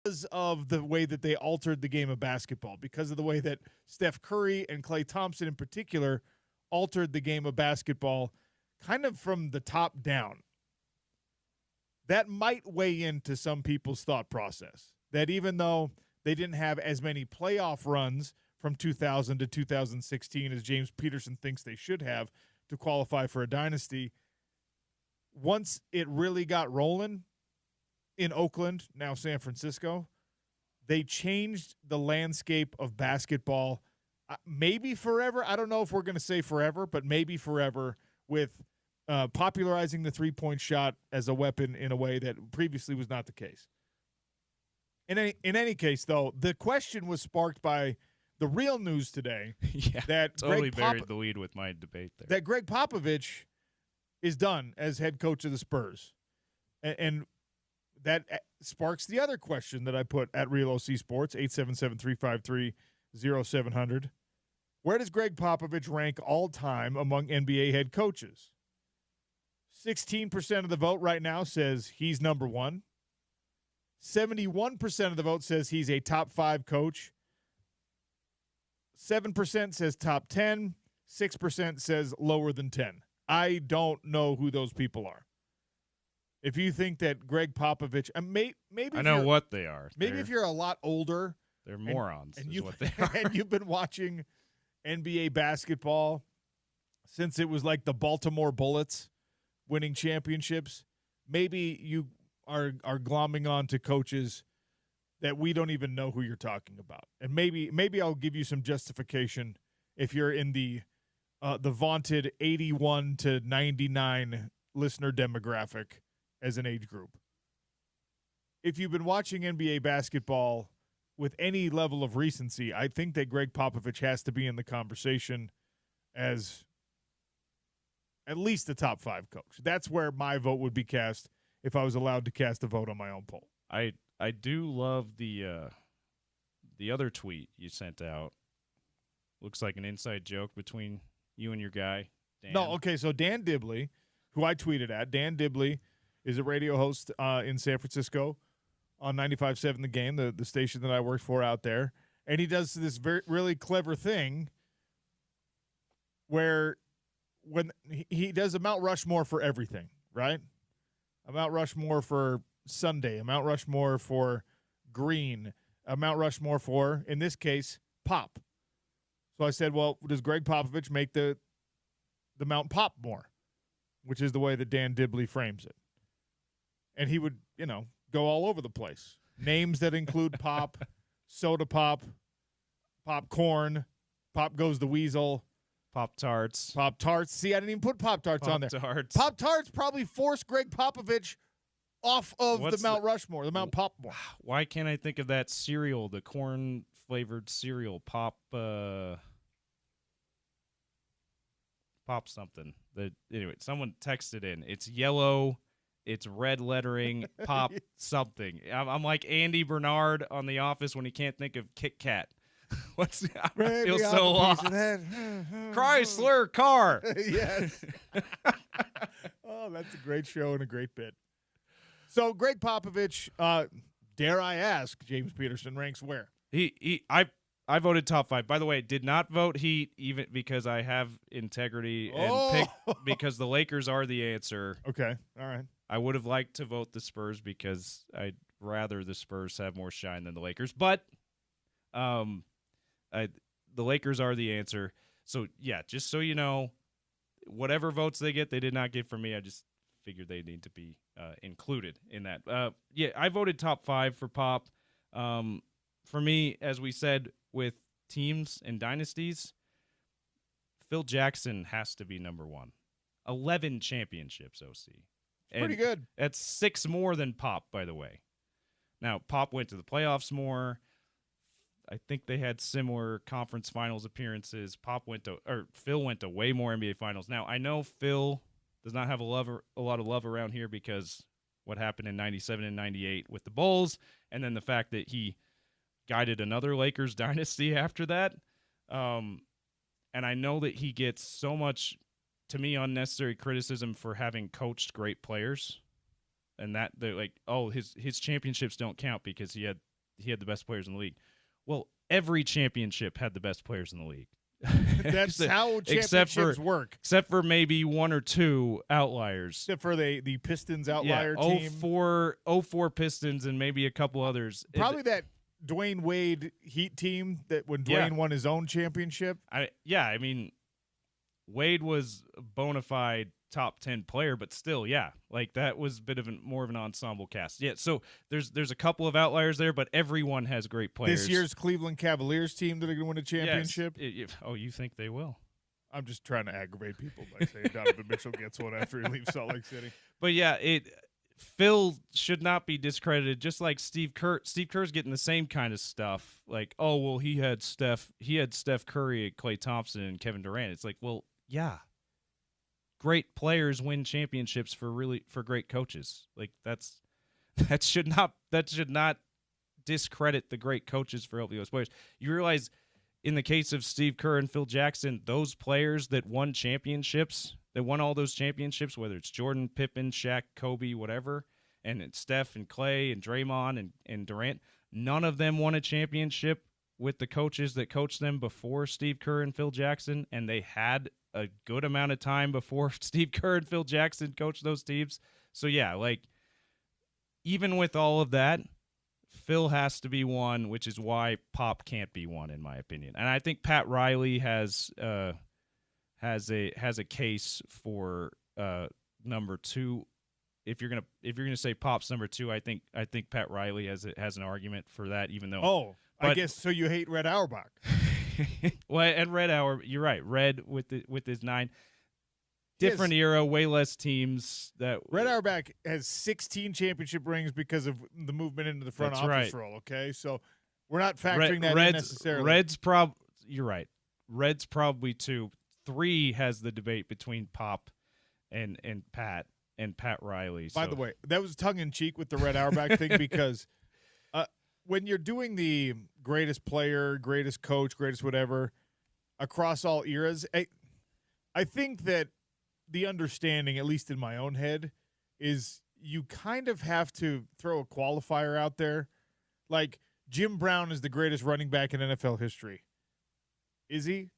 because of the way that they altered the game of basketball, because of the way that Steph Curry and Klay Thompson in particular altered the game of basketball kind of from the top down. That might weigh into some people's thought process, that even though they didn't have as many playoff runs from 2000 to 2016 as James Peterson thinks they should have to qualify for a dynasty, once it really got rolling in Oakland, now San Francisco, they changed the landscape of basketball, maybe forever. I don't know if we're going to say forever, but maybe forever, with popularizing the three-point shot as a weapon in a way that previously was not the case. In any case, though, the question was sparked by the real news today. Yeah, that totally buried the lead with my debate there. That Greg Popovich is done as head coach of the Spurs. And that sparks the other question that I put at Real OC Sports, 877-353-0700. Where does Greg Popovich rank all time among NBA head coaches? 16% of the vote right now says he's number one. 71% of the vote says he's a top 5 coach. 7% says top 10. 6% says lower than 10. I don't know who those people are. If you think that Greg Popovich, maybe I know what they are. Maybe if you're a lot older, they're morons. And is what they are. And you've been watching NBA basketball since it was like the Baltimore Bullets winning championships. Maybe you are glomming on to coaches that we don't even know who you're talking about, and maybe I'll give you some justification if you're in the vaunted 81 to 99 listener demographic as an age group. If you've been watching NBA basketball with any level of recency, I think that Greg Popovich has to be in the conversation as at least the top 5 coach. That's where my vote would be cast if I was allowed to cast a vote on my own poll. I do love the other tweet you sent out. Looks like an inside joke between you and your guy, Dan. No, okay, so Dan Dibley, who I tweeted at, Dan Dibley is a radio host in San Francisco on 95.7 The Game, the station that I work for out there. And he does this really clever thing where when he does a Mount Rushmore for everything, right? A Mount Rushmore for Sunday, a Mount Rushmore for Green, a Mount Rushmore for, in this case, Pop. So I said, well, does Greg Popovich make the Mount Pop more? Which is the way that Dan Dibley frames it. And he would, go all over the place. Names that include pop, soda pop, popcorn, Pop Goes the Weasel. Pop-Tarts. Pop-Tarts. See, I didn't even put Pop-Tarts on there. Pop-Tarts. Pop-Tarts probably forced Greg Popovich off of the Mount Rushmore, the Mount Popmore. Why can't I think of that cereal, the corn-flavored cereal, Pop something. Anyway, someone texted in. It's yellow. It's red lettering. Pop something. I'm like Andy Bernard on The Office when he can't think of Kit Kat. I feel so lost. Chrysler car. Yes. Oh, that's a great show and a great bit. So Greg Popovich, dare I ask, James Peterson ranks where? I voted top 5. By the way, did not vote Heat even because I have integrity and pick because the Lakers are the answer. Okay, all right. I would have liked to vote the Spurs because I'd rather the Spurs have more shine than the Lakers, but the Lakers are the answer. So, yeah, just so you know, whatever votes they get, they did not get from me. I just figured they need to be included in that. Yeah, I voted top 5 for Pop. For me, as we said, with teams and dynasties, Phil Jackson has to be number 1. 11 championships, OC. Pretty good. That's 6 more than Pop, by the way. Now, Pop went to the playoffs more. I think they had similar conference finals appearances. Phil went to way more NBA finals. Now, I know Phil does not have a lot of love around here because what happened in 97 and 98 with the Bulls, and then the fact that he guided another Lakers dynasty after that. And I know that he gets so much, to me, unnecessary criticism for having coached great players, and that they're like, oh, his championships don't count because he had he had the best players in the league. Well, every championship had the best players in the league. That's how championships work. Except for maybe one or two outliers. Except for the Pistons outlier team. 04 Pistons and maybe a couple others. Probably that Dwayne Wade Heat team that when Dwayne won his own championship. I mean, Wade was a bona fide top 10 player, but still, like that was a bit of more of an ensemble cast. Yeah, so there's a couple of outliers there, but everyone has great players. This year's Cleveland Cavaliers team that are going to win a championship. Yes. You think they will? I'm just trying to aggravate people by saying Donovan Mitchell gets one after he leaves Salt Lake City. But yeah, Phil should not be discredited, just like Steve Kerr. Steve Kerr's getting the same kind of stuff. Like, oh well, he had Steph Curry, Klay Thompson, and Kevin Durant. It's like, well, yeah. Great players win championships for great coaches. Like that should not discredit the great coaches for helping those players. You realize in the case of Steve Kerr and Phil Jackson, those players that won all those championships, whether it's Jordan, Pippen, Shaq, Kobe, whatever, and it's Steph and Klay and Draymond and Durant, none of them won a championship with the coaches that coached them before Steve Kerr and Phil Jackson, and they had a good amount of time before Steve Kerr and Phil Jackson coached those teams. So yeah, like even with all of that, Phil has to be one, which is why Pop can't be one in my opinion. And I think Pat Riley has a case for number 2. If you're gonna say Pop's number 2, I think Pat Riley has an argument for that, even though. I guess so. You hate Red Auerbach. Well, and Red Auerbach, you're right. Red with his 9, different era, way less teams. That Red Auerbach has 16 championship rings because of the movement into the front office role. Okay, so we're not factoring that in necessarily. You're right. Red's probably 2. 3 has the debate between Pop and Pat Riley. By the way, that was tongue in cheek with the Red Auerbach thing because. When you're doing the greatest player, greatest coach, greatest whatever across all eras, I think that the understanding, at least in my own head, is you kind of have to throw a qualifier out there. Like Jim Brown is the greatest running back in NFL history. Is he?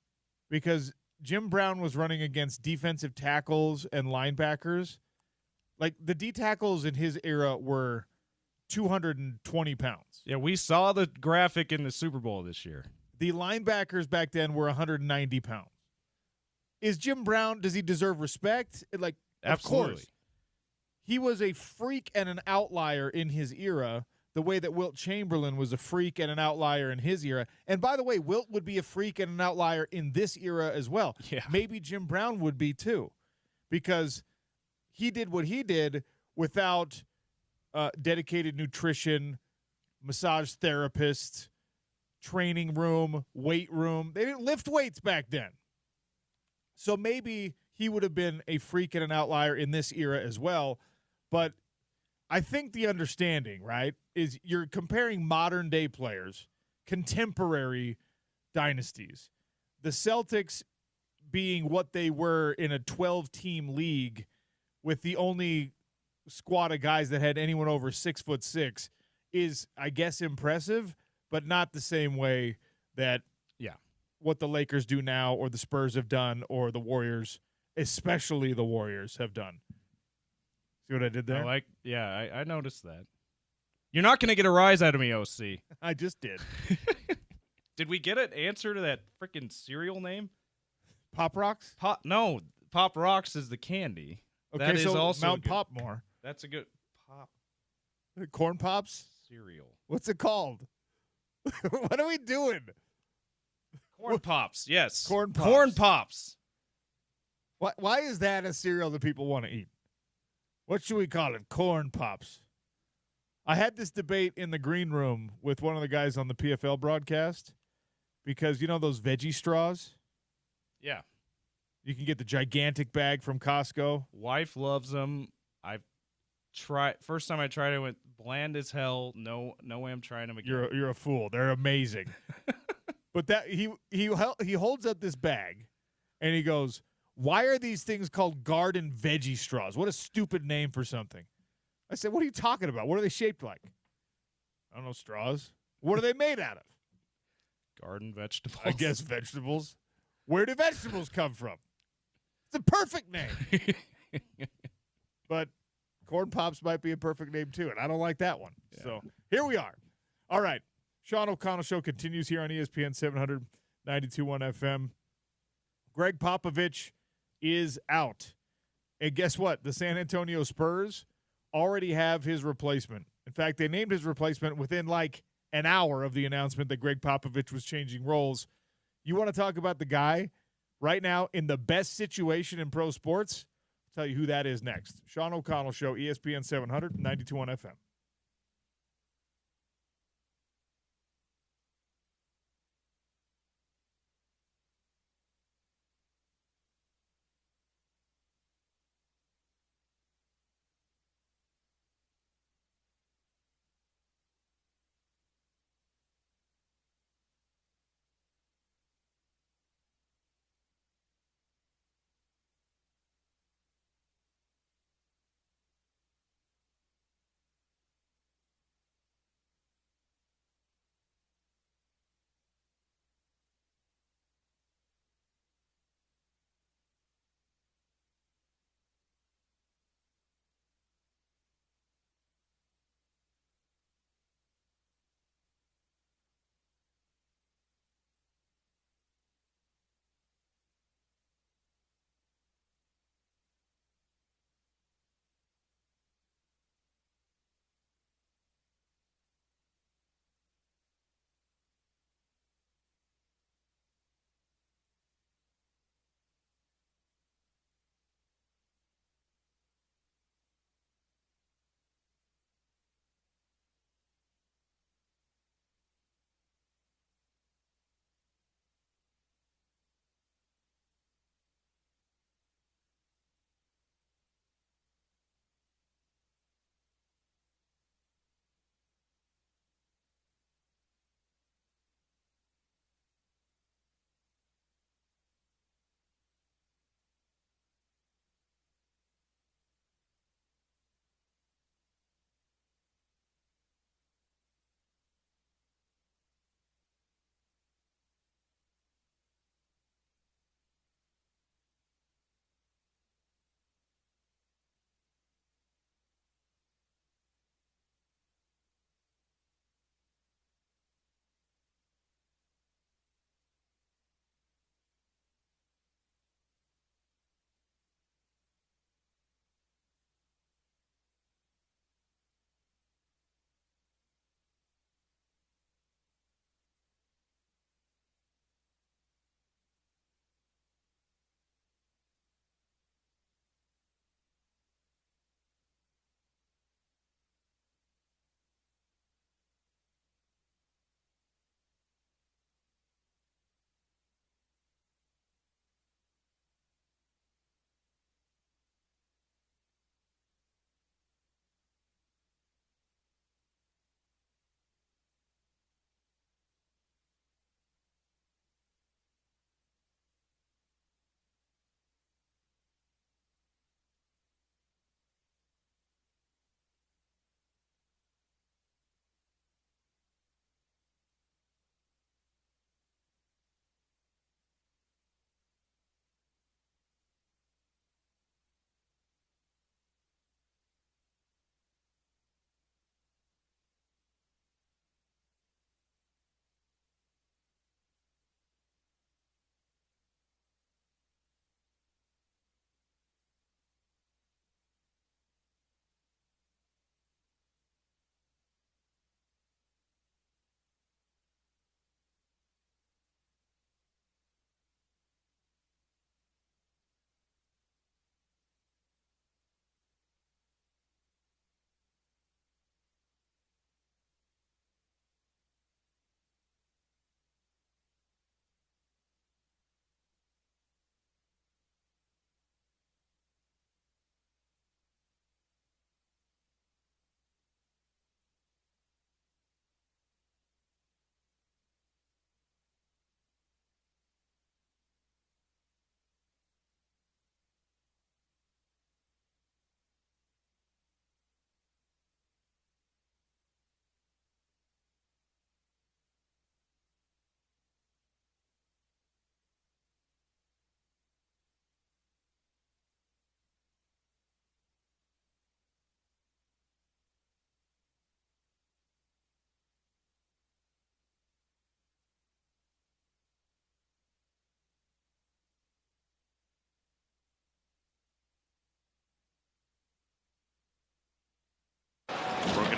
Because Jim Brown was running against defensive tackles and linebackers. Like the D tackles in his era were 220 pounds. Yeah, we saw the graphic in the Super Bowl this year. The linebackers back then were 190 pounds. Is Jim Brown, does he deserve respect? Like, absolutely. Of course. He was a freak and an outlier in his era, the way that Wilt Chamberlain was a freak and an outlier in his era. And by the way, Wilt would be a freak and an outlier in this era as well. Yeah. Maybe Jim Brown would be too, because he did what he did without dedicated nutrition, massage therapists, training room, weight room. They didn't lift weights back then. So maybe he would have been a freak and an outlier in this era as well. But I think the understanding, right, is you're comparing modern day players, contemporary dynasties. The Celtics being what they were in a 12-team league with the only squad of guys that had anyone over 6'6" is, I guess, impressive, but not the same way that what the Lakers do now or the Spurs have done or the Warriors, especially the Warriors, have done. See what I did there? I noticed that. You're not going to get a rise out of me, OC. I just did. Did we get an answer to that freaking cereal name? Pop Rocks? No, Pop Rocks is the candy. Okay, that so is also Mount Popmore. That's a good pop corn pops cereal. What's it called? What are we doing? Corn Pops. Yes. Corn Pops. Corn Pops. Why is that a cereal that people want to eat? What should we call it? Corn Pops. I had this debate in the green room with one of the guys on the PFL broadcast because, you know, those veggie straws? Yeah. You can get the gigantic bag from Costco. Wife loves them. First time I tried it, went bland as hell. No way I'm trying them again. You're a fool. They're amazing. But that he holds up this bag and he goes, "Why are these things called garden veggie straws? What a stupid name for something." I said, "What are you talking about? What are they shaped like?" "I don't know, straws." What are they made out of? Garden vegetables. I guess vegetables. Where do vegetables come from? It's a perfect name. But Corn Pops might be a perfect name too, and I don't like that one. Yeah. So here we are. All right. Sean O'Connell Show continues here on ESPN 700, 92.1 FM. Greg Popovich is out. And guess what? The San Antonio Spurs already have his replacement. In fact, they named his replacement within like an hour of the announcement that Greg Popovich was changing roles. You want to talk about the guy right now in the best situation in pro sports? I'll tell you who that is next. Sean O'Connell Show, ESPN 700, 92.1 FM.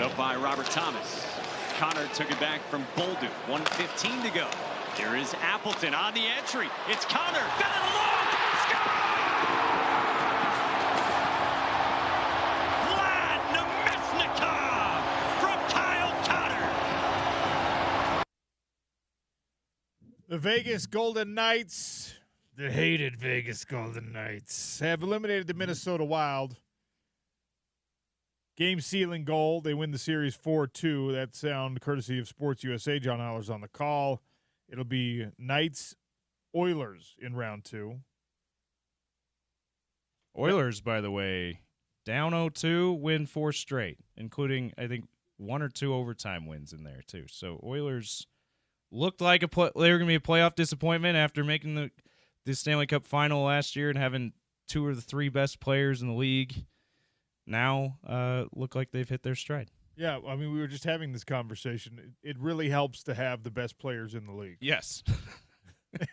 Set up by Robert Thomas. Connor took it back from Bolden. 1:15 to go. Here is Appleton on the entry. It's Connor. Fed it along. Score! Vlad Nemesnikov from Kyle Connor. The Vegas Golden Knights, the hated Vegas Golden Knights, have eliminated the Minnesota Wild. Game-sealing goal. They win the series 4-2. That sound courtesy of Sports USA. John Holler's on the call. It'll be Knights-Oilers in round 2. Oilers, by the way, down 0-2, win 4 straight, including, I think, 1 or 2 overtime wins in there, too. So Oilers looked like they were going to be a playoff disappointment after making the Stanley Cup final last year and having 2 of the 3 best players in the league. Now look like they've hit their stride. Yeah, I mean, we were just having this conversation. It really helps to have the best players in the league. Yes.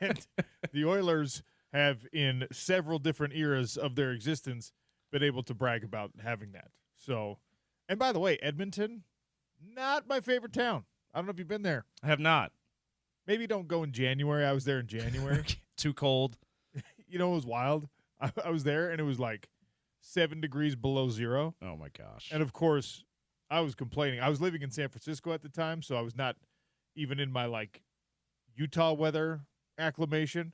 And the Oilers have, in several different eras of their existence, been able to brag about having that. So, and by the way, Edmonton, not my favorite town. I don't know if you've been there. I have not. Maybe don't go in January. I was there in January. Too cold. You know, it was wild. I was there, and it was like 7 degrees below zero. Oh, my gosh. And, of course, I was complaining. I was living in San Francisco at the time, so I was not even in my, like, Utah weather acclimation.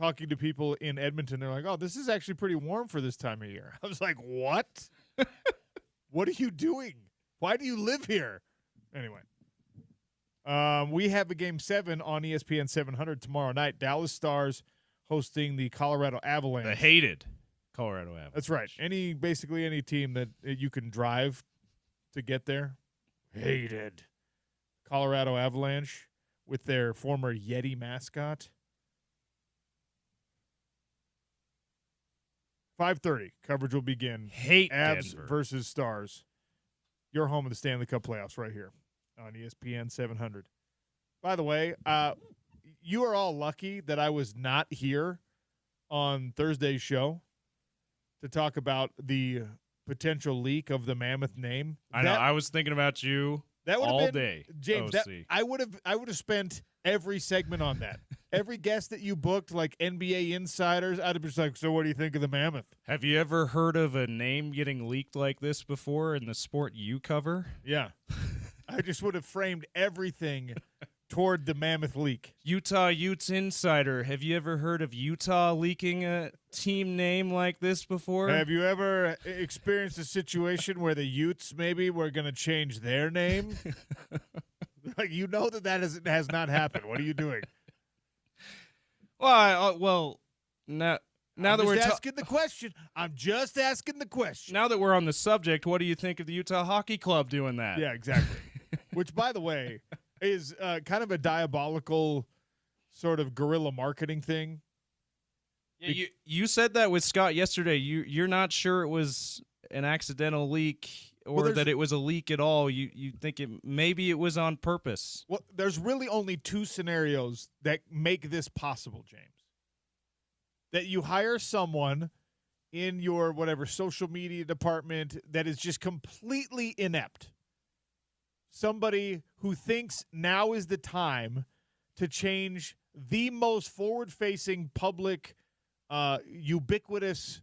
Talking to people in Edmonton, they're like, oh, this is actually pretty warm for this time of year. I was like, what? What are you doing? Why do you live here? Anyway. We have a Game 7 on ESPN 700 tomorrow night. Dallas Stars hosting the Colorado Avalanche. The hated Colorado Avalanche. That's right. Basically any team that you can drive to get there. Hated. Colorado Avalanche with their former Yeti mascot. 5:30. Coverage will begin. Hate Avs Denver. versus Stars. Your home of the Stanley Cup playoffs right here on ESPN 700. By the way, you are all lucky that I was not here on Thursday's show to talk about the potential leak of the Mammoth name. I know. I was thinking about you all day, James. I would have spent every segment on that. Every guest that you booked, like NBA insiders, I'd have been like, so what do you think of the Mammoth? Have you ever heard of a name getting leaked like this before in the sport you cover? Yeah. I just would have framed everything toward the Mammoth leak. Utah Utes insider. Have you ever heard of Utah leaking a team name like this before? Have you ever experienced a situation where the Utes maybe were going to change their name? Like, you know that has not happened. What are you doing? Well, now that we're asking the question. I'm just asking the question. Now that we're on the subject, what do you think of the Utah Hockey Club doing that? Yeah, exactly. Which, by the way, is kind of a diabolical sort of guerrilla marketing thing. Yeah, you said that with Scott yesterday. You're not sure it was an accidental leak or that it was a leak at all. You think maybe it was on purpose. Well, there's really only 2 scenarios that make this possible, James. That you hire someone in your whatever social media department that is just completely inept. Somebody who thinks now is the time to change the most forward-facing public, ubiquitous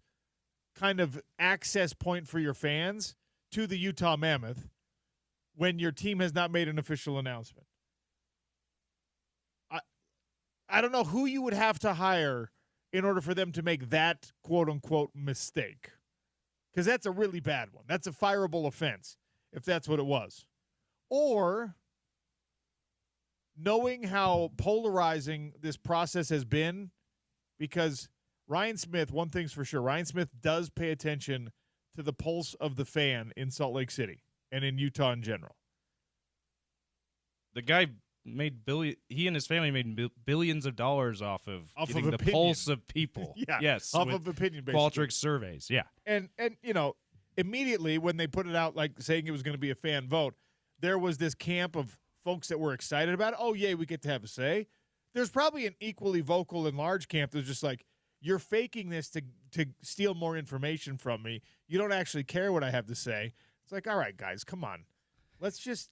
kind of access point for your fans to the Utah Mammoth when your team has not made an official announcement. I don't know who you would have to hire in order for them to make that quote-unquote mistake, because that's a really bad one. That's a fireable offense if that's what it was. Or knowing how polarizing this process has been, because Ryan Smith, one thing's for sure, Ryan Smith does pay attention to the pulse of the fan in Salt Lake City and in Utah in general. The guy he and his family made billions of dollars off of getting the pulse of people. Yeah, yes, off of opinion, basically. Qualtrics surveys, yeah. And you know, immediately when they put it out, like saying it was going to be a fan vote, there was this camp of folks that were excited about it. Oh, yay, we get to have a say. There's probably an equally vocal and large camp that's just like, you're faking this to steal more information from me. You don't actually care what I have to say. It's like, all right, guys, come on. Let's just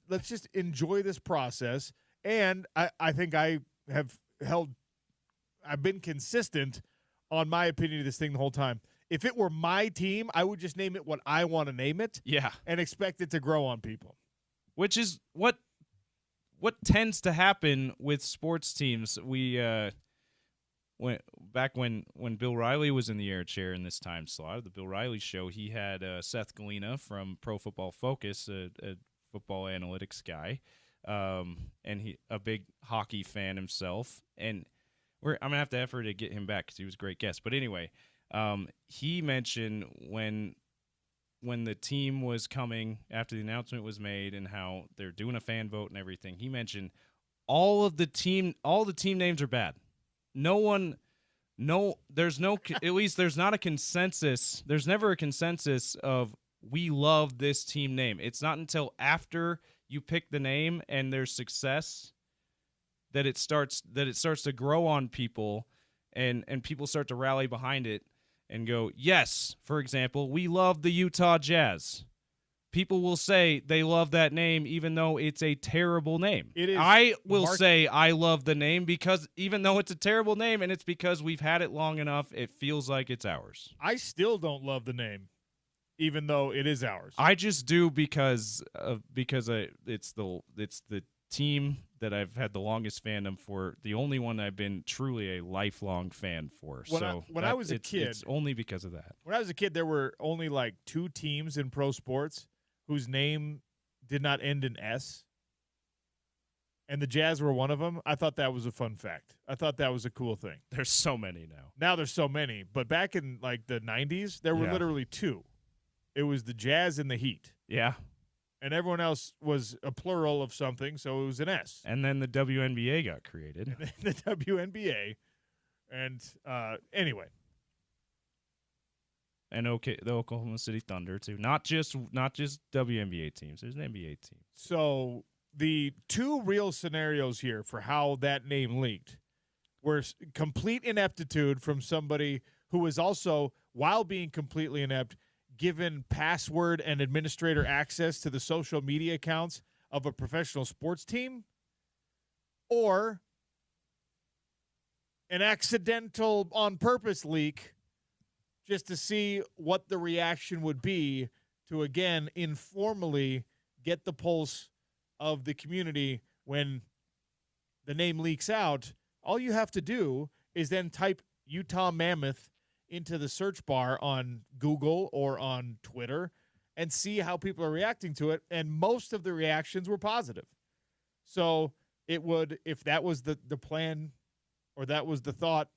enjoy this process. And I think I've been consistent on my opinion of this thing the whole time. If it were my team, I would just name it what I want to name it. Yeah. And expect it to grow on people. Which is what tends to happen with sports teams. We when Bill Riley was in the air chair in this time slot of the Bill Riley show, he had Seth Galina from Pro Football Focus, a football analytics guy, and he a big hockey fan himself. And I'm gonna have to effort to get him back because he was a great guest. But anyway, he mentioned when the team was coming after the announcement was made and how they're doing a fan vote and everything, he mentioned all the team names are bad. There's not a consensus. There's never a consensus of we love this team name. It's not until after you pick the name and there's success that it starts to grow on people and people start to rally behind it and go, yes, for example, we love the Utah Jazz. People will say they love that name even though it's a terrible name. It is. I will say I love the name because even though it's a terrible name and it's because we've had it long enough, it feels like it's ours. I still don't love the name, even though it is ours. I just do because it's the team that I've had the longest fandom for, the only one I've been truly a lifelong fan for. When I was a kid, it's only because of that. When I was a kid, there were only like 2 teams in pro sports whose name did not end in S, and the Jazz were one of them. I thought that was a fun fact. I thought that was a cool thing. There's so many now. Now there's so many, but back in like the 90s, there were literally 2. It was the Jazz and the Heat. Yeah. And everyone else was a plural of something, so it was an S. And then the WNBA got created. The WNBA. And anyway. And the Oklahoma City Thunder too. Not just WNBA teams. There's an NBA team. So the 2 real scenarios here for how that name leaked were complete ineptitude from somebody who was also, while being completely inept, given password and administrator access to the social media accounts of a professional sports team, or an accidental on purpose leak just to see what the reaction would be to, again, informally get the pulse of the community when the name leaks out. All you have to do is then type Utah Mammoth into the search bar on Google or on Twitter and see how people are reacting to it. And most of the reactions were positive. So it would, if that was the plan or that was the thought,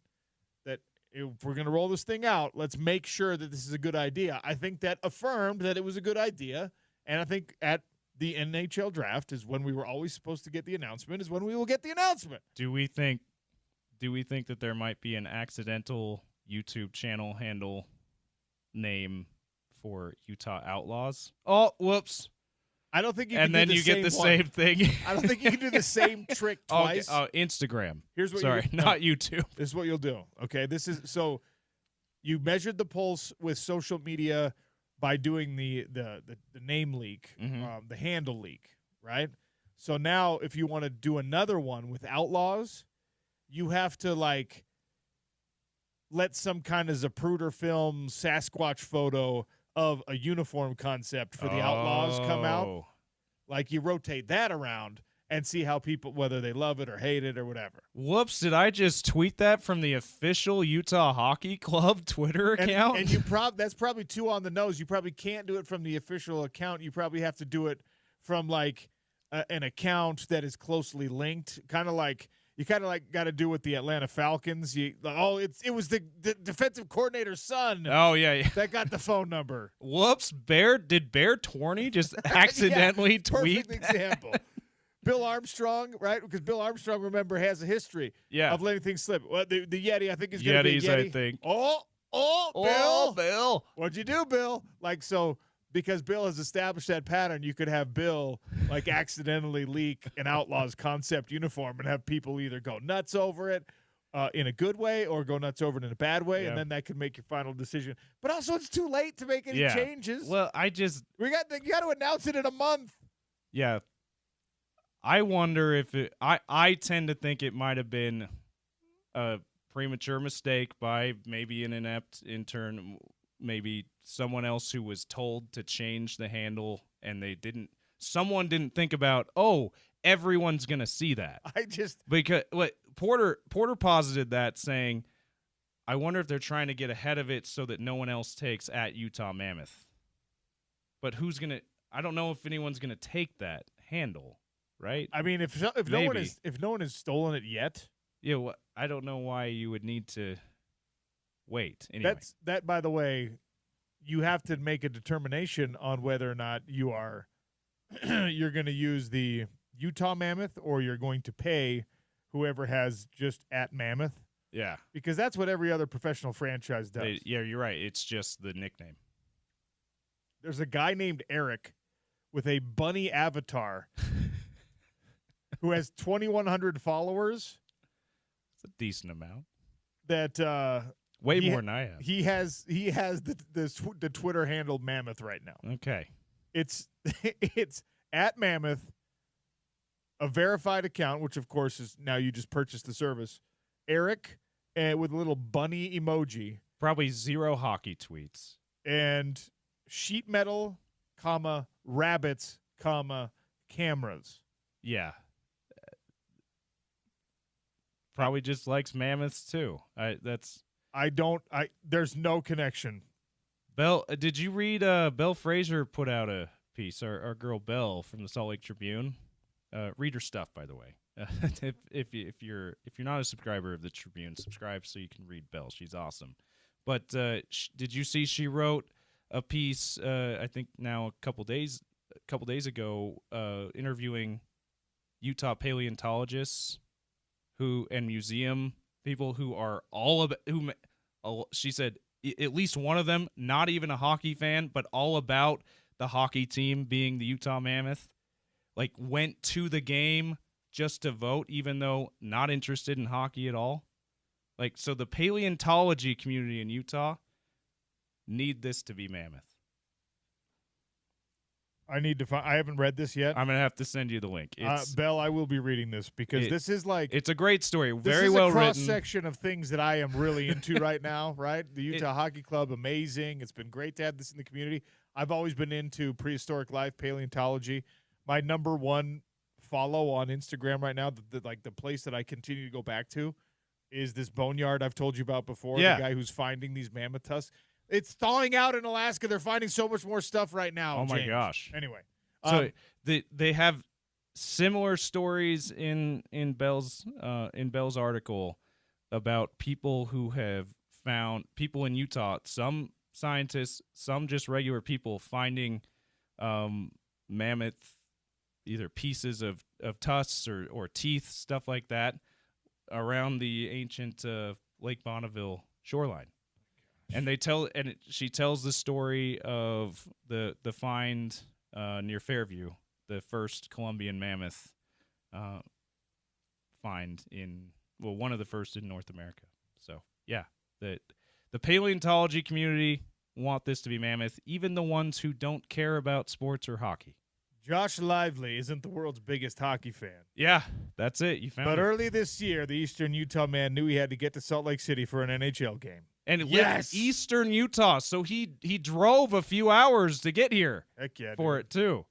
that if we're going to roll this thing out, let's make sure that this is a good idea. I think that affirmed that it was a good idea. And I think at the NHL draft is when we were always supposed to get the announcement, is when we will get the announcement. Do we think that there might be an accidental YouTube channel handle name for Utah Outlaws? Oh, whoops. I don't think you can get the same thing. I don't think you can do the same trick twice. Okay. Oh, Instagram. Here's what not YouTube. This is what you'll do. Okay, this is so you measured the pulse with social media by doing the name leak, the handle leak, right? So now if you want to do another one with Outlaws, you have to like let some kind of Zapruder film Sasquatch photo of a uniform concept for the Outlaws come out. Like you rotate that around and see how people, whether they love it or hate it or whatever. Whoops, did I just tweet that from the official Utah Hockey Club Twitter account? And that's probably too on the nose. You probably can't do it from the official account. You probably have to do it from like an account that is closely linked, kind of like got to do with the Atlanta Falcons. It was the defensive coordinator's son. Oh yeah, that got the phone number. Whoops, did Bear Torney just accidentally tweet? Perfect example. Bill Armstrong, right? Because Bill Armstrong, remember, has a history of letting things slip. Well, the Yeti, I think, is going to be a Yeti. I think. Bill. What'd you do, Bill? Like, so because Bill has established that pattern, you could have Bill, like, accidentally leak an Outlaws concept uniform and have people either go nuts over it in a good way or go nuts over it in a bad way, Yeah. and then that could make your final decision. But also, it's too late to make any Yeah. changes. Well, you got to announce it in a month. yeah. I wonder if I tend to think it might have been a premature mistake by maybe an inept intern, maybe someone else who was told to change the handle and someone didn't think about, everyone's going to see that. Because Porter posited that, saying, I wonder if they're trying to get ahead of it so that no one else takes at Utah Mammoth. But I don't know if anyone's going to take that handle. Right? I mean, if no one has stolen it yet, I don't know why you would need to wait. Anyway. That. By the way, you have to make a determination on whether or not you're going to use the Utah Mammoth or you're going to pay whoever has just at Mammoth. Yeah, because that's what every other professional franchise does. You're right. It's just the nickname. There's a guy named Eric with a bunny avatar. Who has 2,100 followers? It's a decent amount. That way more than I have. He has the Twitter handle Mammoth right now. Okay, it's at Mammoth, a verified account, which of course is now you just purchased the service. Eric, with a little bunny emoji. Probably 0 hockey tweets. And sheet metal, rabbits, cameras. Yeah. Probably just likes mammoths too. There's no connection. Belle, did you read Belle Fraser put out a piece, our girl Belle from the Salt Lake Tribune? Read her stuff, by the way. If you're not a subscriber of the Tribune, subscribe so you can read Belle. She's awesome. But did you see she wrote a piece I think now a couple days ago interviewing Utah paleontologists and museum people who are she said at least one of them not even a hockey fan but all about the hockey team being the Utah Mammoth, like went to the game just to vote even though not interested in hockey at all. Like, so the paleontology community in Utah need this to be Mammoth. I need to find. I haven't read this yet. I'm gonna have to send you the link. Belle, I will be reading this because this is like it's a great story, very well written. Cross section of things that I am really into right now. Right, the Utah Hockey Club, amazing. It's been great to have this in the community. I've always been into prehistoric life, paleontology. My number one follow on Instagram right now, the place that I continue to go back to, is this boneyard I've told you about before. Yeah. The guy who's finding these mammoth tusks. It's thawing out in Alaska. They're finding so much more stuff right now. Oh my James. gosh! Anyway, so they have similar stories in Bell's article about people who have found people in Utah. Some scientists, some just regular people finding mammoth, either pieces of tusks or teeth, stuff like that, around the ancient Lake Bonneville shoreline. And she tells the story of the find near Fairview, the first Columbian mammoth find one of the first in North America. So yeah, the paleontology community want this to be Mammoth, even the ones who don't care about sports or hockey. Josh Lively isn't the world's biggest hockey fan. Yeah, that's it. You found it. But early this year, the Eastern Utah man knew he had to get to Salt Lake City for an NHL game. And it lived in Eastern Utah, so he drove a few hours to get here. Heck yeah, for dude. it too.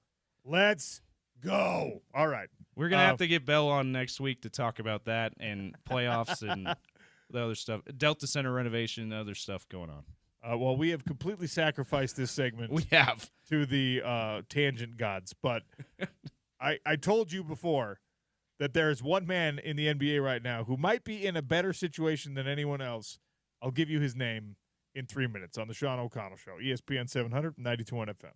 Let's go. All right. We're going to have to get Bell on next week to talk about that and playoffs and the other stuff. Delta Center renovation and other stuff going on. Well, we have completely sacrificed this segment We have. to the tangent gods. But I told you before that there's one man in the NBA right now who might be in a better situation than anyone else. I'll give you his name in 3 minutes on the Sean O'Connell Show, ESPN 700, 92.1 FM.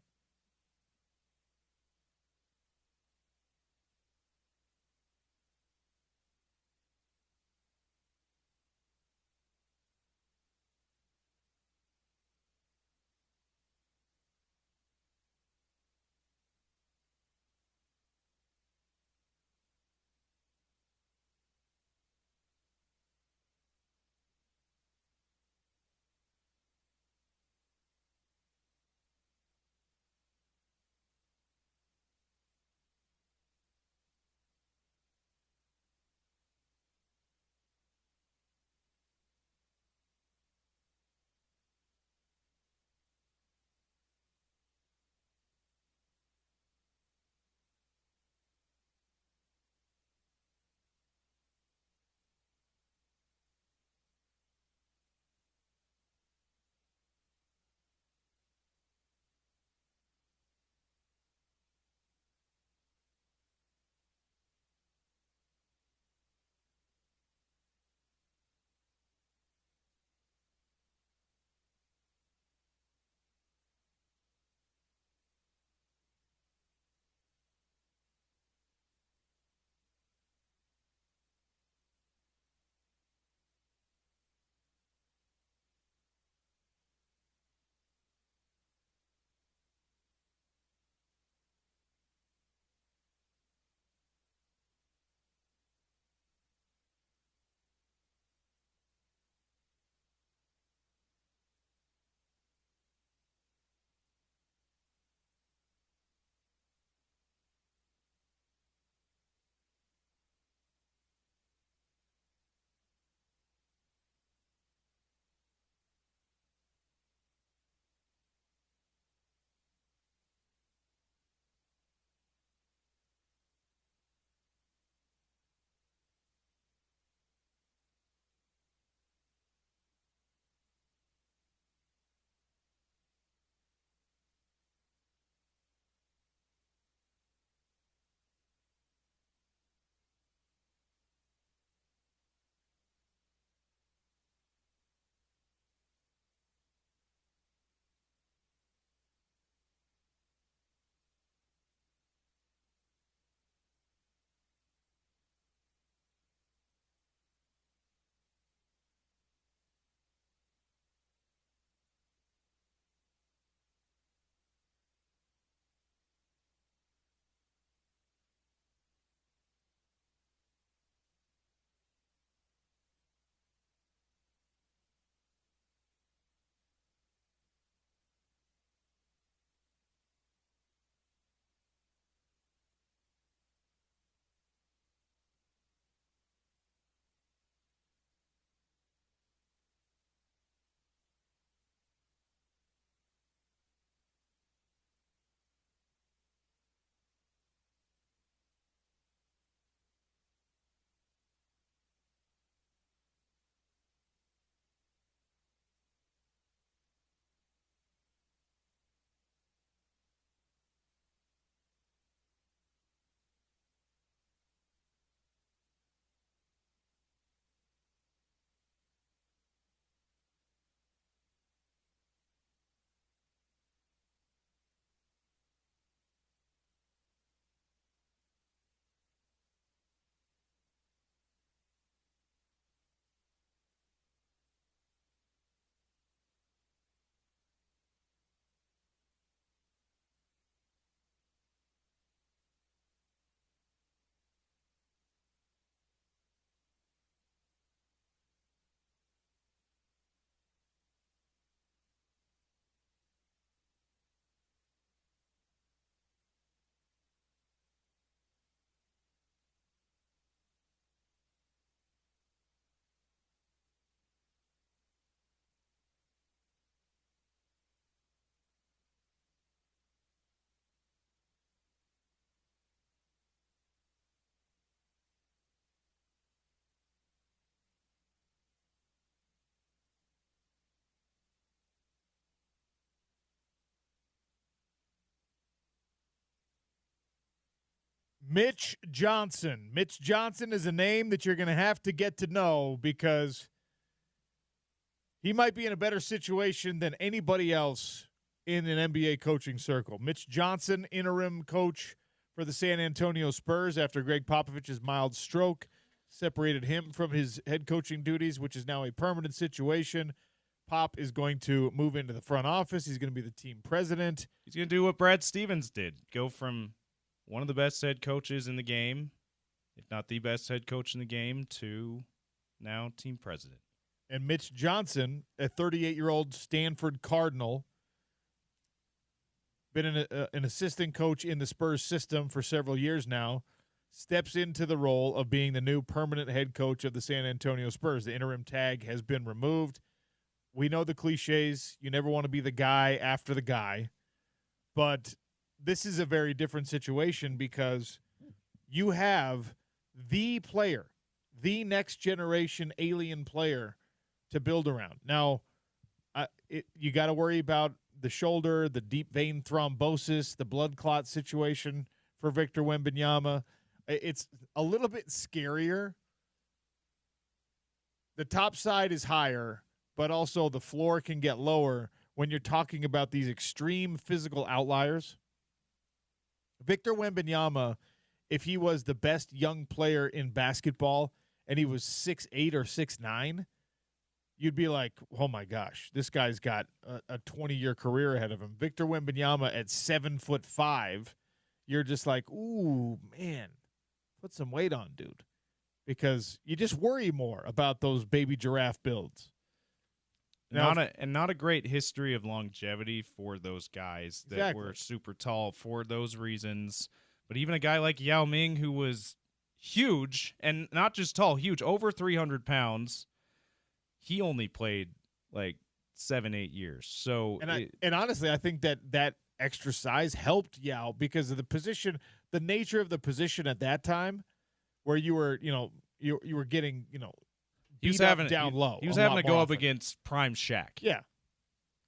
Mitch Johnson. Mitch Johnson is a name that you're going to have to get to know because he might be in a better situation than anybody else in an NBA coaching circle. Mitch Johnson, interim coach for the San Antonio Spurs after Greg Popovich's mild stroke separated him from his head coaching duties, which is now a permanent situation. Pop is going to move into the front office. He's going to be the team president. He's going to do what Brad Stevens did, go from one of the best head coaches in the game, if not the best head coach in the game, to now team president. And Mitch Johnson, a 38-year-old Stanford Cardinal, been an assistant coach in the Spurs system for several years now, steps into the role of being the new permanent head coach of the San Antonio Spurs. The interim tag has been removed. We know the cliches. You never want to be the guy after the guy. But this is a very different situation because you have the player, the next generation alien player to build around. Now, you got to worry about the shoulder, the deep vein thrombosis, the blood clot situation for Victor Wembanyama. It's a little bit scarier. The top side is higher, but also the floor can get lower when you're talking about these extreme physical outliers. Victor Wembanyama, if he was the best young player in basketball and he was 6'8" or 6'9", you'd be like, oh my gosh, this guy's got a 20-year career ahead of him. Victor Wembanyama at 7'5", you're just like, ooh, man, put some weight on, dude. Because you just worry more about those baby giraffe builds. Now, not a great history of longevity for those guys that were super tall for those reasons. But even a guy like Yao Ming, who was huge, and not just tall, huge, over 300 pounds, he only played like 7-8 years. So, and honestly, I think that extra size helped Yao because of the position, the nature of the position at that time, where you were getting he was having down low. He was having to go up against prime Shaq. Yeah.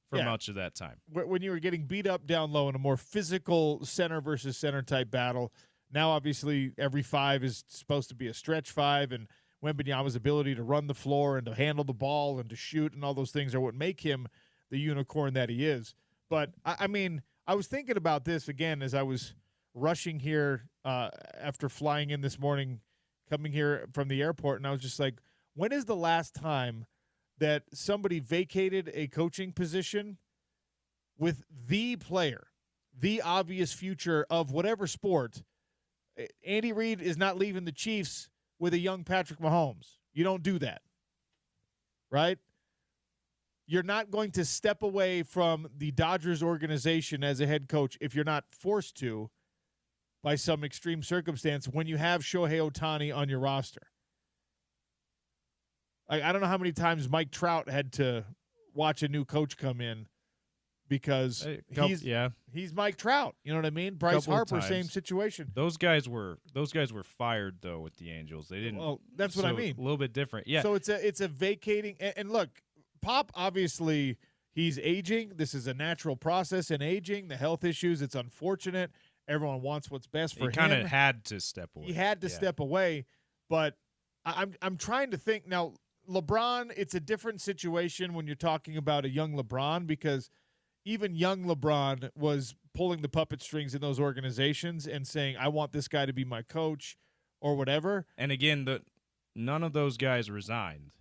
For much of that time. When you were getting beat up down low in a more physical center versus center type battle, now obviously every five is supposed to be a stretch five, and Wembanyama's ability to run the floor and to handle the ball and to shoot and all those things are what make him the unicorn that he is. But, I mean, I was thinking about this again as I was rushing here after flying in this morning, coming here from the airport, and I was just like, when is the last time that somebody vacated a coaching position with the player, the obvious future of whatever sport? Andy Reid is not leaving the Chiefs with a young Patrick Mahomes. You don't do that, right? You're not going to step away from the Dodgers organization as a head coach if you're not forced to by some extreme circumstance when you have Shohei Ohtani on your roster. I don't know how many times Mike Trout had to watch a new coach come in because he's Mike Trout. You know what I mean? Bryce Harper, same situation. Those guys were fired though with the Angels. They didn't. Well, that's what I mean. A little bit different. Yeah. So it's a vacating. And look, Pop obviously he's aging. This is a natural process in aging. The health issues. It's unfortunate. Everyone wants what's best for him. He kind of had to step away. He had to step away, but I'm trying to think now. LeBron, it's a different situation when you're talking about a young LeBron because even young LeBron was pulling the puppet strings in those organizations and saying, I want this guy to be my coach or whatever. And again, none of those guys resigned.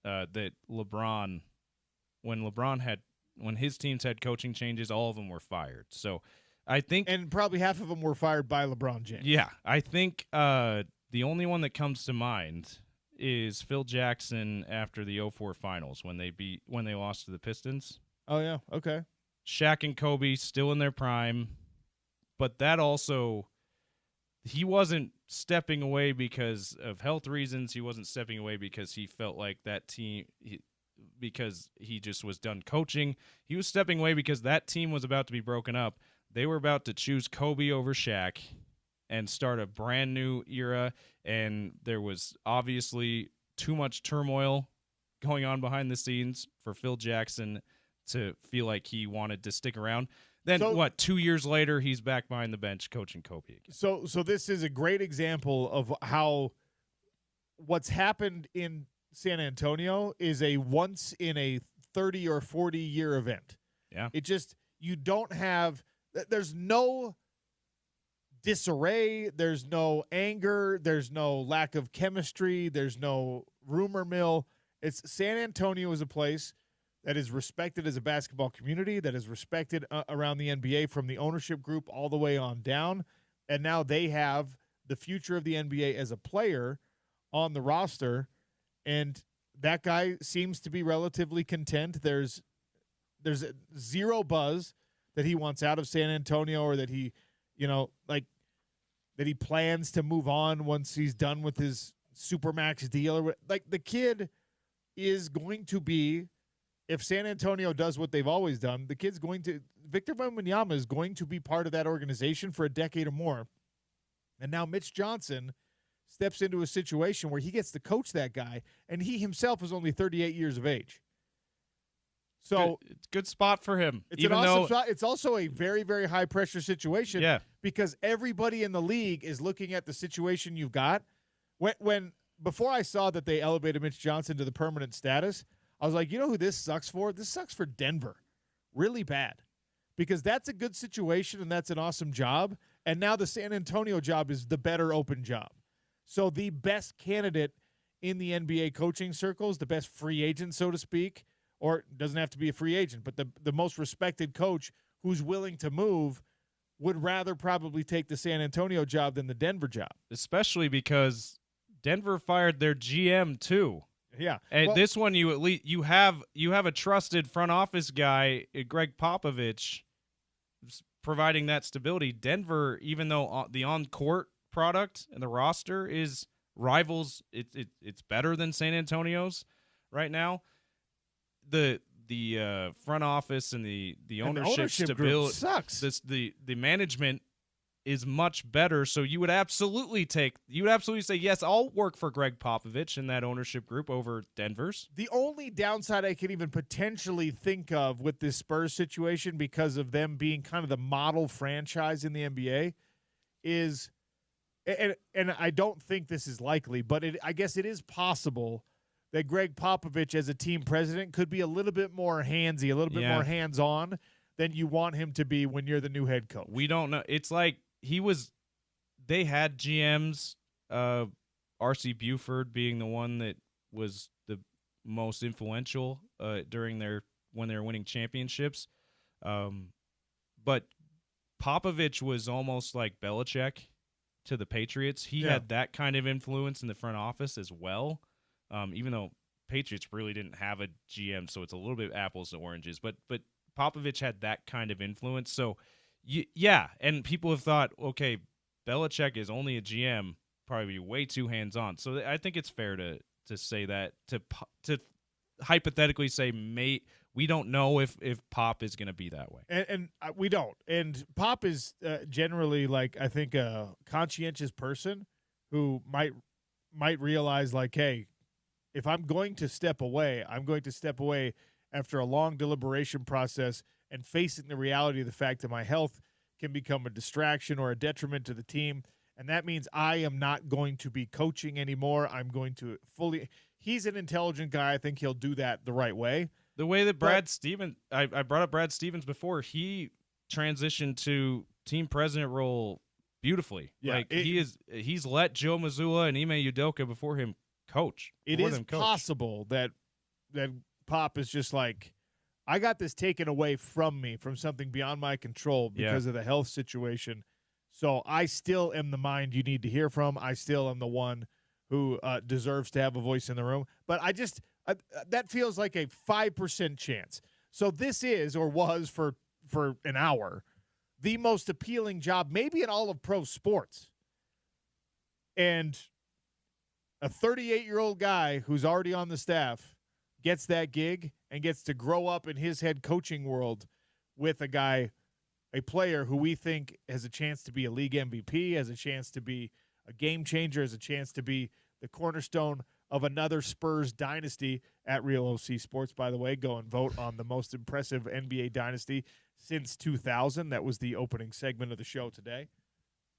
That LeBron, when his teams had coaching changes, all of them were fired. So I think. And probably half of them were fired by LeBron James. Yeah. I think the only one that comes to mind is Phil Jackson after the 2004 finals when they lost to the Pistons. Oh yeah, okay. Shaq and Kobe still in their prime, but that also he wasn't stepping away because of health reasons. He wasn't stepping away because he felt like that team because he just was done coaching. He was stepping away because that team was about to be broken up. They were about to choose Kobe over Shaq and start a brand new era, and there was obviously too much turmoil going on behind the scenes for Phil Jackson to feel like he wanted to stick around. Then 2 years later, he's back behind the bench coaching Kobe again. So this is a great example of how what's happened in San Antonio is a once in a 30 or 40 year event. Yeah. It just, you don't have, there's no disarray, there's no anger, there's no lack of chemistry, there's no rumor mill. It's San Antonio is a place that is respected as a basketball community, that is respected around the NBA from the ownership group all the way on down. And now they have the future of the NBA as a player on the roster. And that guy seems to be relatively content. There's zero buzz that he wants out of San Antonio, or that he, that he plans to move on once he's done with his Supermax deal. Or like, the kid is going to be, if San Antonio does what they've always done, Victor Wembanyama is going to be part of that organization for a decade or more. And now Mitch Johnson steps into a situation where he gets to coach that guy, and he himself is only 38 years of age. So it's a good spot for him. It's an awesome spot. It's also a very, very high pressure situation. Yeah. Because everybody in the league is looking at the situation you've got. Before I saw that they elevated Mitch Johnson to the permanent status, I was like, you know who this sucks for? This sucks for Denver. Really bad. Because that's a good situation and that's an awesome job. And now the San Antonio job is the better open job. So the best candidate in the NBA coaching circles, the best free agent, so to speak, or doesn't have to be a free agent, but the most respected coach who's willing to move would rather probably take the San Antonio job than the Denver job. Especially because Denver fired their GM too. Yeah. And this one, you at least you have a trusted front office guy, Greg Popovich, providing that stability. Denver, even though the on-court product and the roster is rivals, it's better than San Antonio's right now. The front office and the ownership stability sucks. The management is much better. So you would absolutely say, yes, I'll work for Greg Popovich and that ownership group over Denver's. The only downside I can even potentially think of with this Spurs situation, because of them being kind of the model franchise in the NBA, is, and I don't think this is likely, but I guess it is possible that Greg Popovich as a team president could be a little bit more handsy, a little bit more hands-on than you want him to be when you're the new head coach. We don't know. It's like they had GMs, R.C. Buford being the one that was the most influential when they were winning championships. But Popovich was almost like Belichick to the Patriots. He had that kind of influence in the front office as well. Even though Patriots really didn't have a GM, so it's a little bit apples to oranges. But Popovich had that kind of influence. So, and people have thought, okay, Belichick is only a GM, probably way too hands-on. So I think it's fair to say that, to hypothetically say, we don't know if Pop is going to be that way. And we don't. And Pop is generally, like, I think a conscientious person who might realize, like, hey, if I'm going to step away, I'm going to step away after a long deliberation process and facing the reality of the fact that my health can become a distraction or a detriment to the team. And that means I am not going to be coaching anymore. I'm going to he's an intelligent guy. I think he'll do that the right way. The way that Brad Stevens, I brought up Brad Stevens before, he transitioned to team president role beautifully. Yeah, he's let Joe Mazzulla and Ime Udoka before him coach. It is possible that Pop is just like, I got this taken away from me, from something beyond my control because of the health situation. So I still am the mind you need to hear from. I still am the one who deserves to have a voice in the room. But that feels like a 5% chance. So this is, or was for an hour, the most appealing job maybe in all of pro sports. And a 38-year-old guy who's already on the staff gets that gig and gets to grow up in his head coaching world with a player who we think has a chance to be a league MVP, has a chance to be a game changer, has a chance to be the cornerstone of another Spurs dynasty. At Real OC Sports, by the way, go and vote on the most impressive NBA dynasty since 2000. That was the opening segment of the show today.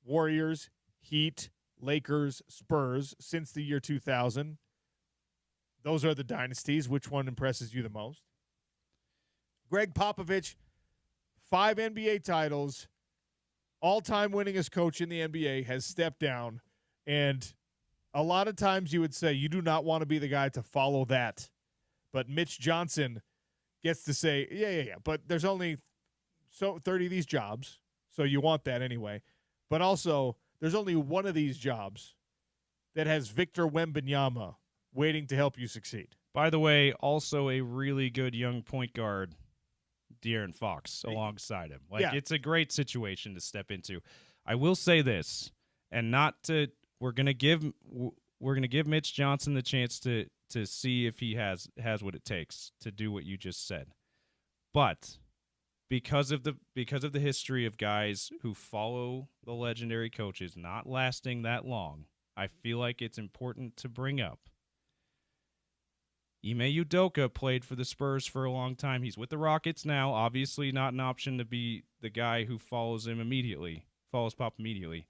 Warriors, Heat, Lakers, Spurs since the year 2000. Those are the dynasties. Which one impresses you the most? Greg Popovich, 5 NBA titles, all-time winningest coach in the NBA, has stepped down. And a lot of times you would say you do not want to be the guy to follow that. But Mitch Johnson gets to say, yeah. But there's only 30 of these jobs, so you want that anyway. But also, there's only one of these jobs that has Victor Wembanyama waiting to help you succeed. By the way, also a really good young point guard, De'Aaron Fox, alongside him. It's a great situation to step into. I will say this, and we're gonna give Mitch Johnson the chance to see if he has what it takes to do what you just said. But because of the history of guys who follow the legendary coaches not lasting that long, I feel like it's important to bring up Ime Udoka played for the Spurs for a long time. He's with the Rockets now. Obviously not an option to be the guy who follows Pop immediately.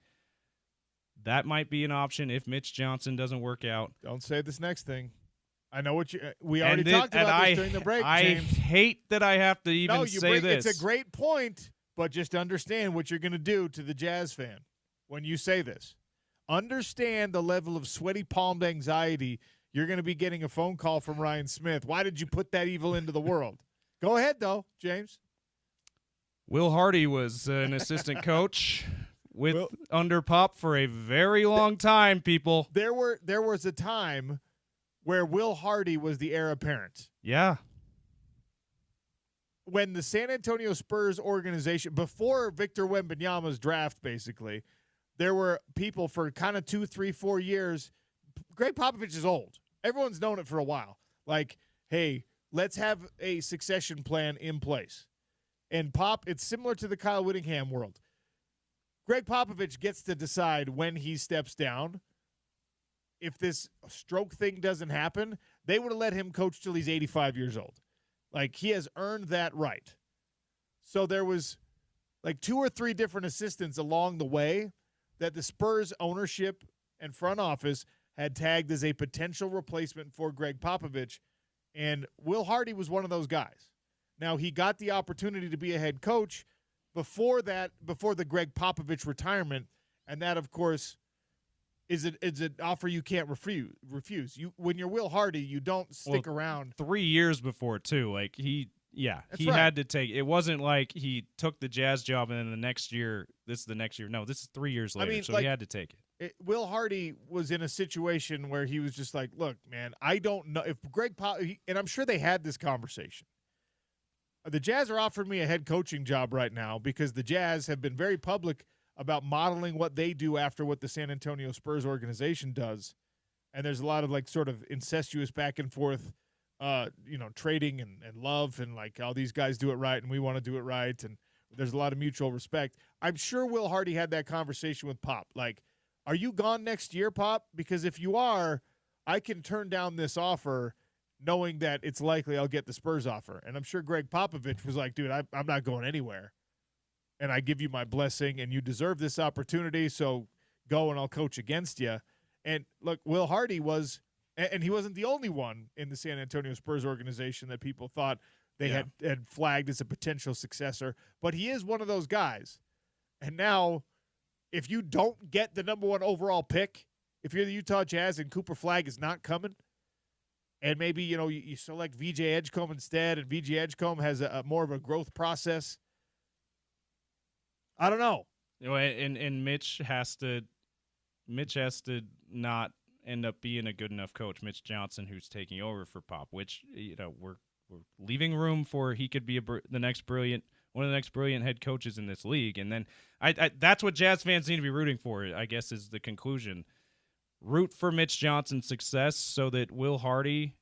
That might be an option if Mitch Johnson doesn't work out. Don't say this next thing. I know what we already talked about this during the break, James. I hate that I have to even say this. It's a great point, but just understand what you're going to do to the Jazz fan when you say this. Understand the level of sweaty palmed anxiety you're going to be getting a phone call from Ryan Smith. Why did you put that evil into the world? Go ahead, though, James. Will Hardy was an assistant coach under Pop for a very long time, people. There was a time where Will Hardy was the heir apparent. Yeah. When the San Antonio Spurs organization, before Victor Wembanyama's draft, basically, there were people for kind of 2, 3, 4 years. Greg Popovich is old. Everyone's known it for a while. Like, hey, let's have a succession plan in place. And Pop, it's similar to the Kyle Whittingham world. Greg Popovich gets to decide when he steps down. If this stroke thing doesn't happen, they would have let him coach till he's 85 years old. Like, he has earned that right. So there was like 2 or 3 different assistants along the way that the Spurs ownership and front office had tagged as a potential replacement for Greg Popovich, and Will Hardy was one of those guys. Now, he got the opportunity to be a head coach before the Greg Popovich retirement, and that, of course, is an offer you can't refuse. When you're Will Hardy, you don't stick around. 3 years before, too. Like, he had to take – it wasn't like he took the Jazz job and then the next year, this is the next year. No, this is 3 years later, he had to take it. Will Hardy was in a situation where he was just like, look, man, I don't know if Greg Pop, and I'm sure they had this conversation. The Jazz are offering me a head coaching job right now because the Jazz have been very public about modeling what they do after what the San Antonio Spurs organization does. And there's a lot of like sort of incestuous back and forth, trading and love and like, oh, these guys do it right and we want to do it right. And there's a lot of mutual respect. I'm sure Will Hardy had that conversation with Pop. Like, are you gone next year, Pop? Because if you are, I can turn down this offer knowing that it's likely I'll get the Spurs offer. And I'm sure Greg Popovich was like, dude, I'm not going anywhere. And I give you my blessing, and you deserve this opportunity, so go and I'll coach against you. And, look, Will Hardy was – and he wasn't the only one in the San Antonio Spurs organization that people thought they had flagged as a potential successor. But he is one of those guys. And now – if you don't get the number 1 overall pick, if you're the Utah Jazz and Cooper Flagg is not coming, and maybe, you select VJ Edgecombe instead, and VJ Edgecombe has a more of a growth process, I don't know. And Mitch has to not end up being a good enough coach. Mitch Johnson, who's taking over for Pop, which, we're leaving room for he could be one of the next brilliant head coaches in this league. And then I that's what Jazz fans need to be rooting for, I guess, is the conclusion. Root for Mitch Johnson's success so that Will Hardy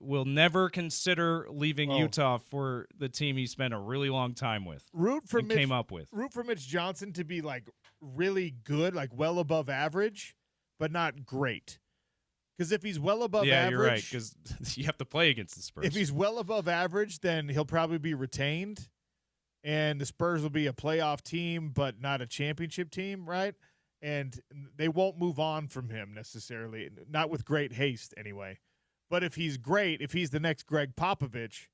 will never consider leaving Utah for the team he spent a really long time with. Root for Mitch Johnson to be like really good, like well above average, but not great. Because if he's well above average... Yeah, you're right, because you have to play against the Spurs. If he's well above average, then he'll probably be retained. and the Spurs will be a playoff team, but not a championship team, right? And they won't move on from him necessarily, not with great haste anyway. But if he's great, if he's the next Greg Popovich,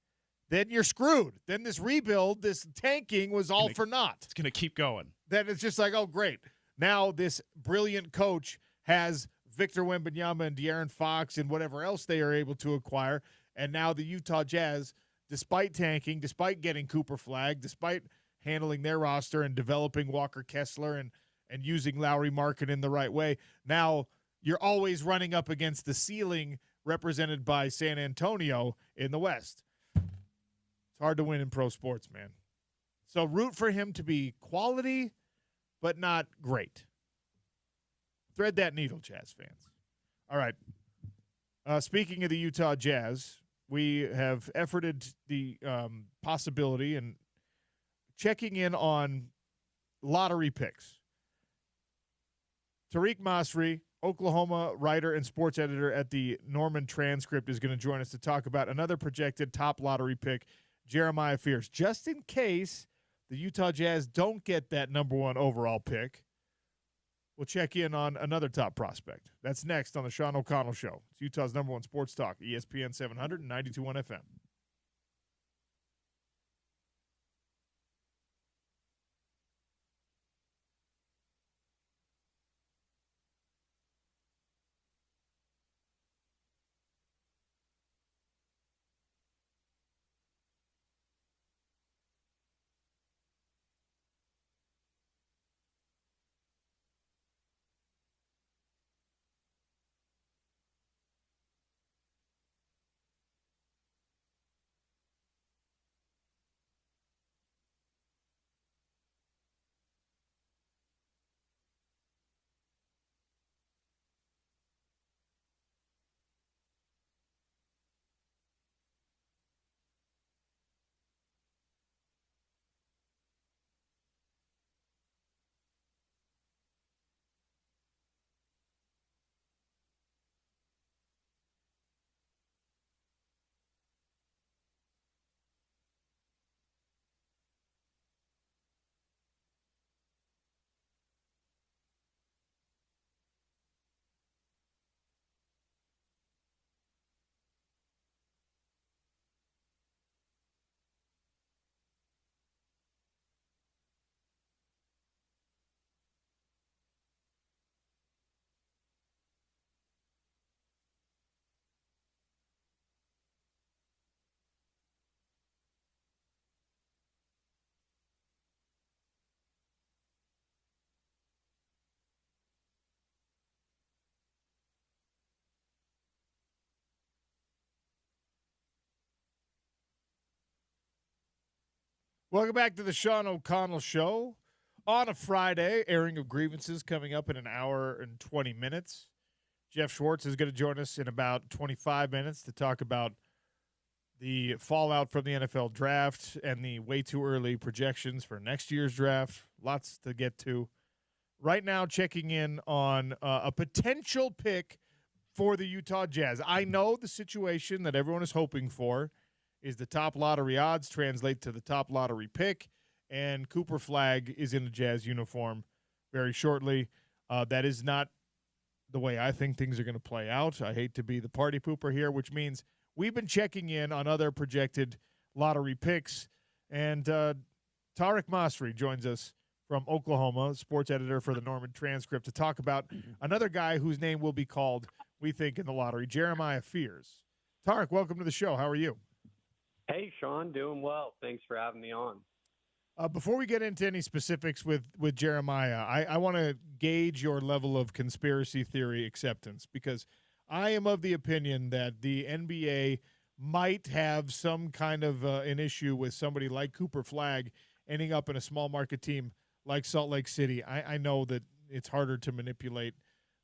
then you're screwed. Then this rebuild, this tanking was all for naught. It's going to keep going. Then it's just like, oh, great. Now this brilliant coach has Victor Wembanyama and De'Aaron Fox and whatever else they are able to acquire. And now the Utah Jazz, despite tanking, despite getting Cooper Flagg, despite handling their roster and developing Walker Kessler and using Lowry Markkanen the right way, now you're always running up against the ceiling represented by San Antonio in the West. It's hard to win in pro sports, man. So root for him to be quality, but not great. Thread that needle, Jazz fans. All right. Speaking of the Utah Jazz, we have efforted the possibility and checking in on lottery picks. Tariq Masri, Oklahoma writer and sports editor at the Norman Transcript, is going to join us to talk about another projected top lottery pick, Jeremiah Fears. Just in case the Utah Jazz don't get that number 1 overall pick, we'll check in on another top prospect. That's next on the Sean O'Connell Show. It's Utah's number 1 sports talk, ESPN 700 and 92.1 FM. Welcome back to the Sean O'Connell Show on a Friday. Airing of grievances coming up in an hour and 20 minutes. Jeff Schwartz is going to join us in about 25 minutes to talk about the fallout from the NFL draft and the way too early projections for next year's draft. Lots to get to. Right now, checking in on a potential pick for the Utah Jazz. I know the situation that everyone is hoping for is the top lottery odds translate to the top lottery pick, and Cooper Flagg is in a Jazz uniform very shortly. That is not the way I think things are going to play out. I hate to be the party pooper here, which means we've been checking in on other projected lottery picks, and Tariq Masri joins us from Oklahoma, sports editor for the Norman Transcript, to talk about another guy whose name will be called, we think, in the lottery, Jeremiah Fears. Tariq, welcome to the show. How are you? Hey, Sean, doing well. Thanks for having me on. Before we get into any specifics with Jeremiah, I want to gauge your level of conspiracy theory acceptance, because I am of the opinion that the NBA might have some kind of an issue with somebody like Cooper Flagg ending up in a small market team like Salt Lake City. I know that it's harder to manipulate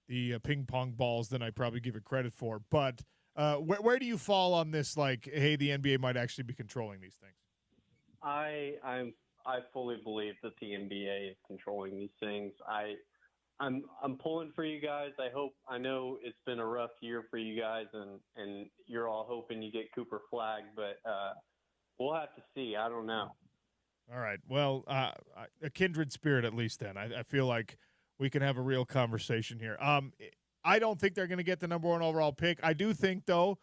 the ping pong balls than I probably give it credit for, but where do you fall on this? Like, hey, the NBA might actually be controlling these things. I fully believe that the NBA is controlling these things. I'm pulling for you guys. I know it's been a rough year for you guys, and you're all hoping you get Cooper Flagg, but we'll have to see. I don't know. All right. Well, a kindred spirit at least then. I feel like we can have a real conversation here. I don't think they're going to get the number 1 overall pick. I do think, though,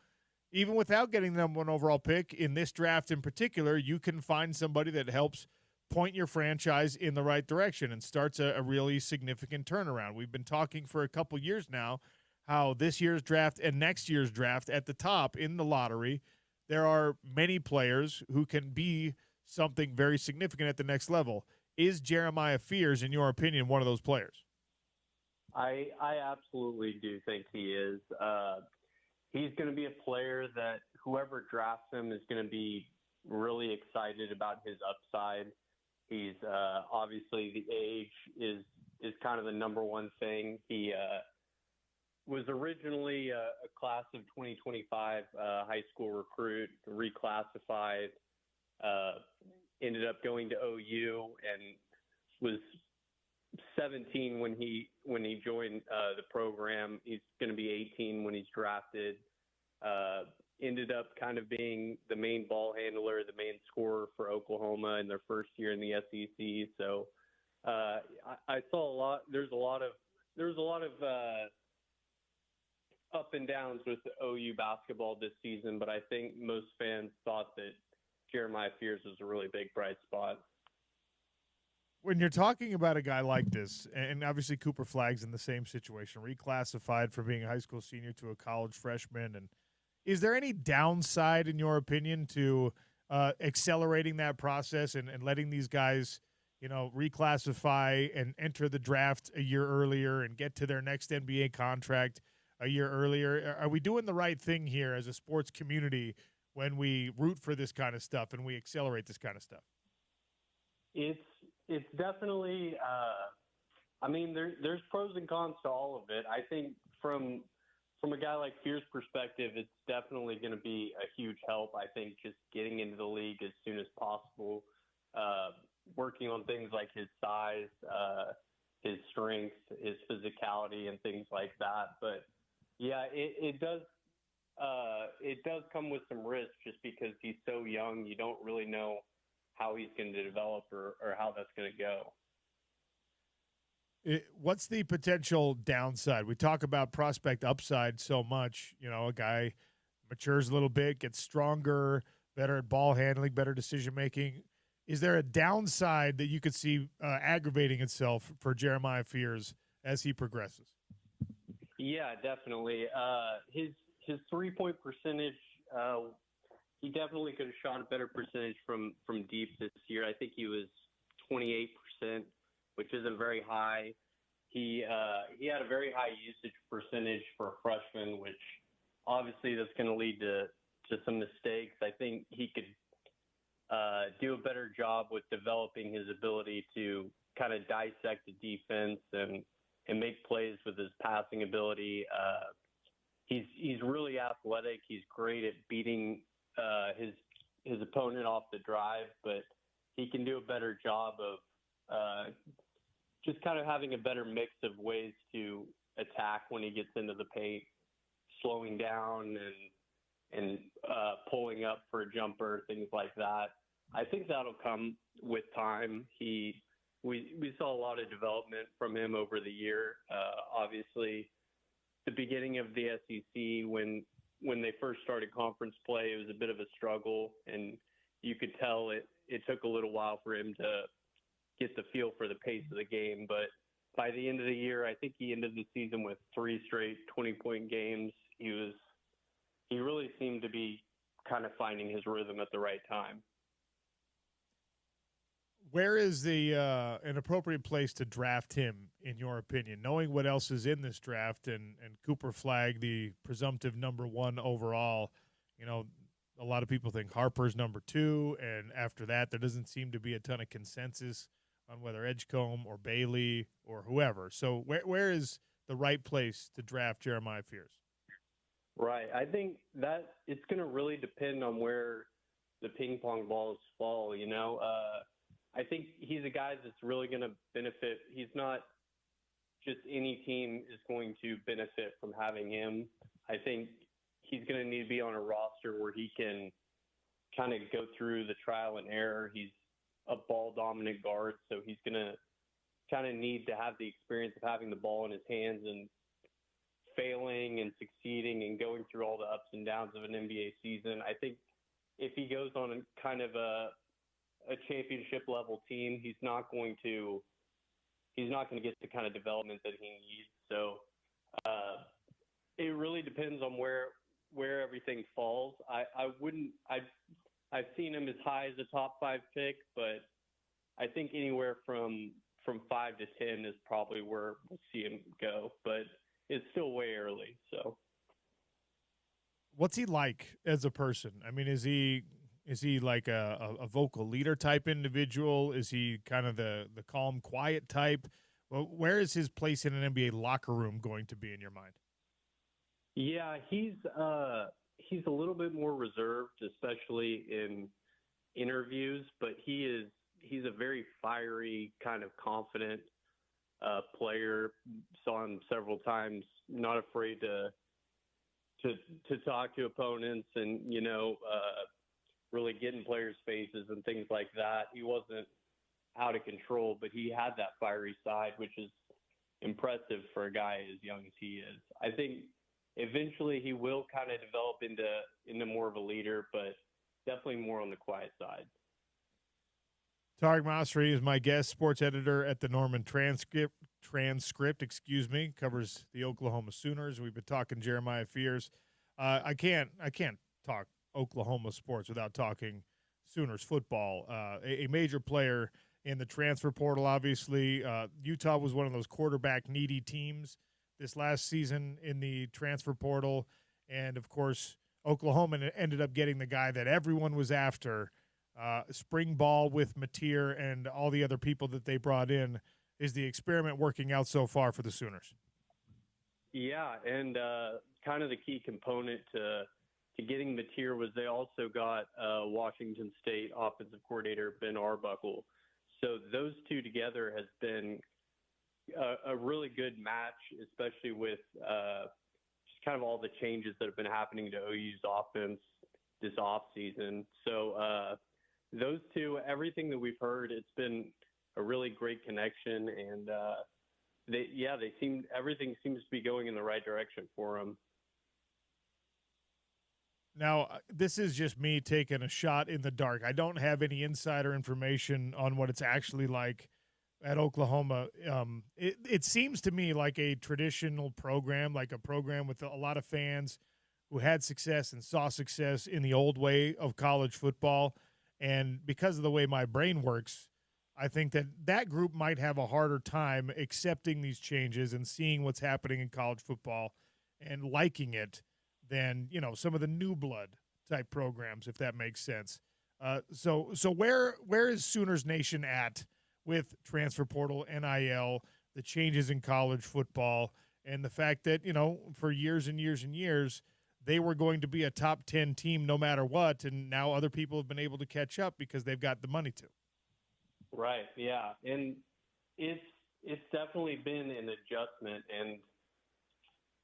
even without getting the number 1 overall pick, in this draft in particular, you can find somebody that helps point your franchise in the right direction and starts a really significant turnaround. We've been talking for a couple years now how this year's draft and next year's draft at the top in the lottery, there are many players who can be something very significant at the next level. Is Jeremiah Fears, in your opinion, one of those players? I absolutely do think he is. He's going to be a player that whoever drafts him is going to be really excited about his upside. He's obviously the age is kind of the number one thing. He was originally a class of 2025 high school recruit, reclassified, ended up going to OU and was 17 when he joined the program. He's going to be 18 when he's drafted. Ended up kind of being the main ball handler, the main scorer for Oklahoma in their first year in the SEC. So I saw a lot. There's a lot of up and downs with the OU basketball this season, but I think most fans thought that Jeremiah Fears was a really big bright spot. When you're talking about a guy like this, and obviously Cooper Flagg's in the same situation, reclassified from being a high school senior to a college freshman, and is there any downside, in your opinion, to accelerating that process and letting these guys, reclassify and enter the draft a year earlier and get to their next NBA contract a year earlier? Are we doing the right thing here as a sports community when we root for this kind of stuff and we accelerate this kind of stuff? It's definitely, there's pros and cons to all of it. I think from a guy like Fears' perspective, it's definitely going to be a huge help. I think just getting into the league as soon as possible, working on things like his size, his strength, his physicality, and things like that. But yeah, it does come with some risk just because he's so young. You don't really know how he's going to develop or how that's going to go. What's the potential downside? We talk about prospect upside so much. A guy matures a little bit, gets stronger, better at ball handling, better decision making. Is there a downside that you could see aggravating itself for Jeremiah Fears as he progresses? Yeah, definitely. His 3-point percentage, he definitely could have shot a better percentage from deep this year. I think he was 28%, which isn't very high. He had a very high usage percentage for a freshman, which obviously that's going to lead to some mistakes. I think he could do a better job with developing his ability to kind of dissect the defense and make plays with his passing ability. He's really athletic. He's great at beating his opponent off the drive, but he can do a better job of just kind of having a better mix of ways to attack when he gets into the paint, slowing down and pulling up for a jumper, things like that. I think that'll come with time. We saw a lot of development from him over the year. Obviously, the beginning of the SEC, when they first started conference play, it was a bit of a struggle, and you could tell it took a little while for him to get the feel for the pace of the game. But by the end of the year, I think he ended the season with 3 straight 20-point games. He really seemed to be kind of finding his rhythm at the right time. Where is an appropriate place to draft him, in your opinion, knowing what else is in this draft and Cooper Flagg, the presumptive number 1 overall? A lot of people think Harper's number 2, and after that, there doesn't seem to be a ton of consensus on whether Edgecombe or Bailey or whoever. So where is the right place to draft Jeremiah Fears? Right. I think that it's going to really depend on where the ping pong balls fall, I think he's a guy that's really going to benefit. He's not just any team is going to benefit from having him. I think he's going to need to be on a roster where he can kind of go through the trial and error. He's a ball dominant guard, so he's going to kind of need to have the experience of having the ball in his hands and failing and succeeding and going through all the ups and downs of an NBA season. I think if he goes on a kind of a championship level team, he's not going to get the kind of development that he needs. So it really depends on where everything falls. I've seen him as high as a top 5 pick, but I think anywhere from 5 to 10 is probably where we'll see him go. But it's still way early. So, what's he like as a person? I mean, is he like a vocal leader type individual? Is he kind of the calm, quiet type? Well, where is his place in an NBA locker room going to be in your mind? Yeah, he's a little bit more reserved, especially in interviews, but he's a very fiery, kind of confident player. Saw him several times, not afraid to talk to opponents and, really get in players' faces and things like that. He wasn't out of control, but he had that fiery side, which is impressive for a guy as young as he is. I think eventually he will kind of develop into more of a leader, but definitely more on the quiet side. Tariq Masri is my guest, sports editor at the Norman Transcript, covers the Oklahoma Sooners. We've been talking Jeremiah Fears. I can't talk Oklahoma sports without talking Sooners football. A major player in the transfer portal, obviously. Utah was one of those quarterback-needy teams this last season in the transfer portal. And, of course, Oklahoma ended up getting the guy that everyone was after. Spring ball with Mateer and all the other people that they brought in. Is the experiment working out so far for the Sooners? Yeah, and kind of the key component to getting Mateer was they also got Washington State offensive coordinator Ben Arbuckle. So those two together has been a really good match, especially with just kind of all the changes that have been happening to OU's offense this offseason. So those two, everything that we've heard, it's been a really great connection, and everything seems to be going in the right direction for them. Now, this is just me taking a shot in the dark. I don't have any insider information on what it's actually like at Oklahoma. It seems to me like a traditional program, like a program with a lot of fans who had success and saw success in the old way of college football. And because of the way my brain works, I think that group might have a harder time accepting these changes and seeing what's happening in college football and liking it than, some of the new blood type programs, if that makes sense. So where is Sooners Nation at with transfer portal, NIL, the changes in college football, and the fact that, for years and years and years, they were going to be a top 10 team no matter what, and now other people have been able to catch up because they've got the money to. Right, yeah. And it's definitely been an adjustment, and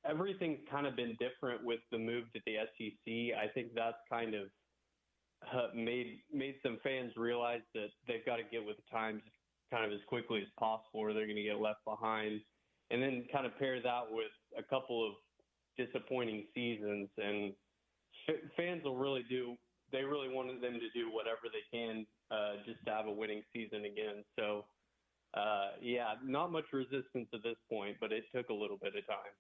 everything's kind of been different with the move to the SEC. I think that's kind of made some fans realize that they've got to get with the times kind of as quickly as possible or they're going to get left behind. And then kind of pair that with a couple of disappointing seasons, and fans will they really wanted them to do whatever they can just to have a winning season again. So, not much resistance at this point, but it took a little bit of time.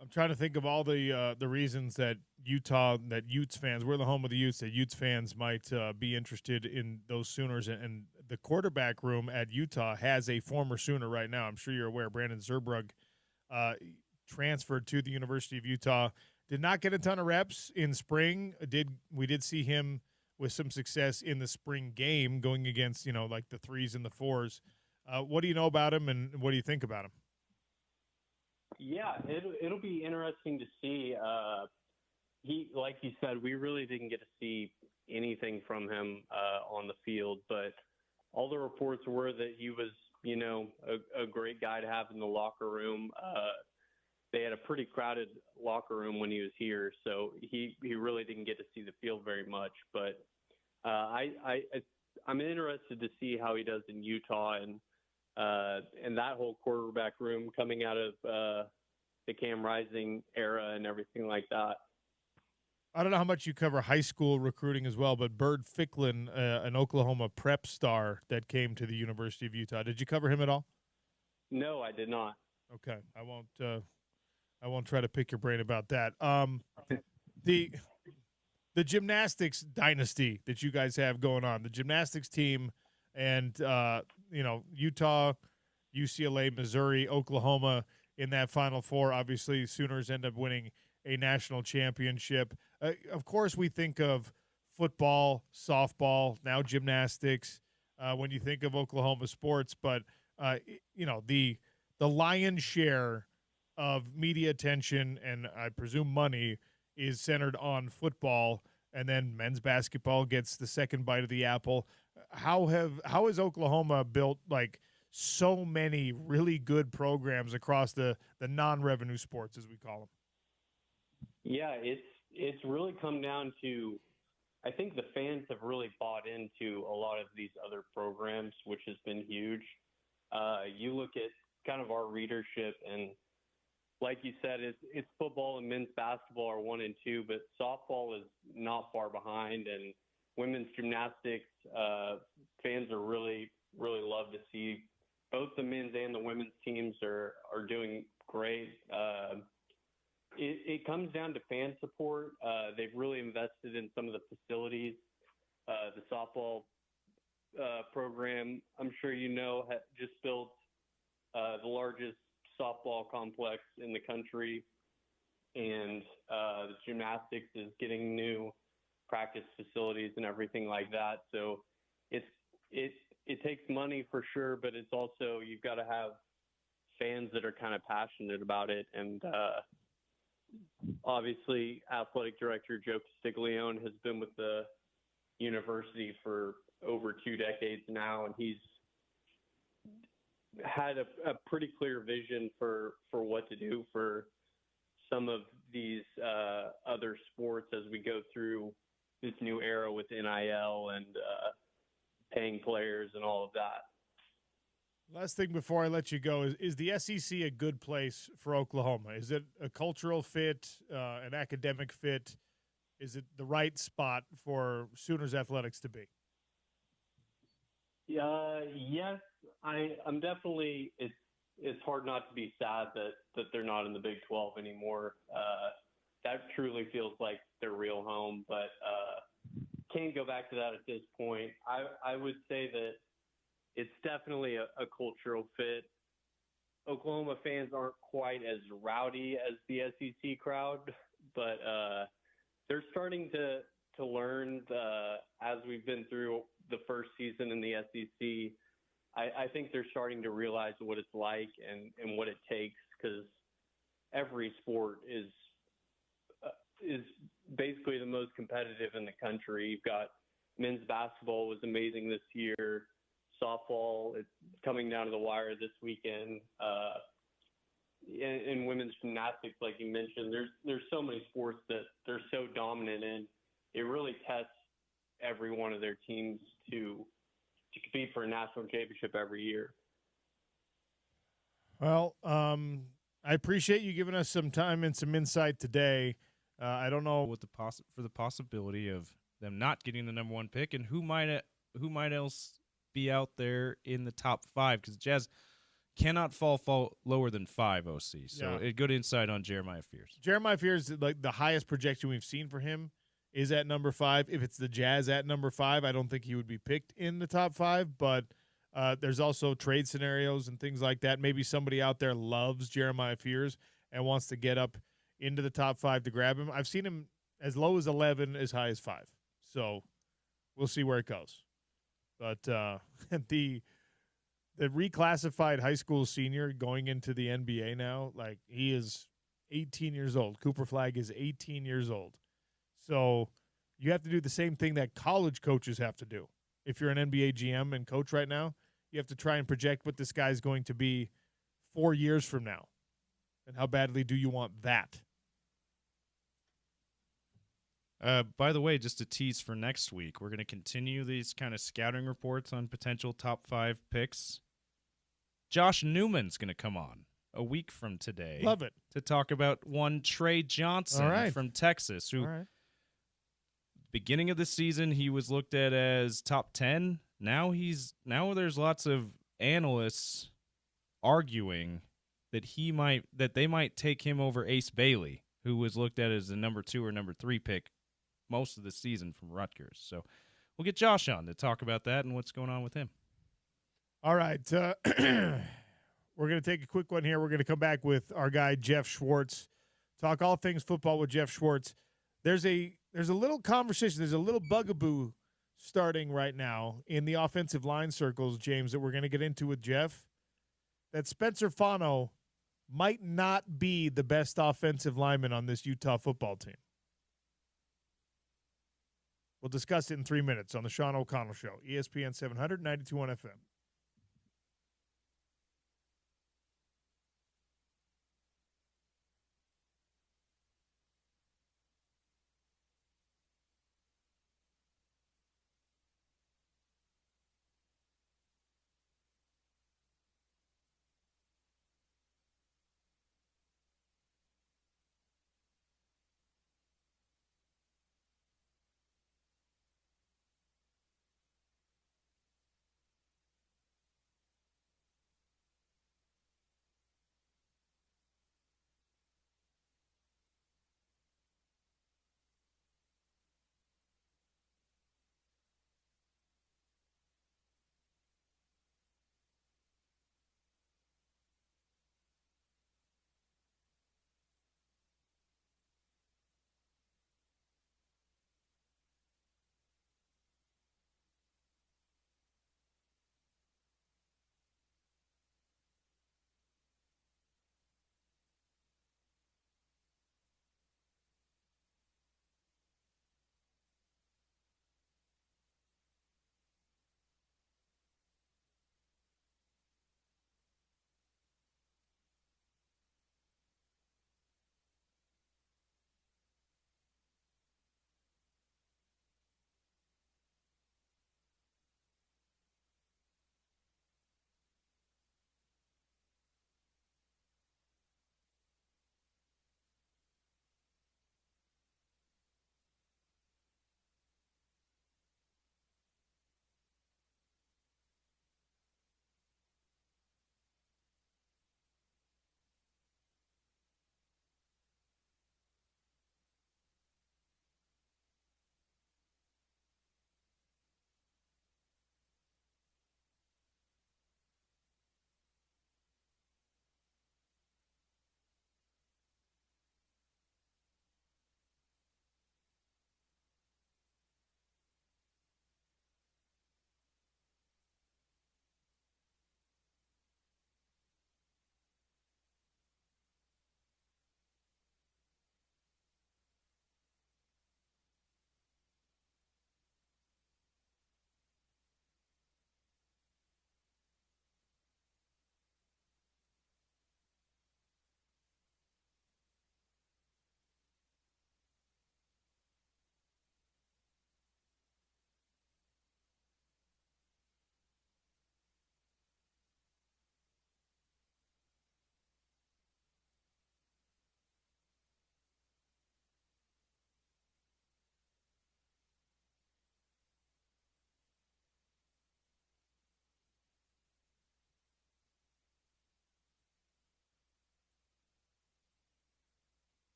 I'm trying to think of all the reasons that Utes fans, we're the home of the Utes, that Utes fans might be interested in those Sooners. And the quarterback room at Utah has a former Sooner right now. I'm sure you're aware. Brandon Zerbrug transferred to the University of Utah. Did not get a ton of reps in spring. We did see him with some success in the spring game going against, like the 3s and the 4s. What do you know about him, and what do you think about him? Yeah, it'll be interesting to see. He, like you said, we really didn't get to see anything from him on the field, but all the reports were that he was, a great guy to have in the locker room. They had a pretty crowded locker room when he was here, so he really didn't get to see the field very much. But I'm interested to see how he does in Utah and that whole quarterback room coming out of the Cam Rising era and everything like that. I don't know how much you cover high school recruiting as well, but Bird Ficklin, an Oklahoma prep star that came to the University of Utah, did you cover him at all? No, I did not. Okay, I won't try to pick your brain about that. The gymnastics dynasty that you guys have going on, the gymnastics team, and Utah, UCLA, Missouri, Oklahoma in that Final Four. Obviously, Sooners end up winning a national championship. Of course, we think of football, softball, now gymnastics when you think of Oklahoma sports, but the lion's share of media attention and I presume money is centered on football, and then men's basketball gets the second bite of the apple. How has Oklahoma built like so many really good programs across the non-revenue sports, as we call them? Yeah, it's really come down to, I think the fans have really bought into a lot of these other programs, which has been huge. You look at kind of our readership, and like you said, it's football and men's basketball are 1 and 2, but softball is not far behind, and women's gymnastics fans are really, really love to see. Both the men's and the women's teams are doing great. It comes down to fan support. They've really invested in some of the facilities. The softball program, I'm sure you know, just built the largest softball complex in the country, and the gymnastics is getting new practice facilities and everything like that. So it takes money for sure, but it's also, you've got to have fans that are kind of passionate about it. And obviously, athletic director Joe Castiglione has been with the university for over 2 decades now, and he's had a pretty clear vision for what to do for some of these other sports as we go through this new era with NIL and paying players and all of that. Last thing before I let you go is the SEC a good place for Oklahoma? Is it a cultural fit, an academic fit? Is it the right spot for Sooners athletics to be? Yes, I'm definitely. It's hard not to be sad that they're not in the Big 12 anymore. That truly feels like their real home, but can't go back to that at this point. I would say that it's definitely a cultural fit. Oklahoma fans aren't quite as rowdy as the SEC crowd, but they're starting to learn as we've been through the first season in the SEC. I think they're starting to realize what it's like and what it takes, because every sport is basically the most competitive in the country. You've got men's basketball was amazing this year. Softball, it's coming down to the wire this weekend. In women's gymnastics, like you mentioned, there's so many sports that they're so dominant in. It really tests every one of their teams to compete for a national championship every year. Well, I appreciate you giving us some time and some insight today. I don't know what for the possibility of them not getting the number 1 pick, and who might else be out there in the top 5, because Jazz cannot fall lower than 5 OC. So a good insight on Jeremiah Fears. Jeremiah Fears, like the highest projection we've seen for him is at number 5. If it's the Jazz at number 5, I don't think he would be picked in the top 5, but there's also trade scenarios and things like that. Maybe somebody out there loves Jeremiah Fears and wants to get up into the top 5 to grab him. I've seen him as low as 11, as high as 5. So we'll see where it goes. But the reclassified high school senior going into the NBA now, like, he is 18 years old. Cooper Flagg is 18 years old. So you have to do the same thing that college coaches have to do. If you're an NBA GM and coach right now, you have to try and project what this guy's going to be 4 years from now. And how badly do you want that? By the way, just a tease for next week, we're going to continue these kind of scouting reports on potential top 5 picks. Josh Newman's going to come on a week from today. Love it. To talk about one Trey Johnson from Texas, who beginning of the season he was looked at as top 10. Now there's lots of analysts arguing that they might take him over Ace Bailey, who was looked at as the number 2 or number 3 pick most of the season from Rutgers. So we'll get Josh on to talk about that and what's going on with him. All right. We're going to take a quick one here. We're going to come back with our guy, Jeff Schwartz, talk all things football with Jeff Schwartz. There's a little conversation. There's a little bugaboo starting right now in the offensive line circles, James, that we're going to get into with Jeff, that Spencer Fano might not be the best offensive lineman on this Utah football team. We'll discuss it in 3 minutes on the Sean O'Connell Show, ESPN 700, 92.1 FM.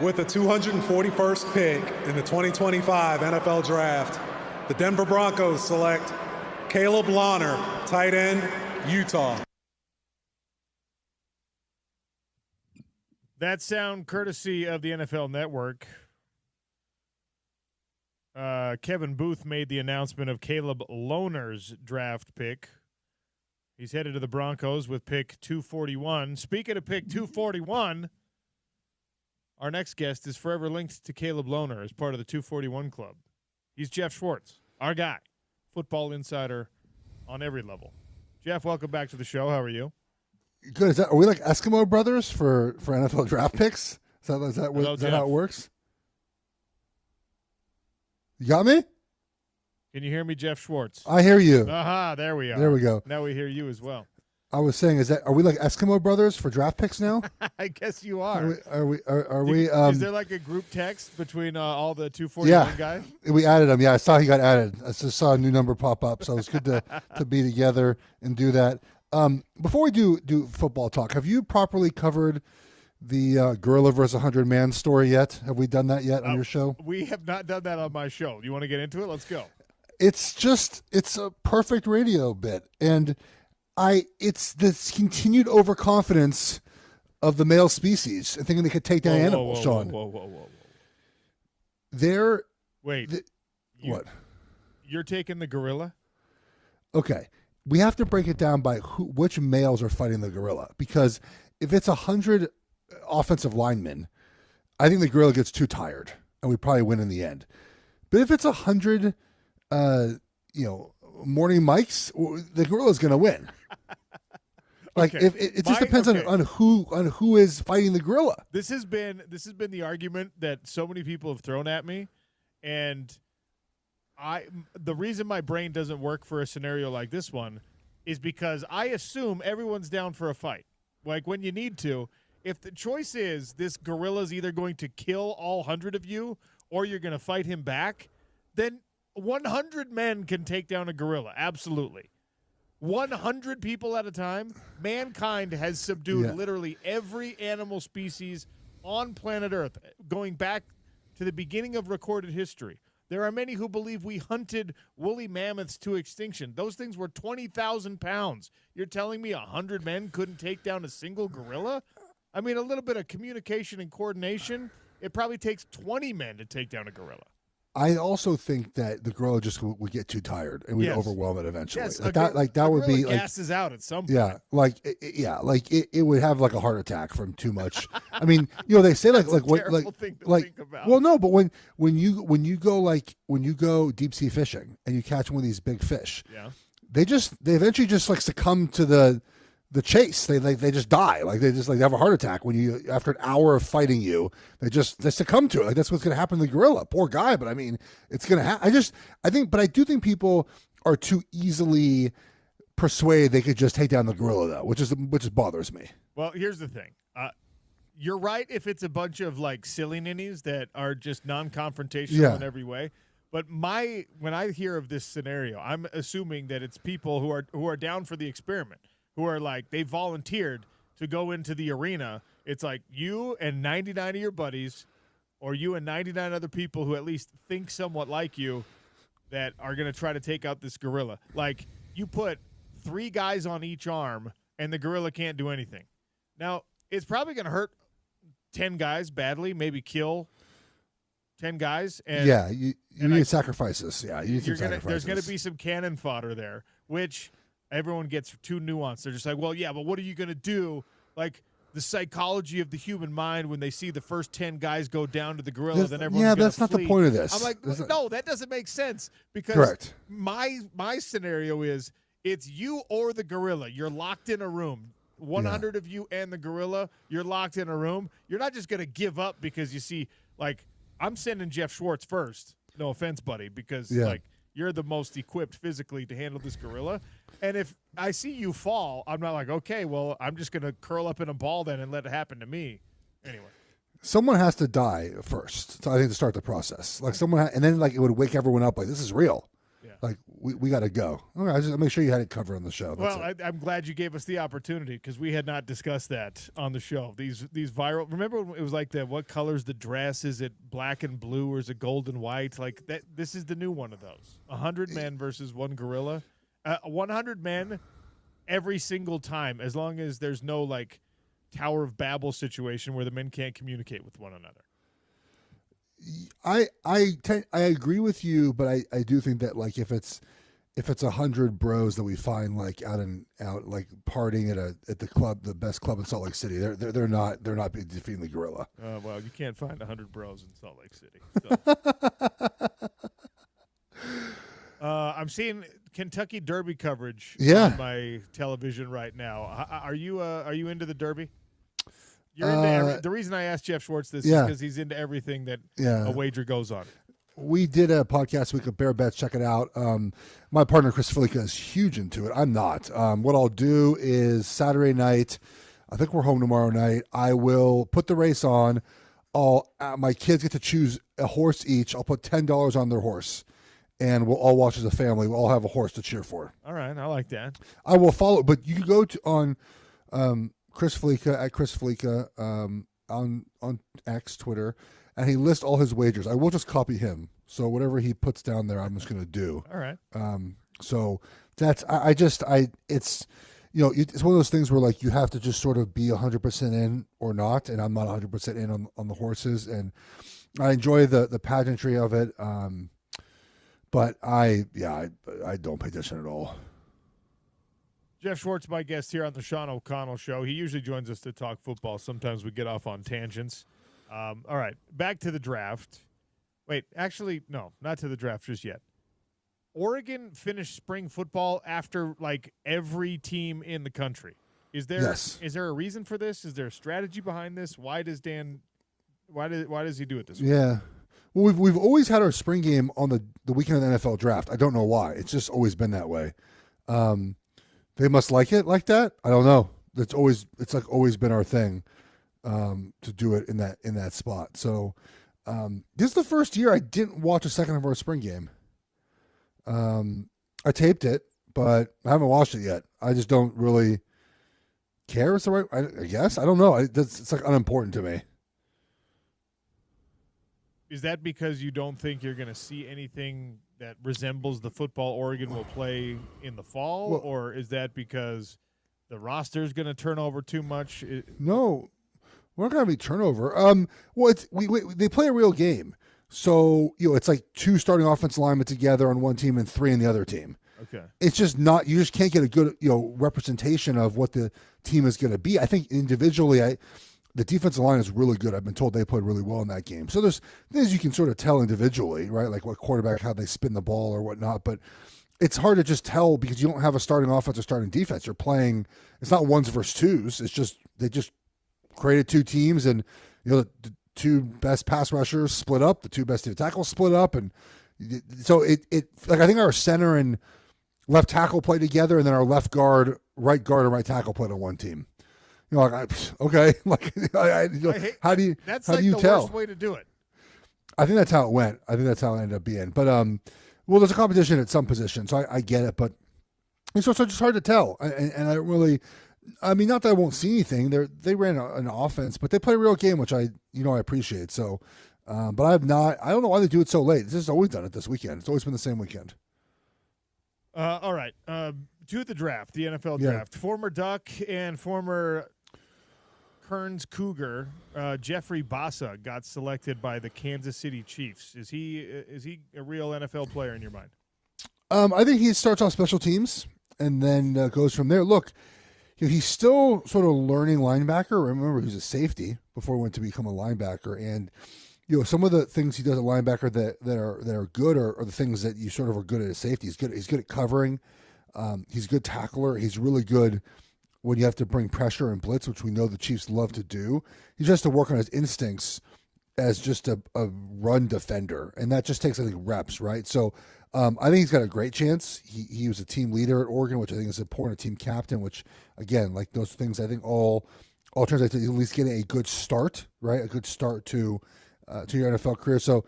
With the 241st pick in the 2025 NFL Draft, the Denver Broncos select Caleb Lawner, tight end, Utah. That sound courtesy of the NFL Network. Kevin Booth made the announcement of Caleb Lawner's draft pick. He's headed to the Broncos with pick 241. Speaking of pick 241, our next guest is forever linked to Caleb Lawner as part of the 241 Club. He's Jeff Schwartz, our guy, football insider on every level. Jeff, welcome back to the show. How are you? Good. Are we like Eskimo brothers for NFL draft picks? Is that how it works? You got me? Can you hear me, Jeff Schwartz? I hear you. Aha, there we are. There we go. Now we hear you as well. I was saying, are we like Eskimo brothers for draft picks now? I guess you are. Are we? Is there like a group text between all the 241 guys? We added him. Yeah, I saw he got added. I just saw a new number pop up, so it's good to be together and do that. Before we do football talk, have you properly covered the gorilla versus 100-man story yet? Have we done that yet on your show? We have not done that on my show. You want to get into it? Let's go. It's a perfect radio bit, and it's this continued overconfidence of the male species and thinking they could take down animals, Sean. Whoa. What? You're taking the gorilla? Okay. We have to break it down by which males are fighting the gorilla, because if it's 100 offensive linemen, I think the gorilla gets too tired and we probably win in the end. But if it's 100 morning mics, the gorilla's going to win. Like Okay. if it just depends on who is fighting the gorilla. This has been the argument that so many people have thrown at me, and the reason my brain doesn't work for a scenario like this one is because I assume everyone's down for a fight. Like when you need to, if the choice is this gorilla's either going to kill all 100 of you or you're going to fight him back, then 100 men can take down a gorilla. Absolutely. 100 people at a time. Mankind has subdued literally every animal species on planet Earth, going back to the beginning of recorded history. There are many who believe we hunted woolly mammoths to extinction. Those things were 20,000 pounds. You're telling me 100 men couldn't take down a single gorilla? I mean, a little bit of communication and coordination. It probably takes 20 men to take down a gorilla. I also think that the gorilla just would get too tired and we'd overwhelm it eventually. Yes, that would be like gasses out at some point. It would have like a heart attack from too much. I mean, they say thing to think about. Well, no, but when you go deep sea fishing and you catch one of these big fish, they eventually just like succumb to the chase. They just die. Like they have a heart attack after an hour of fighting you. They succumb to it. Like that's what's going to happen to the gorilla. Poor guy, but I mean, it's going to happen. But I do think people are too easily persuaded they could just take down the gorilla though, which bothers me. Well, here's the thing. You're right if it's a bunch of like silly ninnies that are just non-confrontational in every way. But when I hear of this scenario, I'm assuming that it's people who are down for the experiment. Who are like, they volunteered to go into the arena. It's like you and 99 of your buddies or you and 99 other people who at least think somewhat like you that are going to try to take out this gorilla. Like, you put 3 guys on each arm and the gorilla can't do anything. Now, it's probably going to hurt 10 guys badly, maybe kill 10 guys. And, you need sacrifices. Yeah, you need some sacrifices. There's going to be some cannon fodder there, which – everyone gets too nuanced. They're just like, well, yeah, but what are you going to do? Like the psychology of the human mind when they see the first 10 guys go down to the gorilla, then everyone's that's not the point of this. I'm like, no, that doesn't make sense because correct. My scenario is it's you or the gorilla. You're locked in a room. 100 of you and the gorilla, you're locked in a room. You're not just going to give up because you see, like, I'm sending Jeff Schwartz first. No offense, buddy, because like you're the most equipped physically to handle this gorilla. And if I see you fall, I'm not like, okay, well, I'm just going to curl up in a ball then and let it happen to me. Anyway. Someone has to die first, I think, to start the process. Like and then like it would wake everyone up like, this is real. Yeah. Like we got to go. Okay, I just make sure you had it covered on the show. That's well, I'm glad you gave us the opportunity because we had not discussed that on the show. These viral. Remember when it was like what color's the dress? Is it black and blue or is it gold and white? Like that. This is the new one of those. 100 men versus one gorilla. 100 men every single time, as long as there's no like Tower of Babel situation where the men can't communicate with one another. I agree with you, but I do think that like if it's 100 bros that we find like out like partying at the club, the best club in Salt Lake City, they're not defeating the gorilla. Well, you can't find 100 bros in Salt Lake City. So. I'm seeing Kentucky Derby coverage on my television right now. Are you into the Derby? You're into the reason I asked Jeff Schwartz this is because he's into everything that a wager goes on. We did a podcast week of Bear Bets. Check it out. My partner Chris Felica is huge into it. I'm not. What I'll do is Saturday night, I think we're home tomorrow night, I will put the race on. My kids get to choose a horse each. I'll put $10 on their horse, and we'll all watch as a family. We'll all have a horse to cheer for. All right, I like that. I will follow, but you can go on Chris Felica at Chris Felica on X, Twitter, and he lists all his wagers. I will just copy him. So whatever he puts down there, I'm just going to do. All right. So that's it's it's one of those things where like you have to just sort of be 100% in or not, and I'm not 100% in on the horses, and I enjoy the pageantry of it. But I don't pay attention at all. Jeff Schwartz, my guest here on the Sean O'Connell Show. He usually joins us to talk football. Sometimes we get off on tangents. All right, back to the draft. Wait, actually, no, not to the draft just yet. Oregon finished spring football after like every team in the country. Is there a reason for this? Is there a strategy behind this? Why does he do it this way? Yeah. Well, we've always had our spring game on the weekend of the NFL draft. I don't know why. It's just always been that way. They must like it like that. I don't know. It's like always been our thing to do it in that spot. So this is the first year I didn't watch a second of our spring game. I taped it, but I haven't watched it yet. I just don't really care. It's the right. I guess I don't know. It's like unimportant to me. Is that because you don't think you're going to see anything that resembles the football Oregon will play in the fall, or is that because the roster is going to turn over too much? No, we're not going to be turnover. Well, they play a real game, so it's like two starting offensive linemen together on one team and three on the other team. Okay, it's just not. You just can't get a good representation of what the team is going to be. I think individually, the defensive line is really good. I've been told they played really well in that game. So there's things you can sort of tell individually, right? Like what quarterback, how they spin the ball or whatnot. But it's hard to just tell because you don't have a starting offense or starting defense. You're playing. It's not ones versus twos. It's just they just created two teams, and the two best pass rushers split up, the two best tackles split up, and so it like I think our center and left tackle played together, and then our left guard, and right tackle played on one team. Okay. How do you? That's how like do you the tell? worst way to do it. I think that's how it went. I think that's how it ended up being. But well, there's a competition at some position, so I get it. But it's also just hard to tell. And I really, not that I won't see anything. They ran an offense, but they play a real game, which I appreciate. So, but I have not. I don't know why they do it so late. This has always done it this weekend. It's always been the same weekend. All right. To the draft, the NFL draft. Former Duck and former Kearns Cougar, Jeffrey Bassa got selected by the Kansas City Chiefs. Is he a real NFL player in your mind? I think he starts on special teams and then goes from there. Look, he's still sort of learning linebacker. Remember, he was a safety before he went to become a linebacker, and some of the things he does at linebacker that are good are the things that you sort of are good at as safety. He's good at covering. He's a good tackler. He's really good when you have to bring pressure and blitz, which we know the Chiefs love to do. He just has to work on his instincts as just a run defender, and that just takes, I think, reps, right? So I think he's got a great chance. He was a team leader at Oregon, which I think is important, a team captain, which, again, like those things I think all translate to at least getting a good start, right? A good start to your NFL career. So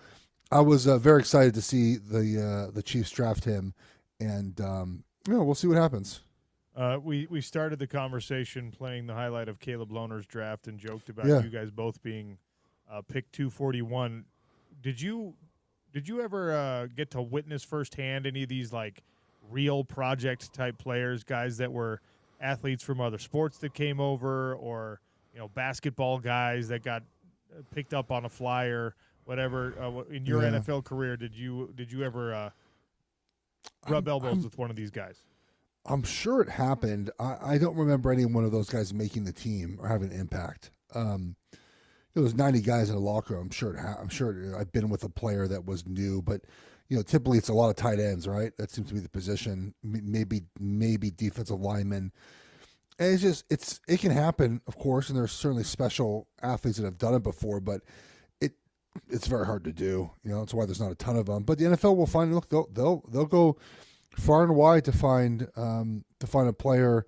I was very excited to see the Chiefs draft him, and we'll see what happens. We started the conversation playing the highlight of Caleb Lohner's draft and joked about you guys both being pick 241. Did you ever get to witness firsthand any of these like real project type players, guys that were athletes from other sports that came over, or basketball guys that got picked up on a flyer, whatever? In your NFL career, did you ever rub elbows with one of these guys? I'm sure it happened. I don't remember any one of those guys making the team or having an impact. There was 90 guys in a locker room. I'm sure I've been with a player that was new, but typically it's a lot of tight ends, right? That seems to be the position. Maybe defensive linemen. And it can happen, of course, and there's certainly special athletes that have done it before, but it's very hard to do. That's why there's not a ton of them. But the NFL will find. Look, they'll go far and wide to find a player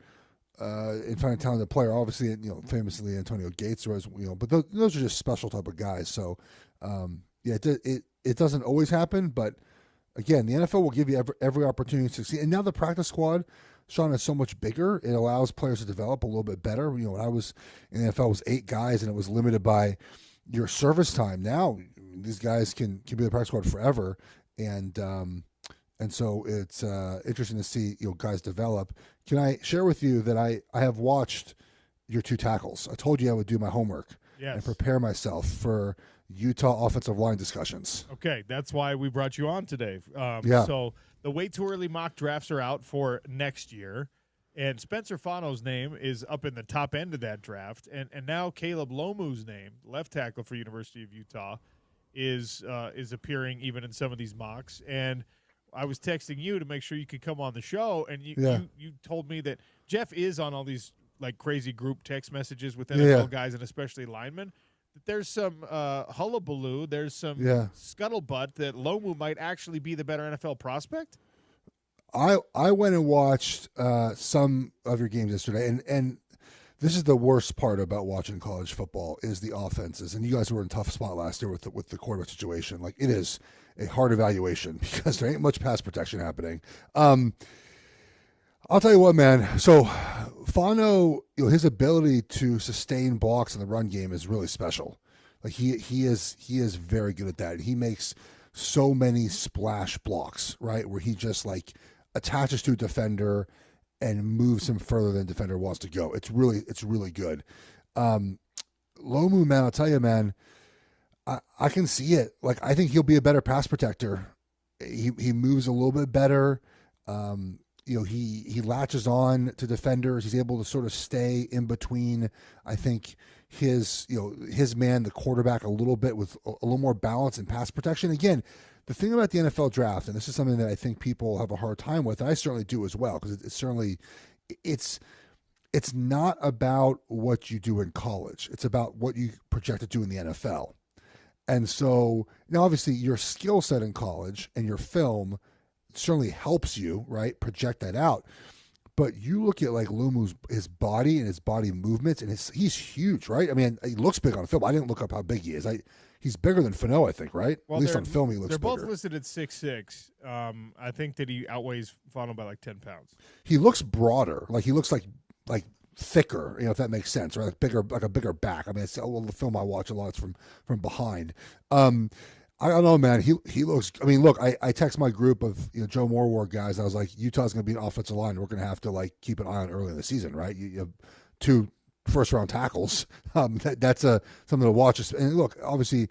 and find a talented player. Obviously, famously Antonio Gates was. But those are just special type of guys. So it doesn't always happen, but again, the NFL will give you every opportunity to succeed. And now the practice squad, Sean, is so much bigger. It allows players to develop a little bit better. When I was in the NFL, it was 8 guys, and it was limited by your service time. Now these guys can be the practice squad forever, and so it's interesting to see guys develop. Can I share with you that I have watched your 2 tackles? I told you I would do my homework and prepare myself for Utah offensive line discussions. Okay, that's why we brought you on today. So the way too early mock drafts are out for next year, and Spencer Fano's name is up in the top end of that draft, and now Caleb Lomu's name, left tackle for University of Utah, is appearing even in some of these mocks. And I was texting you to make sure you could come on the show, and you told me that Jeff is on all these like crazy group text messages with NFL guys and especially linemen. There's some hullabaloo, there's some scuttlebutt that Lomu might actually be the better NFL prospect. I went and watched some of your games yesterday, and this is the worst part about watching college football is the offenses. And you guys were in a tough spot last year with the quarterback situation. Like, it is a hard evaluation because there ain't much pass protection happening. I'll tell you what, man. So Fano, his ability to sustain blocks in the run game is really special. Like he is very good at that. He makes so many splash blocks, right, where he just like attaches to a defender and moves him further than the defender wants to go. It's really good. Lomu, man, I'll tell you, man, I can see it. Like, I think he'll be a better pass protector. He moves a little bit better. He latches on to defenders. He's able to sort of stay in between, I think, his man, the quarterback, a little bit with a little more balance and pass protection. Again, the thing about the NFL draft, and this is something that I think people have a hard time with, and I certainly do as well, because it's not about what you do in college. It's about what you project to do in the NFL. And so, now obviously your skill set in college and your film certainly helps you, right, project that out. But you look at like Lumu's his body and his body movements, and he's huge, right? I mean, he looks big on film. I didn't look up how big he is. He's bigger than Fano, I think, right? Well, at least on film, he looks bigger. They're both listed at 6'6". I think that he outweighs Fano by like 10 pounds. He looks broader. Like, he looks like thicker, if that makes sense, right? Like a bigger back. I mean, the film I watch a lot is from behind. I don't know, man. He looks. I mean, look. I text my group of Joe Moore guys. I was like, Utah's going to be an offensive line. We're going to have to like keep an eye on early in the season, right? You have 2 first-round tackles. That's something to watch. And look, obviously,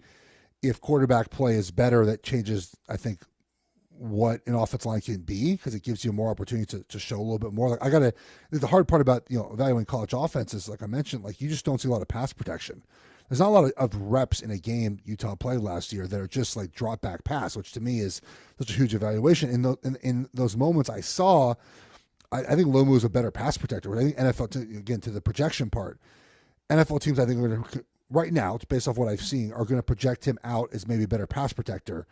if quarterback play is better, that changes, I think, what an offensive line can be, because it gives you more opportunity to show a little bit more. Like, the hard part about evaluating college offenses, like I mentioned, like you just don't see a lot of pass protection. There's not a lot of reps in a game Utah played last year that are just like drop back pass, which to me is such a huge evaluation. In those moments I saw, I think Lomu is a better pass protector. But I think NFL, to the projection part, NFL teams I think are going to, right now, based off what I've seen, are going to project him out as maybe a better pass protector.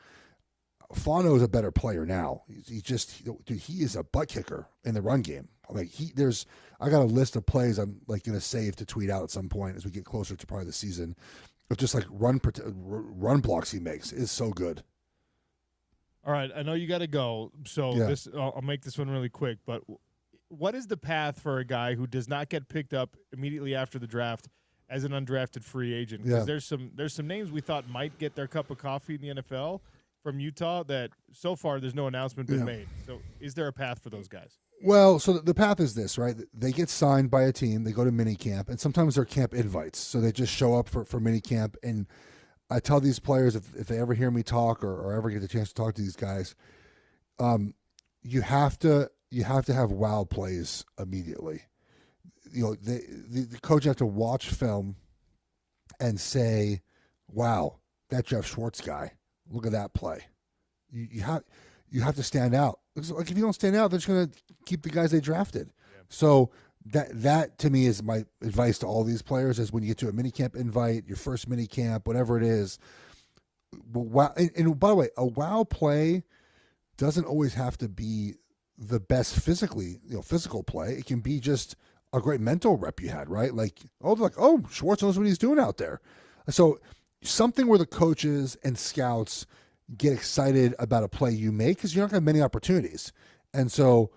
Fano is a better player now. He is a butt kicker in the run game. Like I got a list of plays I'm like going to save to tweet out at some point as we get closer to probably the season, of just like run blocks he makes is so good. All right, I know you got to go, so Yeah. I'll make this one really quick. But what is the path for a guy who does not get picked up immediately after the draft as an undrafted free agent? Because there's some names we thought might get their cup of coffee in the NFL from Utah that so far there's no announcement been made. So is there a path for those guys? Well, so the path is this, right? They get signed by a team, they go to mini camp, and sometimes they're camp invites. So they just show up for mini camp. And I tell these players, if they ever hear me talk or ever get the chance to talk to these guys, you have to have wow plays immediately. The coach has to watch film and say, wow, that Jeff Schwartz guy, look at that play. You have to stand out. Like if you don't stand out, they're just going to keep the guys they drafted. Yeah. So that to me is my advice to all these players: is when you get to a minicamp invite, your first minicamp, whatever it is. Wow, and by the way, a wow play doesn't always have to be the best physical play. It can be just a great mental rep you had, right? Like Schwartz knows what he's doing out there. So something where the coaches and scouts get excited about a play you make, because you're not going to have many opportunities. And so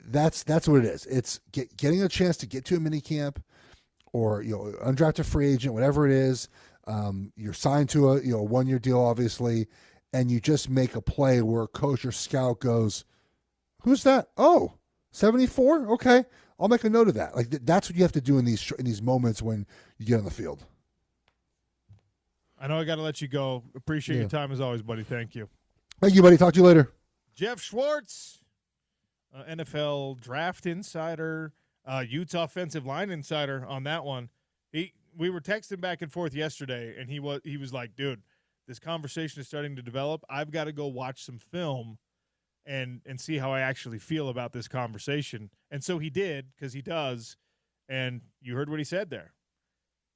that's what it is. It's getting a chance to get to a mini camp or undrafted free agent, whatever it is. You're signed to a 1-year deal, obviously, and you just make a play where a coach or scout goes, "Who's that? Oh, 74? Okay, I'll make a note of that." Like that's what you have to do in these moments when you get on the field. I know I got to let you go. Appreciate your time as always, buddy. Thank you. Thank you, buddy. Talk to you later. Jeff Schwartz, NFL draft insider, Utah offensive line insider on that one. We were texting back and forth yesterday, and he was like, "Dude, this conversation is starting to develop. I've got to go watch some film and see how I actually feel about this conversation." And so he did, because he does, and you heard what he said there.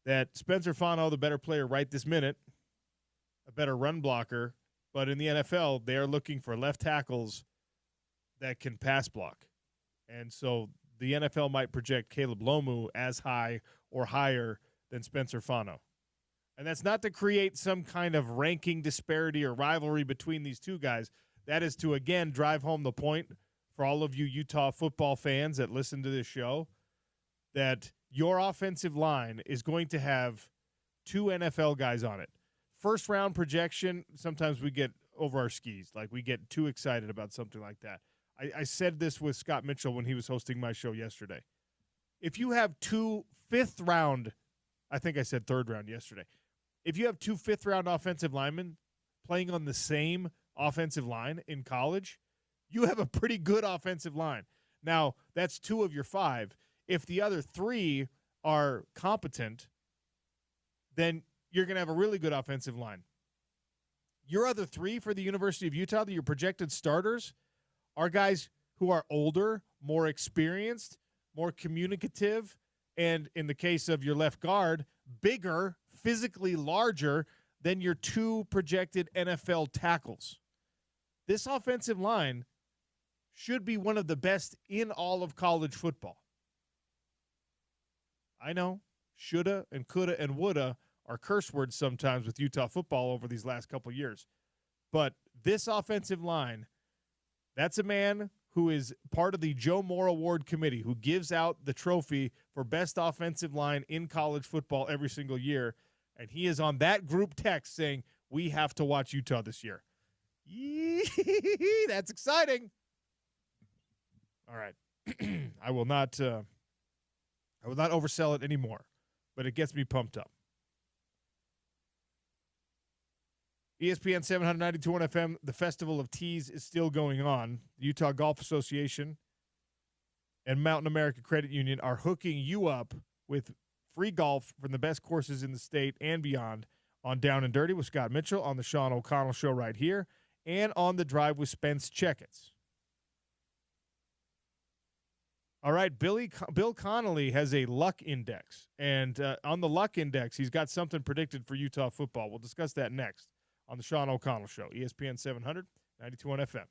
That Spencer Fano, the better player right this minute, a better run blocker, but in the NFL, they are looking for left tackles that can pass block. And so the NFL might project Caleb Lomu as high or higher than Spencer Fano. And that's not to create some kind of ranking disparity or rivalry between these two guys. That is to, again, drive home the point for all of you Utah football fans that listen to this show, that your offensive line is going to have 2 NFL guys on it. First round projection, sometimes we get over our skis. Like we get too excited about something like that. I said this with Scott Mitchell when he was hosting my show yesterday. If you have 2 fifth round, I think I said third round yesterday. If you have 2 fifth round offensive linemen playing on the same offensive line in college, you have a pretty good offensive line. Now, that's 2 of your 5. If the other 3 are competent, then you're going to have a really good offensive line. Your other 3 for the University of Utah, your projected starters, are guys who are older, more experienced, more communicative, and in the case of your left guard, bigger, physically larger than your 2 projected NFL tackles. This offensive line should be one of the best in all of college football. I know, shoulda and coulda and woulda are curse words sometimes with Utah football over these last couple of years. But this offensive line, that's a man who is part of the Joe Moore Award Committee, who gives out the trophy for best offensive line in college football every single year. And he is on that group text saying, we have to watch Utah this year. Yee, that's exciting. All right. I will not oversell it anymore, but it gets me pumped up. ESPN 792.1 FM, the Festival of Tees is still going on. The Utah Golf Association and Mountain America Credit Union are hooking you up with free golf from the best courses in the state and beyond on Down and Dirty with Scott Mitchell, on the Sean O'Connell Show right here, and on The Drive with Spence Checketts. All right, Bill Connolly has a luck index, and on the luck index, he's got something predicted for Utah football. We'll discuss that next on the Sean O'Connell Show, ESPN 700, 92.1 FM.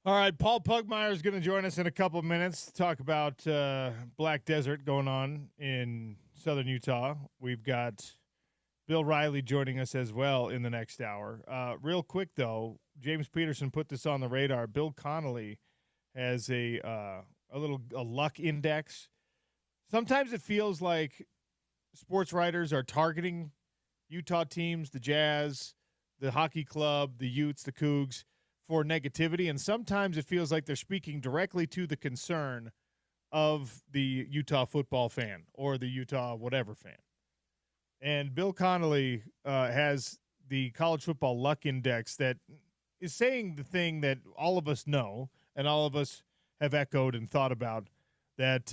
All right, Paul Pugmire is going to join us in a couple of minutes to talk about Black Desert going on in southern Utah. We've got Bill Riley joining us as well in the next hour. Real quick, though, James Peterson put this on the radar. Bill Connolly has a luck index. Sometimes it feels like sports writers are targeting Utah teams, the Jazz, the hockey club, the Utes, the Cougs, for negativity, and sometimes it feels like they're speaking directly to the concern of the Utah football fan or the Utah whatever fan. And Bill Connolly has the college football luck index that is saying the thing that all of us know and all of us have echoed and thought about, that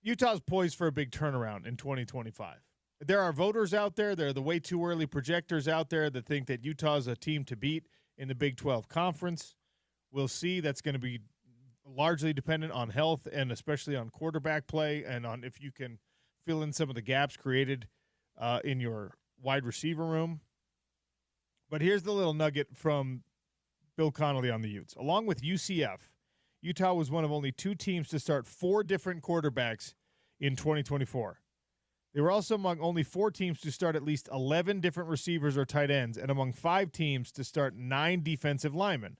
Utah's poised for a big turnaround in 2025. There are voters out there. There are the way too early projectors out there that think that Utah's a team to beat in the Big 12 Conference. We'll see. That's going to be largely dependent on health and especially on quarterback play and on if you can fill in some of the gaps created in your wide receiver room. But here's the little nugget from Bill Connolly on the Utes. Along with UCF, Utah was one of only 2 teams to start 4 different quarterbacks in 2024. They were also among only 4 teams to start at least 11 different receivers or tight ends, and among 5 teams to start 9 defensive linemen.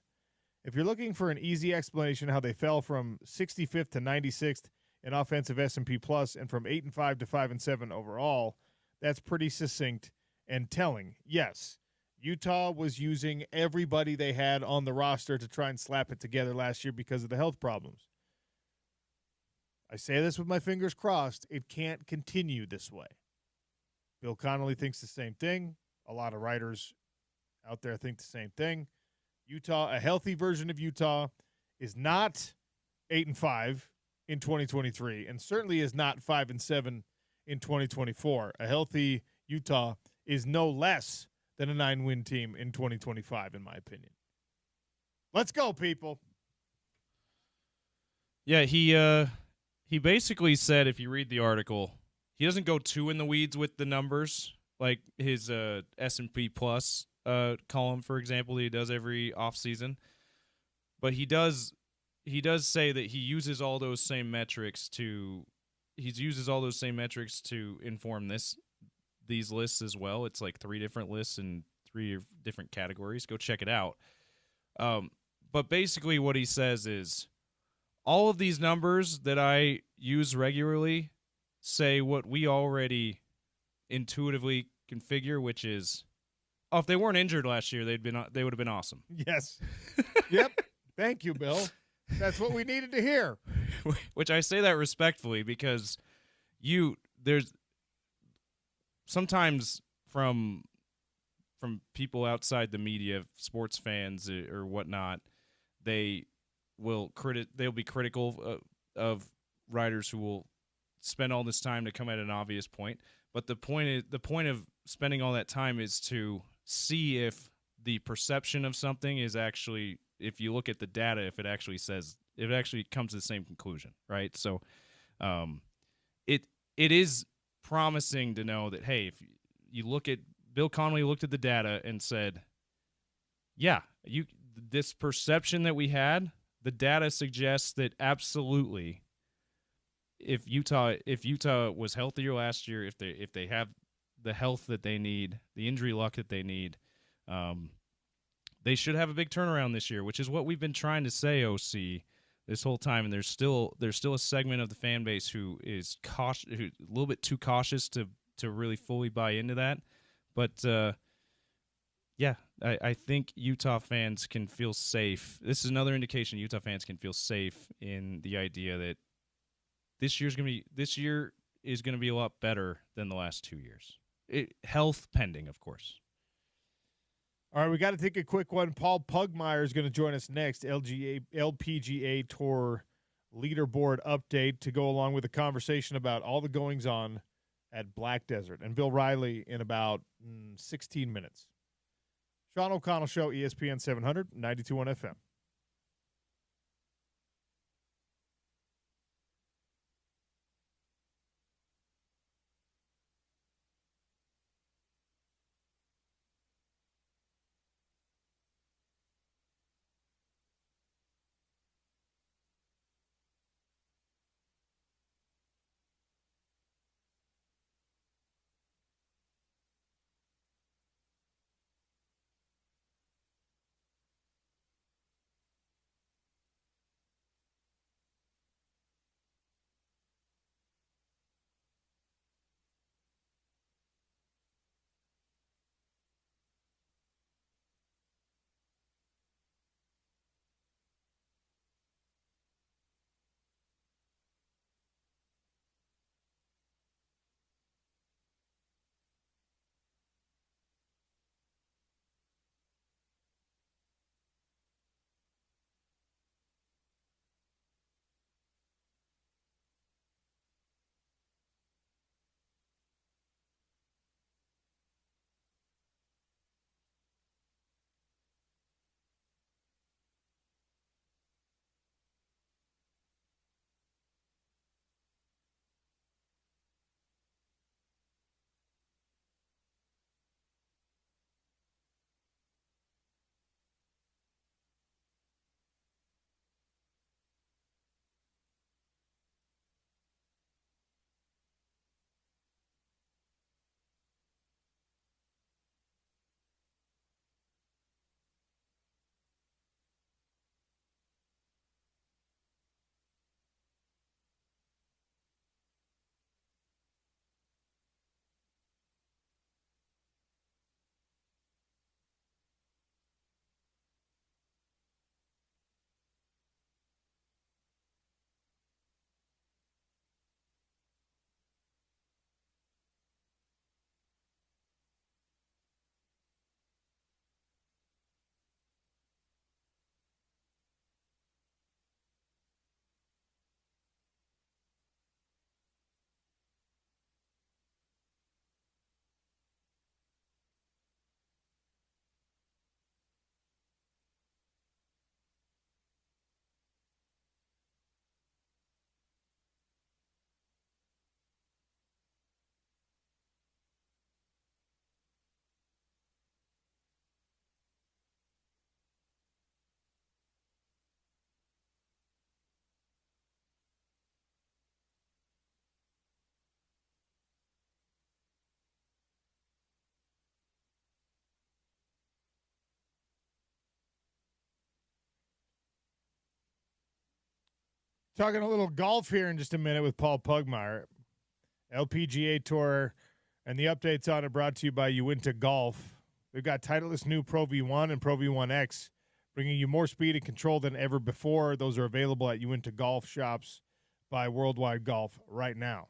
If you're looking for an easy explanation how they fell from 65th to 96th in offensive S&P Plus and from 8-5 to 5-7 overall, that's pretty succinct and telling. Yes, Utah was using everybody they had on the roster to try and slap it together last year because of the health problems. I say this with my fingers crossed. It can't continue this way. Bill Connolly thinks the same thing. A lot of writers out there think the same thing. Utah, a healthy version of Utah, is not 8-5 in 2023, and certainly is not 5-7 in 2024. A healthy Utah is no less than a 9-win team in 2025, in my opinion. Let's go, people. Yeah, he basically said, if you read the article, he doesn't go too in the weeds with the numbers, like his S&P Plus column, for example, that he does every offseason. But he does say that he uses all those same metrics to inform these lists as well. It's like 3 different lists in 3 different categories. Go check it out. But basically what he says is, all of these numbers that I use regularly say what we already intuitively configure, which is, if they weren't injured last year, they would have been awesome. Yes. Yep. Thank you, Bill. That's what we needed to hear. Which I say that respectfully, because there's sometimes from people outside the media, sports fans or whatnot, they'll be critical of writers who will spend all this time to come at an obvious point. But the point of spending all that time is to see if the perception of something is actually, if you look at the data, if it actually comes to the same conclusion, right? So it is promising to know that, hey, if you look at Bill Connolly looked at the data and said, yeah, this perception that we had, the data suggests that absolutely, if Utah was healthier last year, if they have the health that they need, the injury luck that they need, they should have a big turnaround this year, which is what we've been trying to say, OC, this whole time. And there's still a segment of the fan base who is cautious, who's a little bit too cautious to really fully buy into that. But yeah, I think Utah fans can feel safe. This is another indication Utah fans can feel safe in the idea that this year is going to be a lot better than the last 2 years. Health pending, of course. All right, we got to take a quick one. Paul Pugmire is going to join us next. LPGA Tour leaderboard update to go along with a conversation about all the goings on at Black Desert, and Bill Riley in about 16 minutes. Sean O'Connell Show, ESPN 700, 92.1 FM. Talking a little golf here in just a minute with Paul Pugmire. LPGA Tour and the updates on it brought to you by Uinta Golf. They've got Titleist new Pro V1 and Pro V1X, bringing you more speed and control than ever before. Those are available at Uinta Golf shops by Worldwide Golf right now.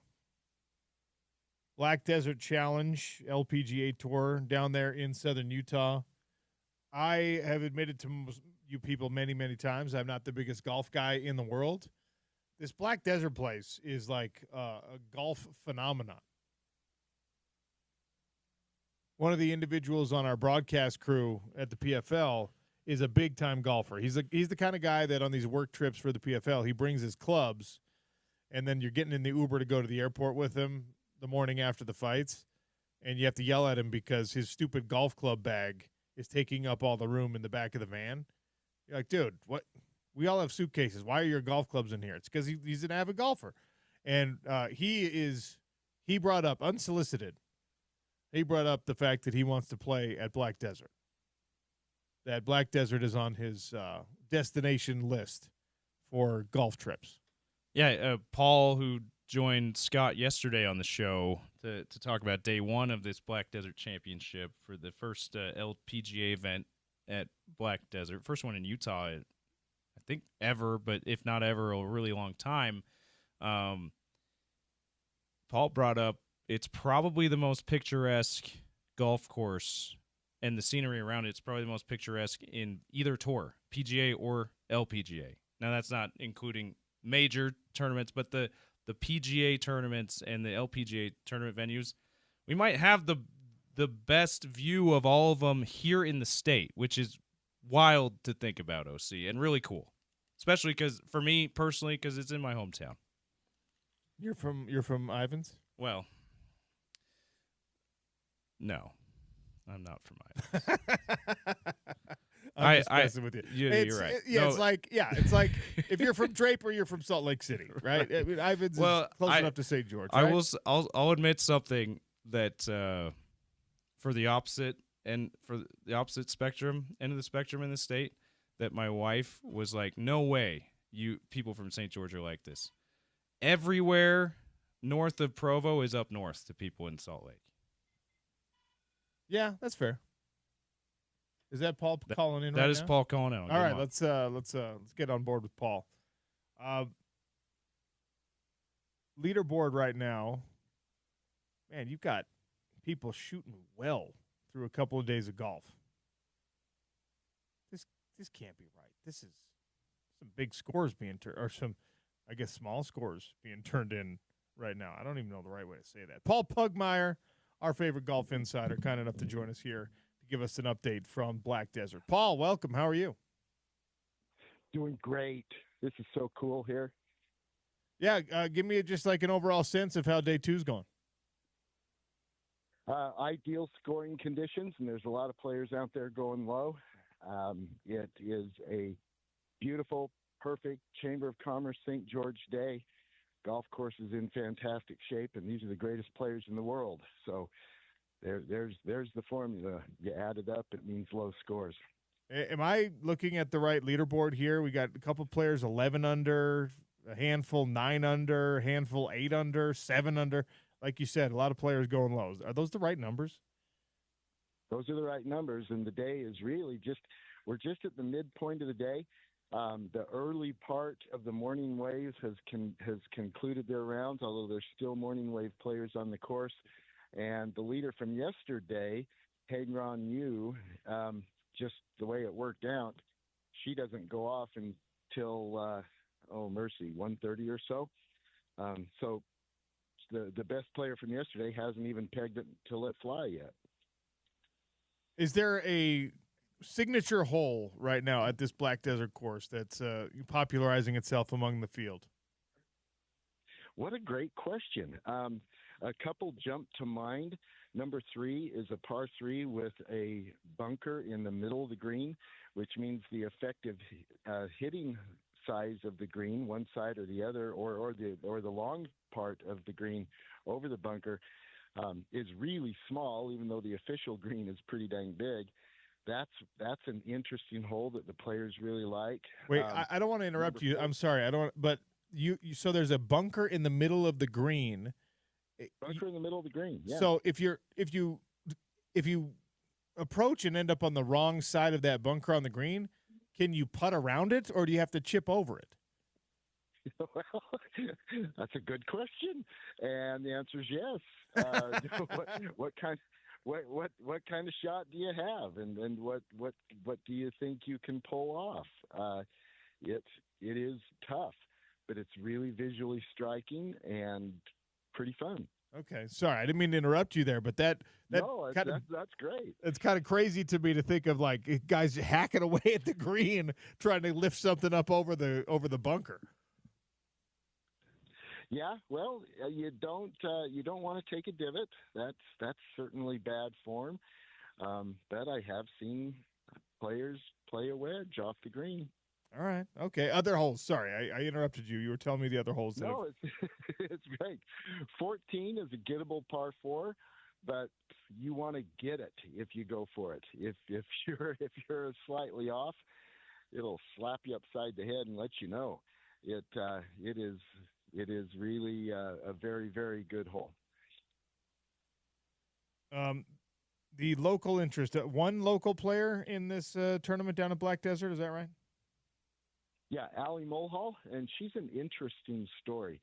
Black Desert Challenge, LPGA Tour, down there in southern Utah. I have admitted to you people many, many times I'm not the biggest golf guy in the world. This Black Desert place is like a golf phenomenon. One of the individuals on our broadcast crew at the PFL is a big-time golfer. He's the kind of guy that on these work trips for the PFL, he brings his clubs, and then you're getting in the Uber to go to the airport with him the morning after the fights, and you have to yell at him because his stupid golf club bag is taking up all the room in the back of the van. You're like, dude, what? We all have suitcases. Why are your golf clubs in here? It's because he's an avid golfer. And he brought up, unsolicited, he brought up the fact that he wants to play at Black Desert. That Black Desert is on his destination list for golf trips. Yeah, Paul, who joined Scott yesterday on the show to talk about day one of this Black Desert Championship for the first LPGA event at Black Desert. First one in Utah, I think ever, but if not ever, a really long time. Paul brought up it's probably the most picturesque golf course, and the scenery around it's probably the most picturesque in either tour, PGA or LPGA. Now, that's not including major tournaments, but the PGA tournaments and the LPGA tournament venues, we might have the best view of all of them here in the state, which is wild to think about, OC, and really cool, especially because for me personally, because it's in my hometown. You're from Ivins? Well, no, I'm not from Ivins. I'm just messing with you. You're right. It's like if you're from Draper, you're from Salt Lake City, right? I mean, Ivins is close enough to St. George. Right? I'll admit something that for the opposite spectrum, end of the spectrum in the state, that my wife was like, no way you people from St. George are like this. Everywhere north of Provo is up north to people in Salt Lake. Yeah, that's fair. Is that Paul calling in? That is Paul calling in. All right, let's get on board with Paul. Leaderboard right now, man, you've got people shooting well through a couple of days of golf. This can't be right. This is some big scores being or some, I guess, small scores being turned in right now. I don't even know the right way to say that. Paul Pugmire, our favorite golf insider, kind enough to join us here to give us an update from Black Desert. Paul, welcome. How are you? Doing great. This is so cool here. Yeah, give me just like an overall sense of how day two's going. Ideal scoring conditions, and there's a lot of players out there going low. It is a beautiful, perfect Chamber of Commerce St. George day. Golf course is in fantastic shape, and these are the greatest players in the world. So there's the formula. You add it up, it means low scores. Am I looking at the right leaderboard here? We got a couple players 11 under, a handful 9 under, a handful 8 under, 7 under. Like you said, a lot of players going low. Are those the right numbers? Those are the right numbers, and the day is really we're just at the midpoint of the day. The early part of the morning wave has concluded their rounds, although there's still morning wave players on the course. And the leader from yesterday, Haegron Yu, just the way it worked out, she doesn't go off until 1:30 or so. So the best player from yesterday hasn't even pegged it to let fly yet. Is there a signature hole right now at this Black Desert course that's popularizing itself among the field? What a great question. A couple jump to mind. Number 3 is a par 3 with a bunker in the middle of the green, which means the effective hitting size of the green, one side or the other, or the long part of the green over the bunker is really small, even though the official green is pretty dang big. That's an interesting hole that the players really like. Wait, I don't want to interrupt you. I'm sorry. I don't. But so there's a bunker in the middle of the green. Bunker in the middle of the green. Yeah. So if you approach and end up on the wrong side of that bunker on the green, can you putt around it, or do you have to chip over it? Well, that's a good question, and the answer is yes. What kind of shot do you have, and what do you think you can pull off? It is tough, but it's really visually striking and pretty fun. Okay, sorry, I didn't mean to interrupt you there, but that's great. It's kind of crazy to me to think of like guys hacking away at the green trying to lift something up over the bunker. Yeah, well, you don't want to take a divot. That's certainly bad form. But I have seen players play a wedge off the green. All right. Okay. Other holes. Sorry, I interrupted you. You were telling me the other holes. No, it's great. 14 is a gettable par 4, but you want to get it if you go for it. If you're slightly off, it'll slap you upside the head and let you know. It is really a very, very good hole. The local interest. One local player in this tournament down at Black Desert. Is that right? Yeah, Allie Mulhall, and she's an interesting story.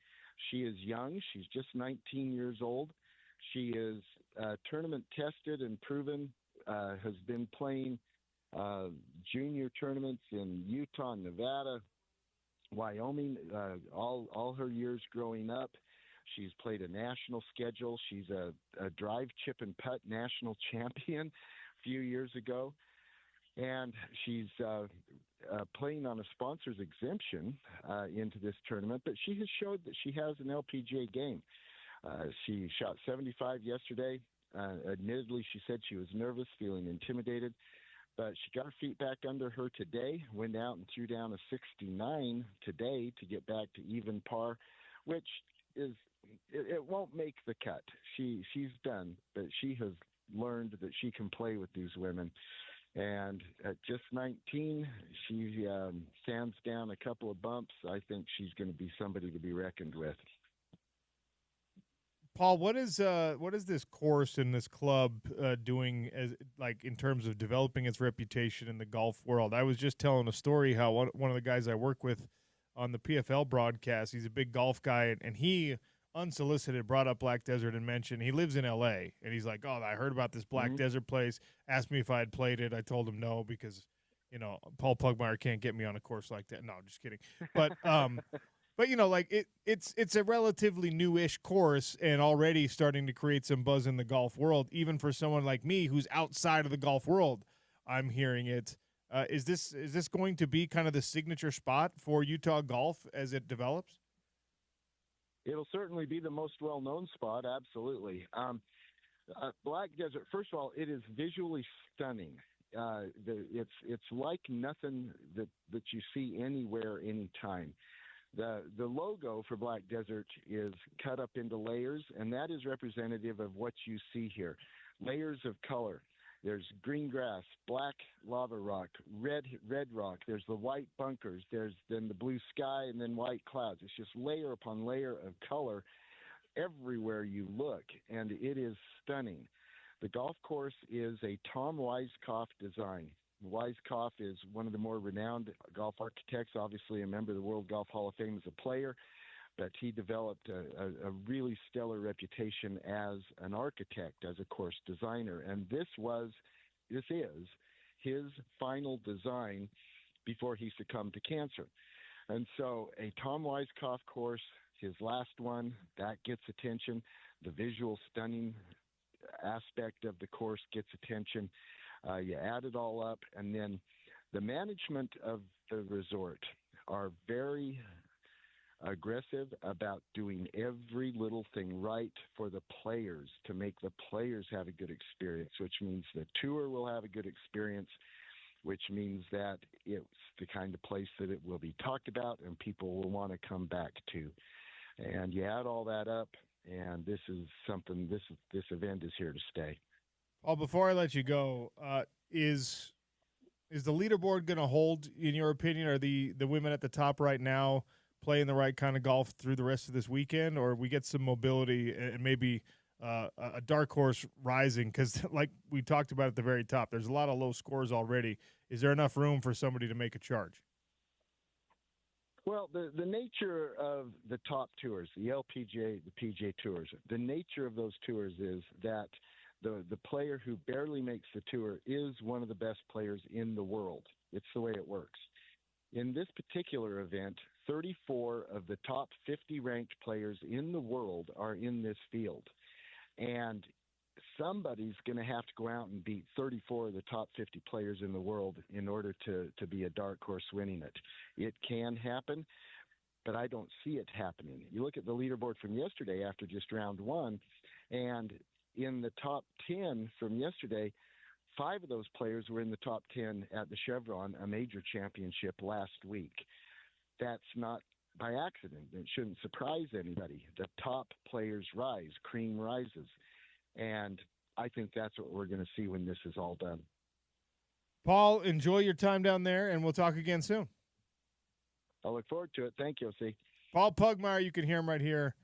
She is young. She's just 19 years old. She is tournament tested and proven, has been playing junior tournaments in Utah, Nevada, Wyoming, all her years growing up. She's played a national schedule. She's a drive, chip, and putt national champion a few years ago. And she's playing on a sponsor's exemption into this tournament, but she has showed that she has an LPGA game. She shot 75 yesterday. Admittedly, she said she was nervous, feeling intimidated, but she got her feet back under her today, went out and threw down a 69 today to get back to even par, which is it won't make the cut. She's done, but she has learned that she can play with these women. And at just 19, she sands down a couple of bumps. I think she's going to be somebody to be reckoned with. Paul, what is this course and this club doing as like in terms of developing its reputation in the golf world? I was just telling a story how one of the guys I work with on the PFL broadcast, he's a big golf guy, and he unsolicited brought up Black Desert and mentioned he lives in LA, and he's like, oh, I heard about this Black Desert place, asked me if I had played it. I told him no, because Paul Pugmire can't get me on a course like that. No, just kidding. But but like it's a relatively newish course and already starting to create some buzz in the golf world, even for someone like me who's outside of the golf world. I'm hearing it. Is this going to be kind of the signature spot for Utah golf as it develops? It'll certainly be the most well-known spot, absolutely. Black Desert, first of all, it is visually stunning. It's like nothing that you see anywhere, anytime. The logo for Black Desert is cut up into layers, and that is representative of what you see here. Layers of color. There's green grass, black lava rock, red rock. There's the white bunkers. There's then the blue sky and then white clouds. It's just layer upon layer of color everywhere you look, and it is stunning. The golf course is a Tom Weiskopf design. Weiskopf is one of the more renowned golf architects, obviously a member of the World Golf Hall of Fame as a player, but he developed a really stellar reputation as an architect, as a course designer. And this is his final design before he succumbed to cancer. And so a Tom Weiskopf course, his last one, that gets attention. The visual stunning aspect of the course gets attention. You add it all up, and then the management of the resort are very aggressive about doing every little thing right for the players to make the players have a good experience, which means the tour will have a good experience, which means that it's the kind of place that it will be talked about and people will want to come back to. And you add all that up, and this is something, this event is here to stay. Well, before I let you go, is the leaderboard going to hold, in your opinion? Are the women at the top right now playing the right kind of golf through the rest of this weekend, or we get some mobility and maybe a dark horse rising? Because like we talked about at the very top, there's a lot of low scores already. Is there enough room for somebody to make a charge? Well, the nature of the top tours, the LPGA, the PGA Tours, the nature of those tours is that the player who barely makes the tour is one of the best players in the world. It's the way it works. In this particular event, 34 of the top 50 ranked players in the world are in this field. And somebody's going to have to go out and beat 34 of the top 50 players in the world in order to be a dark horse winning it. It can happen, but I don't see it happening. You look at the leaderboard from yesterday after just round one, and in the top 10 from yesterday, 5 of those players were in the top 10 at the Chevron, a major championship last week. That's not by accident. It shouldn't surprise anybody. The top players rise, cream rises. And I think that's what we're going to see when this is all done. Paul, enjoy your time down there, and we'll talk again soon. I look forward to it. Thank you, OC. Paul Pugmire, you can hear him right here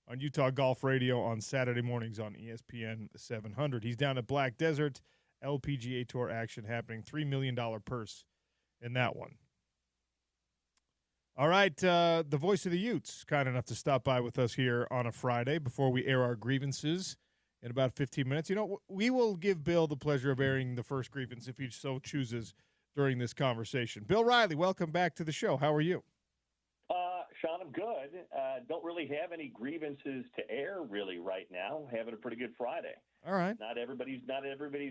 on Utah Golf Radio on Saturday mornings on ESPN 700. He's down at Black Desert, LPGA Tour action happening, $3 million purse in that one. All right, the voice of the Utes, kind enough to stop by with us here on a Friday before we air our grievances in about 15 minutes. You know, we will give Bill the pleasure of airing the first grievance if he so chooses during this conversation. Bill Riley, welcome back to the show. How are you? Sean, I'm good. Don't really have any grievances to air really right now. Having a pretty good Friday. All right. Not everybody's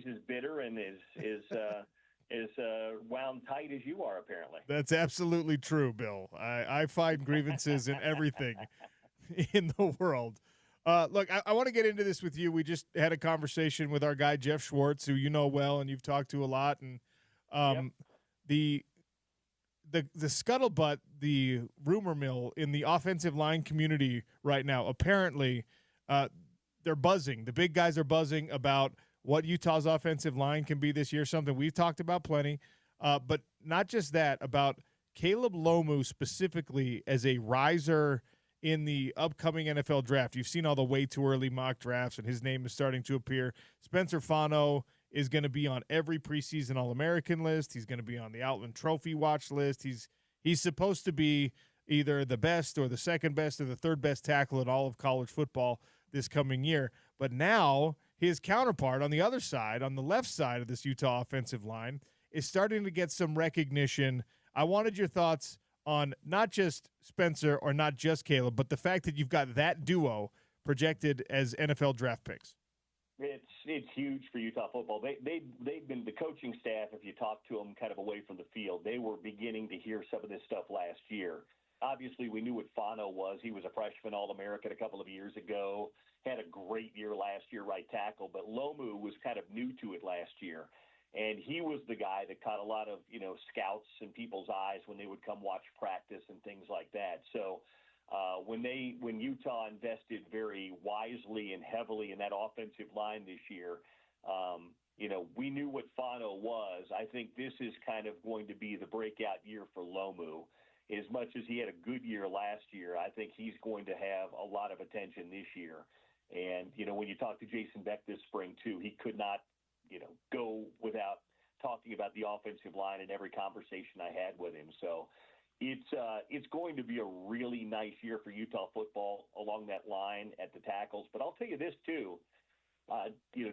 as bitter and is wound tight as you are, apparently. That's absolutely true, Bill. I find grievances in everything in the world. Look, I want to get into this with you. We just had a conversation with our guy, Jeff Schwartz, who you know well and you've talked to a lot. And the scuttlebutt, the rumor mill in the offensive line community right now, apparently they're buzzing. The big guys are buzzing about what Utah's offensive line can be this year, something we've talked about plenty. But not just that, about Caleb Lomu specifically as a riser in the upcoming NFL draft. You've seen all the way too early mock drafts, and his name is starting to appear. Spencer Fano is going to be on every preseason All-American list. He's going to be on the Outland Trophy watch list. He's supposed to be either the best or the second best or the third best tackle in all of college football this coming year. But now his counterpart on the other side, on the left side of this Utah offensive line, is starting to get some recognition. I wanted your thoughts on not just Spencer or not just Caleb, but the fact that you've got that duo projected as NFL draft picks. It's huge for Utah football. They've been, the coaching staff, if you talk to them kind of away from the field, they were beginning to hear some of this stuff last year. Obviously, we knew what Fano was. He was a freshman All-American a couple of years ago, had a great year last year, right tackle, but Lomu was kind of new to it last year. And he was the guy that caught a lot of, scouts and people's eyes when they would come watch practice and things like that. So when Utah invested very wisely and heavily in that offensive line this year, we knew what Fano was. I think this is kind of going to be the breakout year for Lomu. As much as he had a good year last year, I think he's going to have a lot of attention this year. And, when you talk to Jason Beck this spring, too, he could not, go without talking about the offensive line in every conversation I had with him. So it's going to be a really nice year for Utah football along that line at the tackles. But I'll tell you this, too.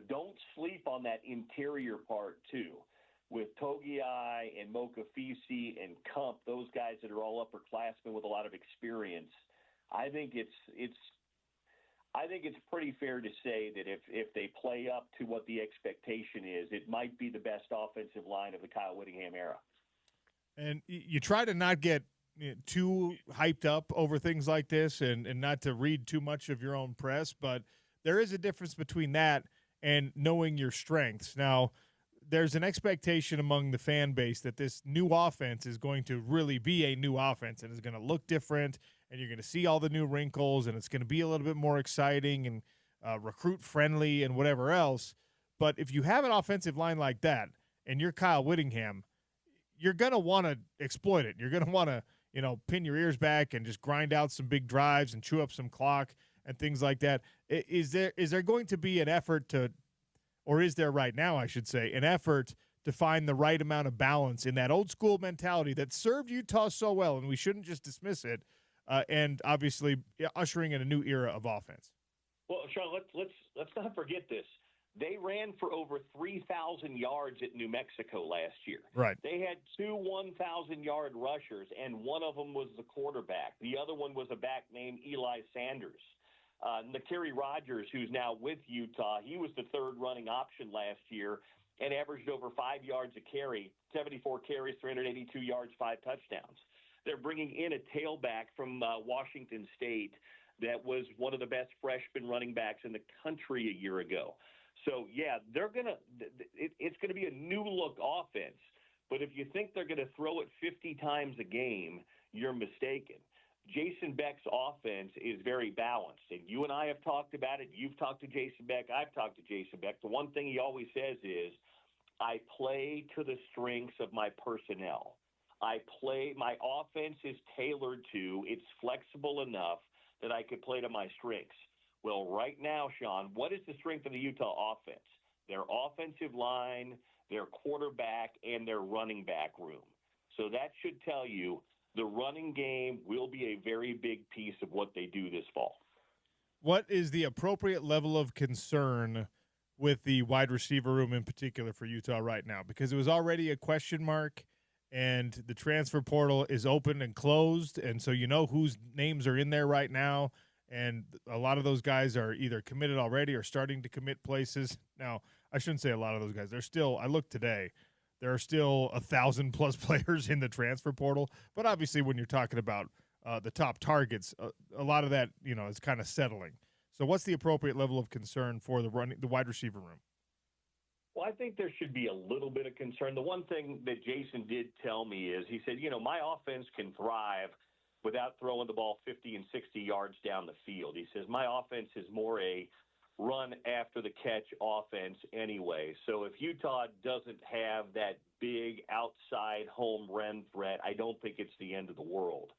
Don't sleep on that interior part, too. With Togiai and Mokafisi and Kump, those guys that are all upperclassmen with a lot of experience, I think it's pretty fair to say that if they play up to what the expectation is, it might be the best offensive line of the Kyle Whittingham era. And you try to not get too hyped up over things like this and not to read too much of your own press, but there is a difference between that and knowing your strengths. Now, there's an expectation among the fan base that this new offense is going to really be a new offense and is going to look different, and you're going to see all the new wrinkles, and it's going to be a little bit more exciting and recruit-friendly and whatever else. But if you have an offensive line like that and you're Kyle Whittingham, you're going to want to exploit it. You're going to want to, pin your ears back and just grind out some big drives and chew up some clock and things like that. Is there going to be an effort to, or is there right now, I should say, an effort to find the right amount of balance in that old school mentality that served Utah so well, and we shouldn't just dismiss it, and obviously ushering in a new era of offense? Well, Sean, let's not forget this. They ran for over 3,000 yards at New Mexico last year. Right. They had two 1,000-yard rushers, and one of them was the quarterback. The other one was a back named Eli Sanders. Nakiri Rogers, who's now with Utah, he was the third running option last year and averaged over 5 yards a carry, 74 carries, 382 yards, 5 touchdowns. They're bringing in a tailback from Washington State that was one of the best freshman running backs in the country a year ago. So, yeah, it's going to be a new-look offense. But if you think they're going to throw it 50 times a game, you're mistaken. Jason Beck's offense is very balanced. And you and I have talked about it. You've talked to Jason Beck. I've talked to Jason Beck. The one thing he always says is, I play to the strengths of my personnel. My offense is tailored to, it's flexible enough that I could play to my strengths. Well, right now, Sean, what is the strength of the Utah offense? Their offensive line, their quarterback, and their running back room. So that should tell you the running game will be a very big piece of what they do this fall. What is the appropriate level of concern with the wide receiver room in particular for Utah right now? Because it was already a question mark, and the transfer portal is open and closed, and so you know whose names are in there right now. And a lot of those guys are either committed already or starting to commit places. Now, I shouldn't say a lot of those guys. I looked today, there are still 1,000+ players in the transfer portal. But obviously when you're talking about the top targets, a lot of that, is kind of settling. So what's the appropriate level of concern for the wide receiver room? Well, I think there should be a little bit of concern. The one thing that Jason did tell me is he said, my offense can thrive without throwing the ball 50 and 60 yards down the field. He says, my offense is more a run after the catch offense anyway. So if Utah doesn't have that big outside home run threat, I don't think it's the end of the world.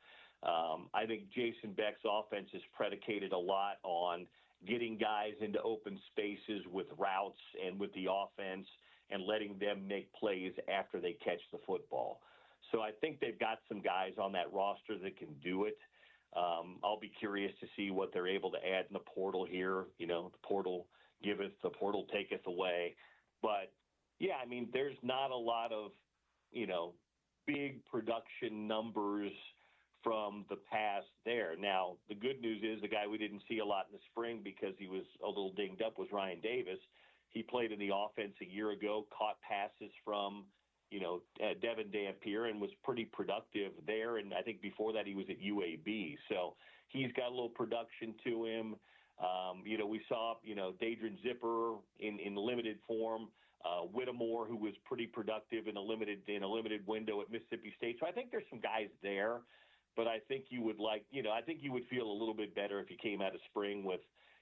I think Jason Beck's offense is predicated a lot on getting guys into open spaces with routes and with the offense and letting them make plays after they catch the football. So I think they've got some guys on that roster that can do it. I'll be curious to see what they're able to add in the portal here. The portal giveth, the portal taketh away. But, yeah, there's not a lot of, big production numbers from the past there. Now, the good news is the guy we didn't see a lot in the spring because he was a little dinged up was Ryan Davis. He played in the offense a year ago, caught passes from Devin Dampier and was pretty productive there. And I think before that he was at UAB. So he's got a little production to him. We saw, Dadrian Zipper in limited form, Whittemore, who was pretty productive in a limited window at Mississippi State. So I think there's some guys there, but I think you would I think you would feel a little bit better if you came out of spring with,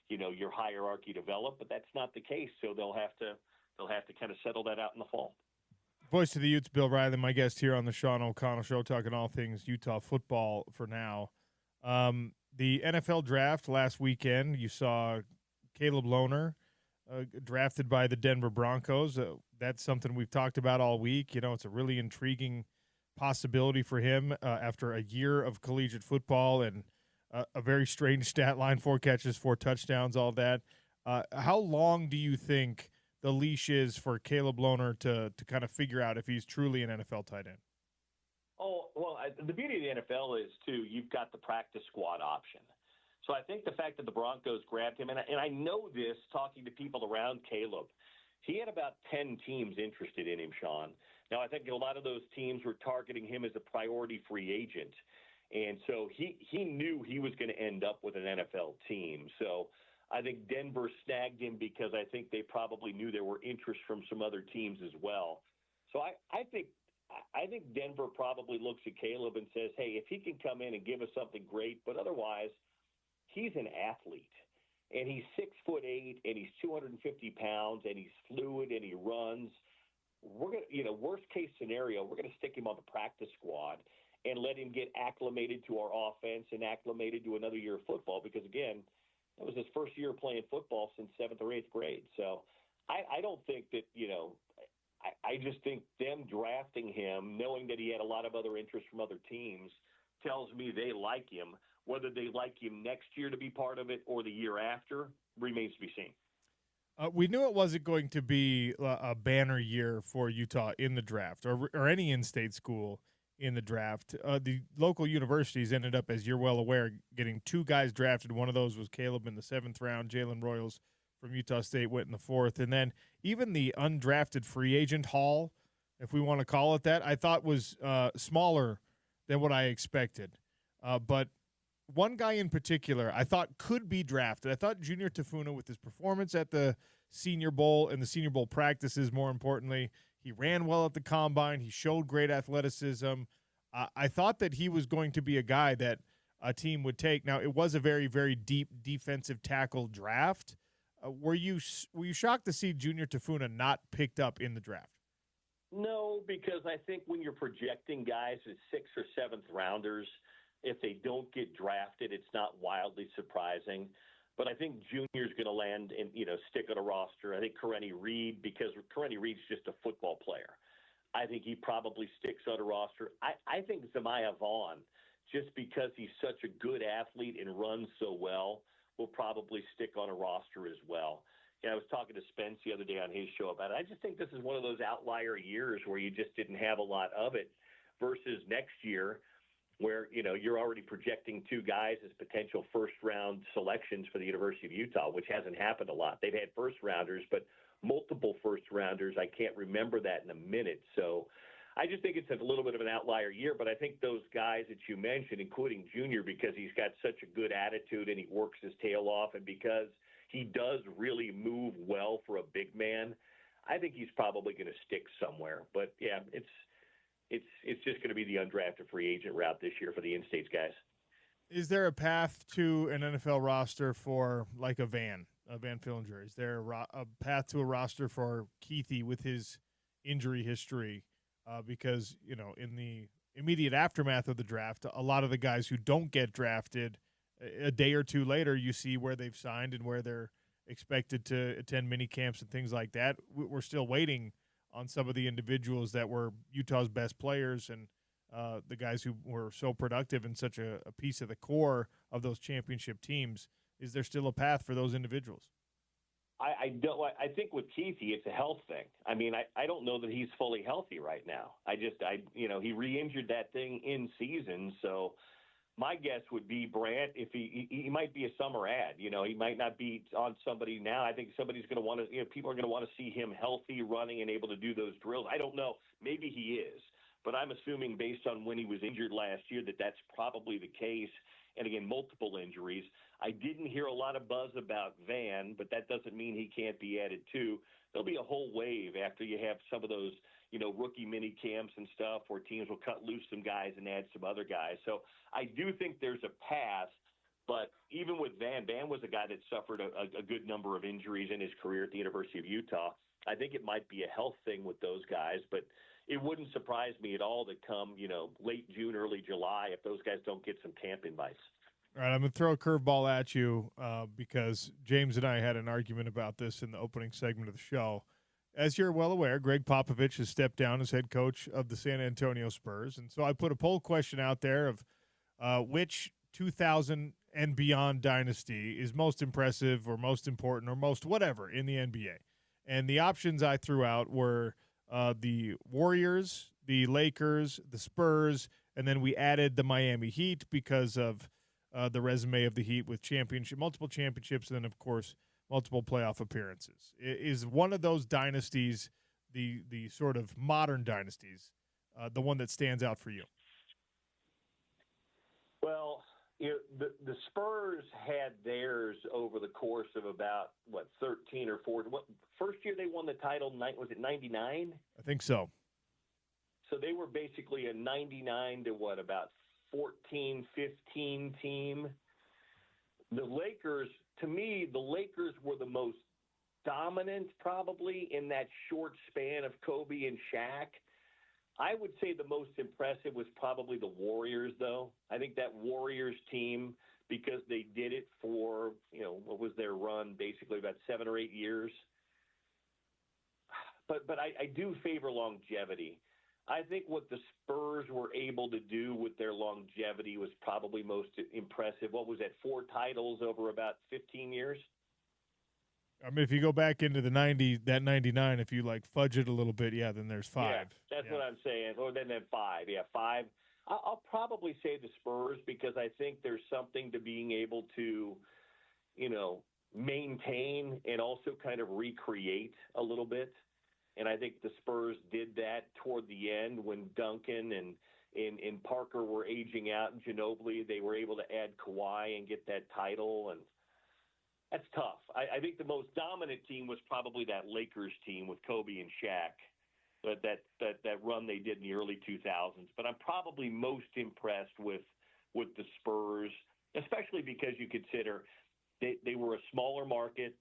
your hierarchy developed, but that's not the case. So they'll have to kind of settle that out in the fall. Voice of the Utes, Bill Riley, my guest here on the Sean O'Connell Show, talking all things Utah football for now. The NFL draft last weekend, you saw Caleb Lohner drafted by the Denver Broncos. That's something we've talked about all week. It's a really intriguing possibility for him after a year of collegiate football and a very strange stat line, 4 catches, 4 touchdowns, all that. How long do you think the leash is for Caleb Lohner to kind of figure out if he's truly an NFL tight end? Oh, well, the beauty of the NFL is, too, you've got the practice squad option. So I think the fact that the Broncos grabbed him, and I know this talking to people around Caleb, he had about 10 teams interested in him, Sean. Now, I think a lot of those teams were targeting him as a priority free agent. And so he knew he was going to end up with an NFL team. So I think Denver snagged him because I think they probably knew there were interest from some other teams as well. So I think Denver probably looks at Caleb and says, hey, if he can come in and give us something great, but otherwise he's an athlete. And he's 6'8", and he's 250 pounds, and he's fluid, and he runs. We're going to, worst case scenario, we're going to stick him on the practice squad and let him get acclimated to our offense and acclimated to another year of football. Because, again, that was his first year playing football since 7th or 8th grade. So I don't think that, I just think them drafting him, knowing that he had a lot of other interest from other teams, tells me they like him. Whether they like him next year to be part of it or the year after remains to be seen. We knew it wasn't going to be a banner year for Utah in the draft or any in-state school in the draft. The local universities ended up, as you're well aware, getting 2 guys drafted. One of those was Caleb in the 7th round. Jalen Royals from Utah State went in the 4th. And then even the undrafted free agent haul, if we want to call it that, I thought was smaller than what I expected. But one guy in particular I thought could be drafted. I thought Junior Tafuna, with his performance at the Senior Bowl and the Senior Bowl practices, more importantly, he ran well at the Combine. He showed great athleticism. I thought that he was going to be a guy that a team would take. Now, it was a very, very deep defensive tackle draft. Were you shocked to see Junior Tafuna not picked up in the draft? No, because I think when you're projecting guys as 6th or 7th rounders, if they don't get drafted, it's not wildly surprising. But I think Junior's going to land and, stick on a roster. I think Karene Reed, because Karene Reed's just a football player, I think he probably sticks on a roster. I think Zamiah Vaughn, just because he's such a good athlete and runs so well, will probably stick on a roster as well. I was talking to Spence the other day on his show about it. I just think this is one of those outlier years where you just didn't have a lot of it versus next year, where, you're already projecting 2 guys as potential first-round selections for the University of Utah, which hasn't happened a lot. They've had first-rounders, but multiple first-rounders. I can't remember that in a minute. So I just think it's a little bit of an outlier year, but I think those guys that you mentioned, including Junior, because he's got such a good attitude and he works his tail off, and because he does really move well for a big man, I think he's probably going to stick somewhere. But, yeah, it's just going to be the undrafted free agent route this year for the in-states guys. Is there a path to an NFL roster for like a Van Fillinger? Is there a path to a roster for Keithy with his injury history? Because, in the immediate aftermath of the draft, a lot of the guys who don't get drafted, a day or 2 later, you see where they've signed and where they're expected to attend mini camps and things like that. We're still waiting on some of the individuals that were Utah's best players and the guys who were so productive and such a piece of the core of those championship teams. Is there still a path for those individuals? I think with Keithy, it's a health thing. I mean, I don't know that he's fully healthy right now. He re-injured that thing in season. So my guess would be Brant, if he might be a summer ad, he might not be on somebody now. I think somebody's going to want to, people are going to want to see him healthy, running and able to do those drills. I don't know. Maybe he is, but I'm assuming based on when he was injured last year that that's probably the case. And again, multiple injuries. I didn't hear a lot of buzz about Van, but that doesn't mean he can't be added too. There'll be a whole wave after you have some of those, rookie mini camps and stuff where teams will cut loose some guys and add some other guys. So I do think there's a path, but even with Van was a guy that suffered a good number of injuries in his career at the University of Utah. I think it might be a health thing with those guys, but it wouldn't surprise me at all to come, late June, early July, if those guys don't get some camp invites. All right, I'm going to throw a curveball at you because James and I had an argument about this in the opening segment of the show. As you're well aware, Greg Popovich has stepped down as head coach of the San Antonio Spurs. And so I put a poll question out there of which 2000 and beyond dynasty is most impressive or most important or most whatever in the NBA. And the options I threw out were the Warriors, the Lakers, the Spurs, and then we added the Miami Heat because of the resume of the Heat with multiple championships, and then, of course, multiple playoff appearances. Is one of those dynasties, the sort of modern dynasties, the one that stands out for you? Well, the Spurs had theirs over the course of about, 13 or 14. First year they won the title, was it 99? I think so. So they were basically a 99 to about 14, 15 team. The Lakers, to me, were the most dominant probably in that short span of Kobe and Shaq. I would say the most impressive was probably the Warriors, though. I think that Warriors team, because they did it for, what was their run, basically about 7 or 8 years. But I do favor longevity. I think what the Spurs were able to do with their longevity was probably most impressive. What was that, 4 titles over about 15 years? I mean, if you go back into the 90, that 99, if you fudge it a little bit, then there's 5. Yeah, that's what I'm saying. Or then 5. Yeah, 5. I'll probably say the Spurs because I think there's something to being able to, maintain and also kind of recreate a little bit. And I think the Spurs did that toward the end when Duncan and Parker were aging out, and Ginobili, they were able to add Kawhi and get that title, and that's tough. I think the most dominant team was probably that Lakers team with Kobe and Shaq, that run they did in the early 2000s. But I'm probably most impressed with the Spurs, especially because you consider they were a smaller market.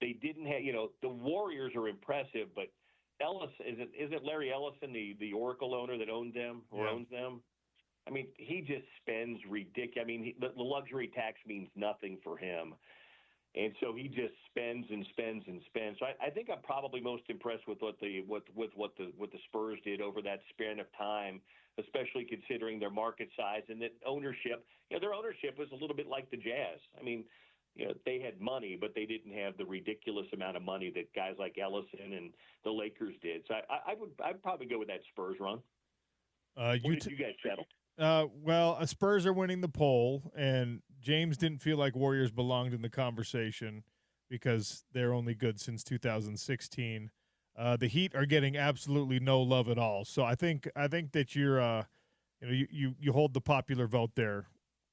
They didn't have, the Warriors are impressive, but Ellis, isn't Larry Ellison the Oracle owner that owns them? I mean, he just spends ridiculous. I mean, the luxury tax means nothing for him. And so he just spends and spends and spends. So I think I'm probably most impressed with what the Spurs did over that span of time, especially considering their market size and that ownership. Their ownership was a little bit like the Jazz. I mean, they had money, but they didn't have the ridiculous amount of money that guys like Ellison and the Lakers did. So I'd probably go with that Spurs run. Where did you guys settle? Well, Spurs are winning the poll, and James didn't feel like Warriors belonged in the conversation because they're only good since 2016. The Heat are getting absolutely no love at all. So I think that you're, you hold the popular vote there,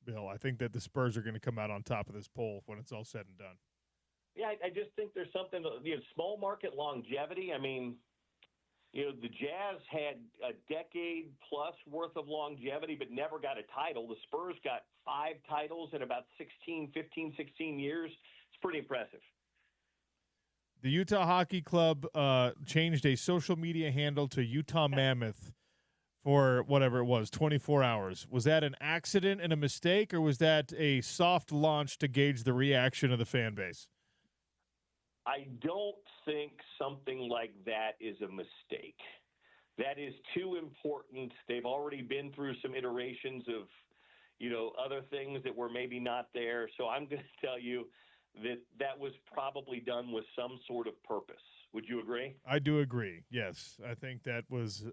Bill. I think that the Spurs are going to come out on top of this poll when it's all said and done. Yeah, I just think there's something, small market longevity. I mean, the Jazz had a decade plus worth of longevity, but never got a title. The Spurs got 5 titles in about 16 years. It's pretty impressive. The Utah Hockey Club changed a social media handle to Utah Mammoth for whatever it was, 24 hours. Was that an accident and a mistake, or was that a soft launch to gauge the reaction of the fan base? I don't think something like that is a mistake. That is too important. They've already been through some iterations of, other things that were maybe not there. So I'm going to tell you that was probably done with some sort of purpose. Would you agree? I do agree. Yes. I think that was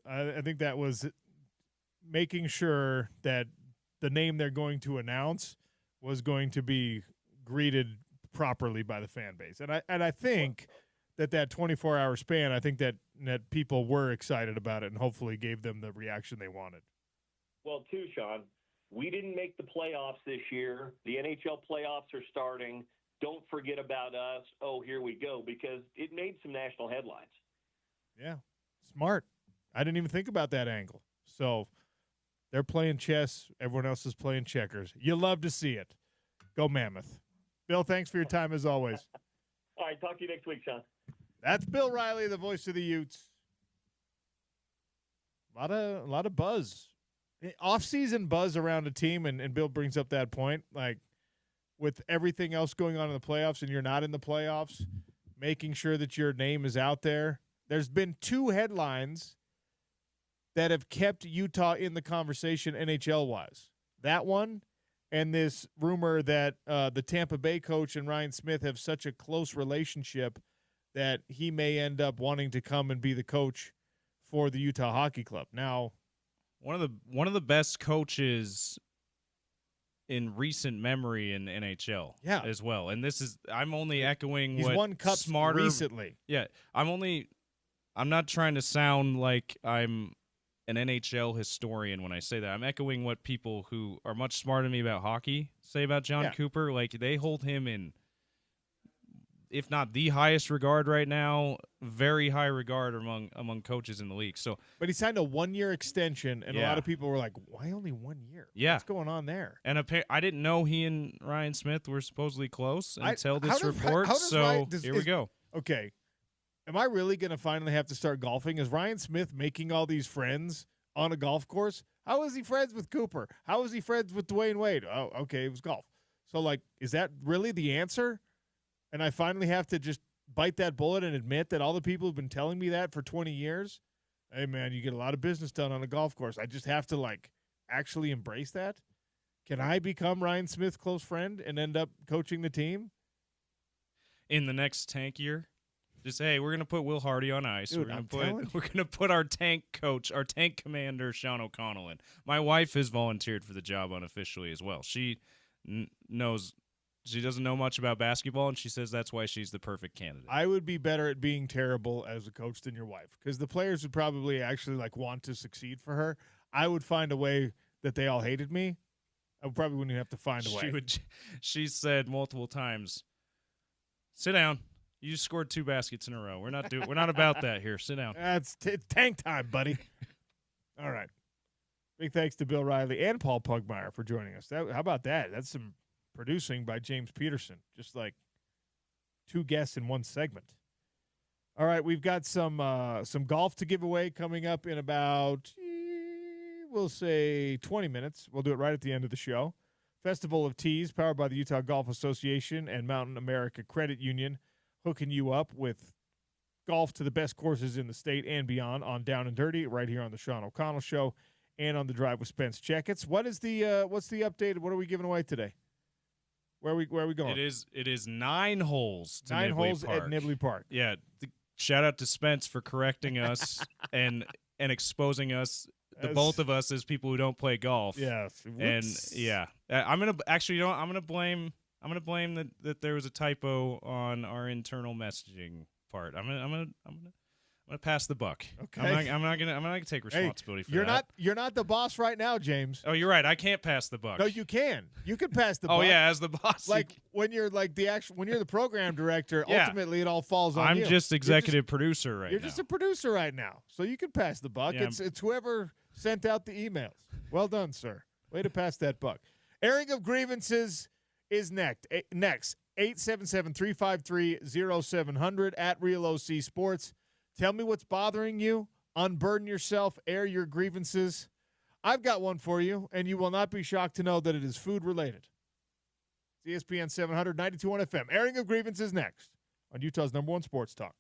making sure that the name they're going to announce was going to be greeted properly by the fan base. And I think that 24-hour span, I think that people were excited about it and hopefully gave them the reaction they wanted. Well, too, Sean, we didn't make the playoffs this year. The NHL playoffs are starting. Don't forget about us. Oh, here we go, because it made some national headlines. Yeah, smart. I didn't even think about that angle. So they're playing chess. Everyone else is playing checkers. You love to see it. Go Mammoth. Bill, thanks for your time as always. All right, talk to you next week, Sean. That's Bill Riley, the voice of the Utes. A lot of buzz. Off-season buzz around a team, and Bill brings up that point, like with everything else going on in the playoffs and you're not in the playoffs, making sure that your name is out there. There's been 2 headlines that have kept Utah in the conversation NHL-wise. That one and this rumor that the Tampa Bay coach and Ryan Smith have such a close relationship that he may end up wanting to come and be the coach for the Utah Hockey Club. Now, one of the best coaches in recent memory in NHL as well. And this is, I'm only echoing he's what won cups smarter recently. Yeah. I'm not trying to sound like I'm an NHL historian when I say that. I'm echoing what people who are much smarter than me about hockey say about John Cooper. Like, they hold him in, if not the highest regard right now, very high regard among coaches in the league. So, but he signed a 1-year extension, and a lot of people were like, "Why only 1 year? Yeah, what's going on there?" And I didn't know he and Ryan Smith were supposedly close until this report. Here we go. Okay, am I really going to finally have to start golfing? Is Ryan Smith making all these friends on a golf course? How is he friends with Cooper? How is he friends with Dwayne Wade? Oh, okay, it was golf. So, like, is that really the answer? And I finally have to just bite that bullet and admit that all the people who've been telling me that for 20 years, hey, man, you get a lot of business done on a golf course. I just have to, like, actually embrace that? Can I become Ryan Smith's close friend and end up coaching the team? In the next tank year? Just, hey, we're going to put Will Hardy on ice. Dude, we're going to put our tank coach, our tank commander, Sean O'Connell in. My wife has volunteered for the job unofficially as well. She knows she doesn't know much about basketball, and she says that's why she's the perfect candidate. I would be better at being terrible as a coach than your wife, because the players would probably actually like want to succeed for her. I would find a way that they all hated me. I probably wouldn't even have to find a way. She said multiple times, "Sit down. You just scored 2 baskets in a row. We're not about that here. Sit down." That's tank time, buddy. All right. Big thanks to Bill Riley and Paul Pugmire for joining us. How about that? That's some producing by James Peterson. Just like 2 guests in one segment. All right, we've got some golf to give away coming up in about, we'll say 20 minutes. We'll do it right at the end of the show. Festival of Tees, powered by the Utah Golf Association and Mountain America Credit Union, hooking you up with golf to the best courses in the state and beyond on Down and Dirty right here on the Sean O'Connell Show and on the Drive with Spence Checketts. What's the update? What are we giving away today? Where are we going? It is 9 holes to 9 Nibley holes Park. at Nibley Park. Yeah. Shout out to Spence for correcting us and exposing us, both of us, as people who don't play golf. Yes. And yeah, I'm gonna blame that there was a typo on our internal messaging part. I'm gonna pass the buck. Okay. I'm not gonna take responsibility for that. You're not the boss right now, James. Oh, you're right. I can't pass the buck. No, you can. You can pass the buck. Oh yeah, as the boss. Like when you're like when you're the program director, Yeah. ultimately it all falls on you. I'm just executive producer right now. You're just a producer right now, so you can pass the buck. Yeah, It's whoever sent out the emails. Well done, sir. Way to pass that buck. Airing of grievances is next. 877-353-0700 at Real OC Sports. Tell me what's bothering you. Unburden yourself. Air your grievances. I've got one for you, and you will not be shocked to know that it is food-related. It's ESPN 700, 92.1 FM. Airing of grievances next on Utah's #1 sports talk.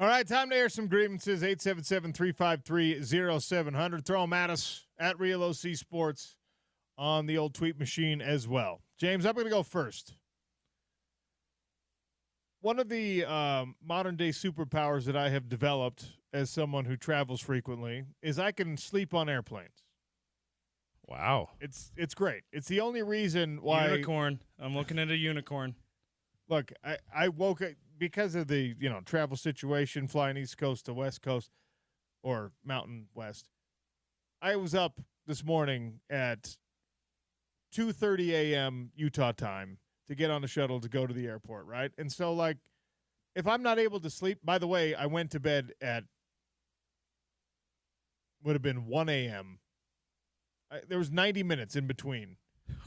All right, time to air some grievances. 877-353-0700. Throw them at us at Real OC Sports on the old tweet machine as well. James, I'm going to go first. One of the modern-day superpowers that I have developed as someone who travels frequently is I can sleep on airplanes. Wow. It's great. It's the only reason why. Unicorn. I'm looking at a unicorn. Look, I woke up because of the travel situation, flying East Coast to West Coast or Mountain West. I was up this morning at 2:30 a.m. Utah time to get on the shuttle to go to the airport, right? And so, like, if I'm not able to sleep, by the way, I went to bed at would have been 1 a.m. There was 90 minutes in between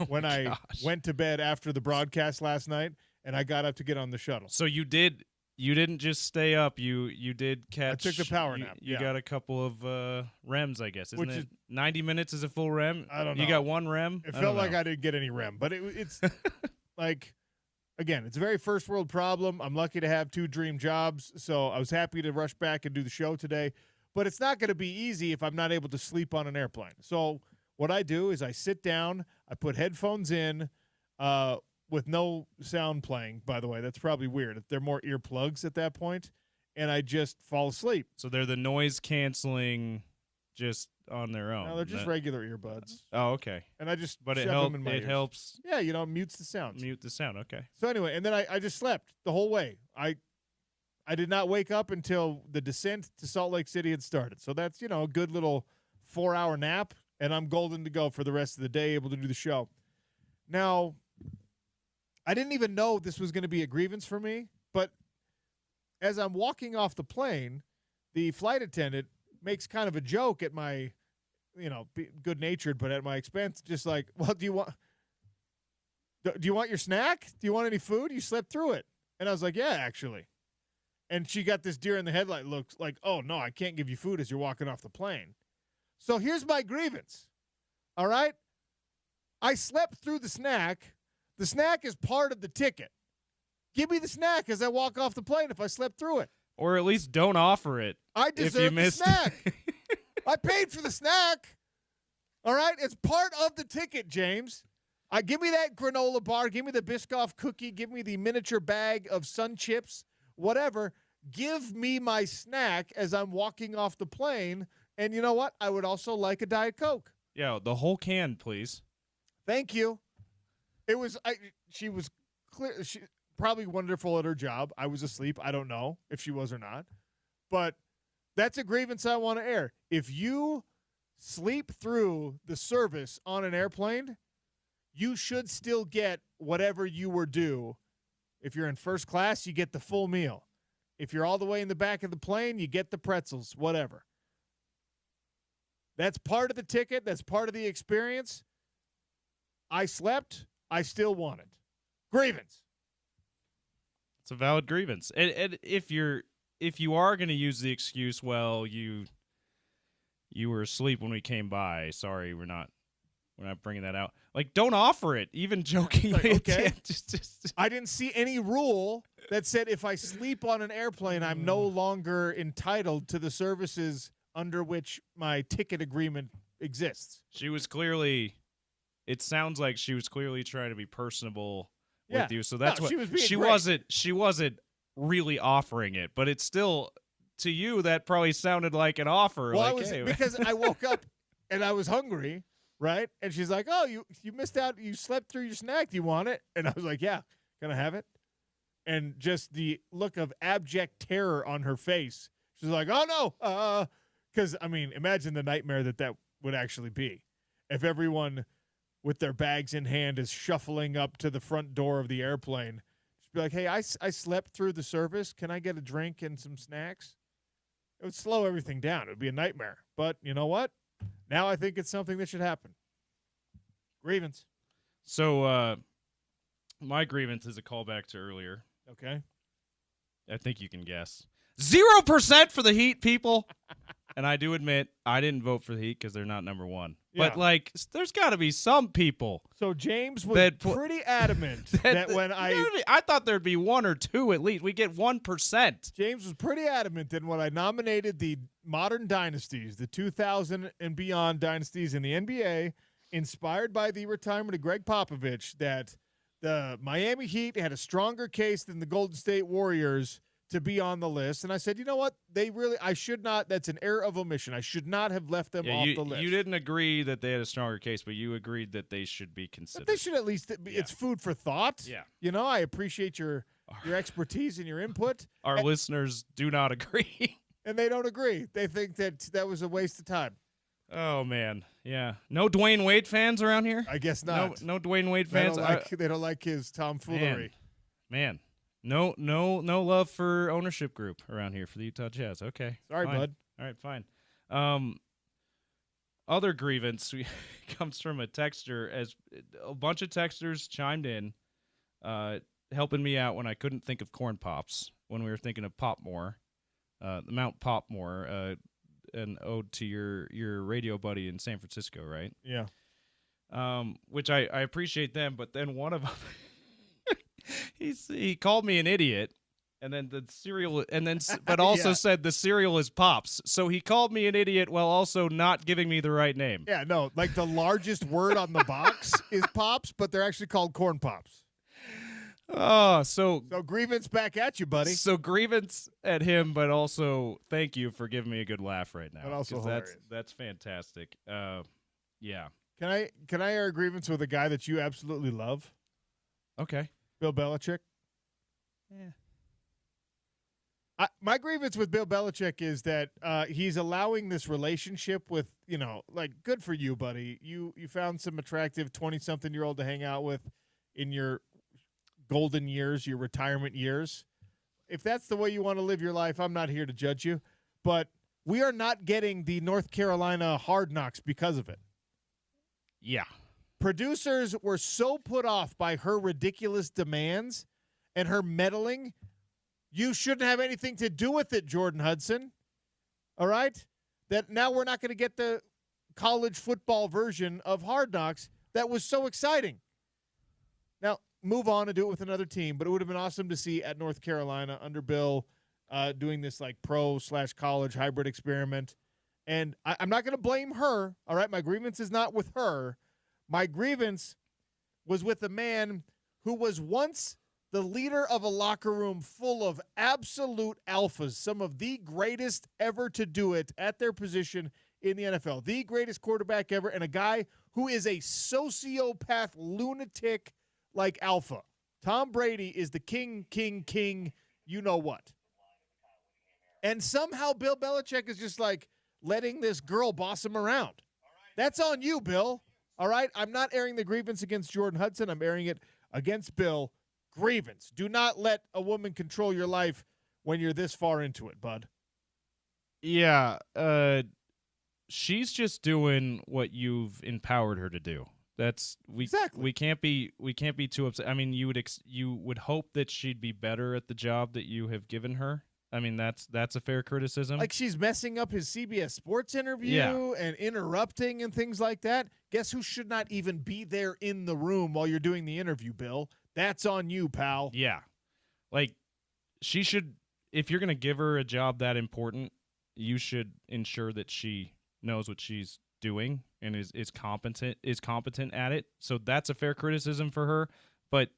when I went to bed after the broadcast last night, and I got up to get on the shuttle. So you didn't just stay up. You did catch. I took the power nap. You got a couple of REMs, I guess. Isn't Which it 90 minutes is a full REM? I don't know. You got one REM? It felt like I didn't get any REM, but it's like, again, it's a very first world problem. I'm lucky to have 2 dream jobs, so I was happy to rush back and do the show today. But it's not going to be easy if I'm not able to sleep on an airplane. So what I do is I sit down, I put headphones in with no sound playing, by the way. That's probably weird. They're more earplugs at that point, and I just fall asleep. So they're the noise canceling just on their own. No, they're just regular earbuds. Oh, okay. And I just But shove them in my ears. helps. Yeah, mutes the sound. Mute the sound, okay. So anyway, and then I just slept the whole way. I did not wake up until the descent to Salt Lake City had started. So that's, a good little 4-hour nap, and I'm golden to go for the rest of the day, able to do the show. Now, I didn't even know this was going to be a grievance for me, but as I'm walking off the plane, the flight attendant makes kind of a joke at my, good-natured, but at my expense, just like, well, do you want your snack? Do you want any food? You slept through it. And I was like, yeah, actually. And she got this deer in the headlight look like, oh, no, I can't give you food as you're walking off the plane. So here's my grievance, all right? I slept through the snack. The snack is part of the ticket. Give me the snack as I walk off the plane if I slept through it. Or at least don't offer it. I deserve the snack. I paid for the snack. All right? It's part of the ticket, James. Give me that granola bar. Give me the Biscoff cookie. Give me the miniature bag of Sun Chips, whatever. Give me my snack as I'm walking off the plane. And you know what? I would also like a Diet Coke. Yeah, the whole can, please. Thank you. She was clear. She probably wonderful at her job. I was asleep. I don't know if she was or not. But that's a grievance I want to air. If you sleep through the service on an airplane, you should still get whatever you were due. If you're in first class, you get the full meal. If you're all the way in the back of the plane, you get the pretzels, whatever. That's part of the ticket. That's part of the experience. I slept. I still want it. Grievance. It's a valid grievance. And if you are going to use the excuse, well, you were asleep when we came by. Sorry, we're not bringing that out. Like, don't offer it, even jokingly. Like, okay. Yeah, just. I didn't see any rule that said if I sleep on an airplane, I'm no longer entitled to the services under which my ticket agreement exists. She was clearly. It sounds like she was clearly trying to be personable with you. So that's what she wasn't really offering it, but it's still, to you, that probably sounded like an offer. Well, like, because I woke up and I was hungry, right? And she's like, "Oh, you missed out. You slept through your snack. Do you want it?" And I was like, "Yeah, can I have it?" And just the look of abject terror on her face. She's like, "Oh no," because imagine the nightmare that would actually be if everyone with their bags in hand is shuffling up to the front door of the airplane. Just be like, "Hey, I slept through the service. Can I get a drink and some snacks?" It would slow everything down. It would be a nightmare. But you know what? Now I think it's something that should happen. Grievance. So my grievance is a callback to earlier. Okay. I think you can guess. 0% for the Heat, people. And I do admit I didn't vote for the Heat because they're not number one. Yeah. But, like, there's got to be some people. So James was pretty adamant that when I thought there'd be one or two at least. We get 1%. James was pretty adamant that when I nominated the modern dynasties, the 2000 and beyond dynasties in the NBA, inspired by the retirement of Greg Popovich, that the Miami Heat had a stronger case than the Golden State Warriors to be on the list. And I said, you know what? I should not. That's an error of omission. I should not have left them off the list. You didn't agree that they had a stronger case, but you agreed that they should be considered. But they should at least it's food for thought. Yeah. You know, I appreciate your expertise and your input. Our listeners do not agree. And they don't agree. They think that was a waste of time. Oh, man. Yeah. No Dwayne Wade fans around here? I guess not. No Dwayne Wade fans? They don't like his tomfoolery. Man. No love for ownership group around here for the Utah Jazz. Okay. Sorry, fine. bud. All right, fine. Other grievance comes from a texter, as a bunch of texters chimed in, helping me out when I couldn't think of corn pops when we were thinking of Popmore, Mount Popmore, an ode to your radio buddy in San Francisco, right? Yeah. Which I appreciate them, but then one of them he called me an idiot, and then the cereal, and then but also said the cereal is Pops. So he called me an idiot while also not giving me the right name. Yeah, no, like the largest word on the box is Pops, but they're actually called Corn Pops. Oh, so grievance back at you, buddy. So grievance at him, but also thank you for giving me a good laugh right now. But also that's fantastic. Yeah. Can I air a grievance with a guy that you absolutely love? Okay. Bill Belichick. Yeah. My grievance with Bill Belichick is that he's allowing this relationship with, like, good for you, buddy. You found some attractive 20-something-year-old to hang out with in your golden years, your retirement years. If that's the way you want to live your life, I'm not here to judge you. But we are not getting the North Carolina Hard Knocks because of it. Yeah. Producers were so put off by her ridiculous demands and her meddling. You shouldn't have anything to do with it, Jordan Hudson. All right? That now we're not going to get the college football version of Hard Knocks that was so exciting. Now, move on and do it with another team, but it would have been awesome to see at North Carolina under Bill doing this like pro/college hybrid experiment. And I'm not going to blame her. All right? My grievance is not with her. My grievance was with a man who was once the leader of a locker room full of absolute alphas, some of the greatest ever to do it at their position in the NFL, the greatest quarterback ever, and a guy who is a sociopath lunatic like alpha. Tom Brady is the king, you know what. And somehow Bill Belichick is just like letting this girl boss him around. That's on you, Bill. All right? I'm not airing the grievance against Jordan Hudson. I'm airing it against Bill. Grievance. Do not let a woman control your life when you're this far into it, bud. Yeah. She's just doing what you've empowered her to do. Exactly. We can't be too upset. I mean, you would hope that she'd be better at the job that you have given her. I mean, that's a fair criticism. Like she's messing up his CBS Sports interview and interrupting and things like that. Guess who should not even be there in the room while you're doing the interview, Bill? That's on you, pal. Yeah. Like, she should, if you're going to give her a job that important, you should ensure that she knows what she's doing and is competent at it. So that's a fair criticism for her. But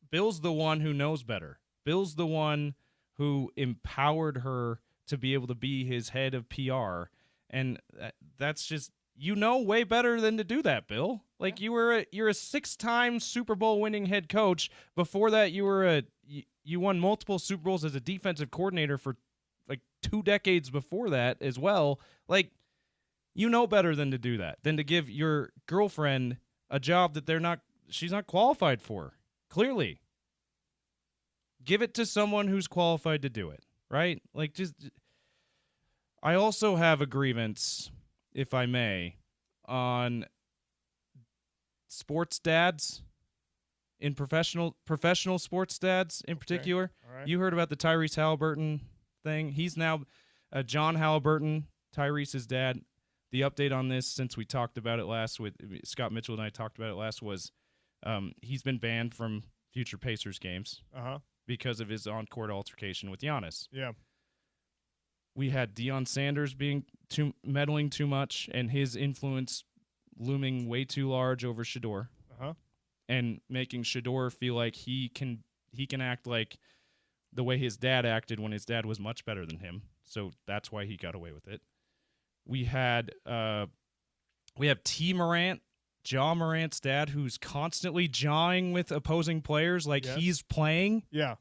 Bill's the one who knows better. Bill's the one who empowered her to be able to be his head of PR. And that's just, way better than to do that, Bill. Like, you're a 6-time Super Bowl winning head coach. Before that, you won multiple Super Bowls as a defensive coordinator for like 2 decades before that as well. Like, better than to do that, than to give your girlfriend a job that she's not qualified for. Clearly. Give it to someone who's qualified to do it, right? Like, I also have a grievance, if I may, on sports dads, in professional sports dads in particular. All right. You heard about the Tyrese Halliburton thing. He's now John Halliburton, Tyrese's dad. The update on this, since we talked about it last with Scott Mitchell and I talked about it last, was he's been banned from future Pacers games because of his on-court altercation with Giannis. Yeah. We had Deion Sanders meddling too much and his influence looming way too large over Shedeur, and making Shedeur feel like he can act like the way his dad acted when his dad was much better than him. So that's why he got away with it. We have T. Morant, Ja Morant's dad, who's constantly jawing with opposing players like he's playing. Yeah.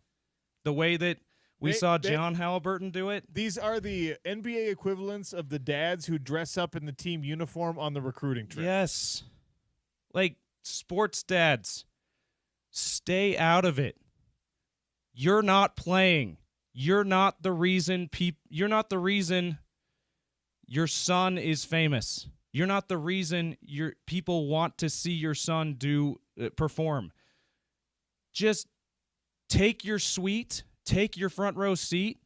The way that we saw John Halliburton do it. These are the NBA equivalents of the dads who dress up in the team uniform on the recruiting trip. Yes. Like, sports dads, stay out of it. You're not playing. You're not the reason your son is famous. You're not the reason people want to see your son perform. Just take your suite, take your front row seat,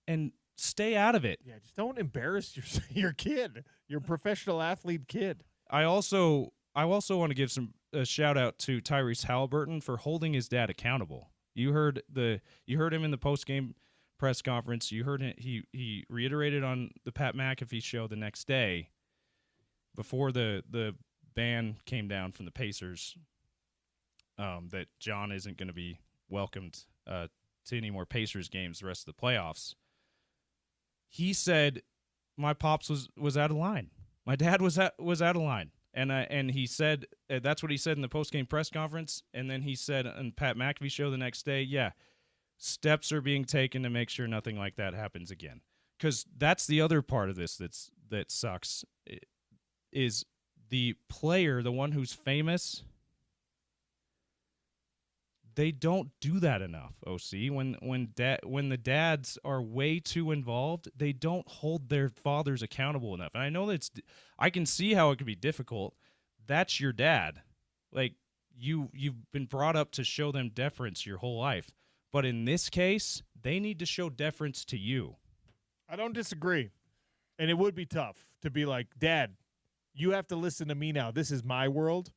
and stay out of it. Yeah, just don't embarrass your kid, your professional athlete kid. I also want to give a shout out to Tyrese Halliburton for holding his dad accountable. You heard him in the post game press conference. You heard he reiterated on the Pat McAfee show the next day before the ban came down from the Pacers that John isn't going to be welcomed to any more Pacers games the rest of the playoffs. He said, "My pops was out of line. My dad was out of line." And he said that's what he said in the post game press conference. And then he said on Pat McAfee show the next day, steps are being taken to make sure nothing like that happens again. Because that's the other part of this that sucks, is the player, the one who's famous. They don't do that enough, OC. When the dads are way too involved, they don't hold their fathers accountable enough. And I know I can see how it could be difficult. That's your dad. Like, you've been brought up to show them deference your whole life. But in this case, they need to show deference to you. I don't disagree. And it would be tough to be like, Dad, you have to listen to me now. This is my world.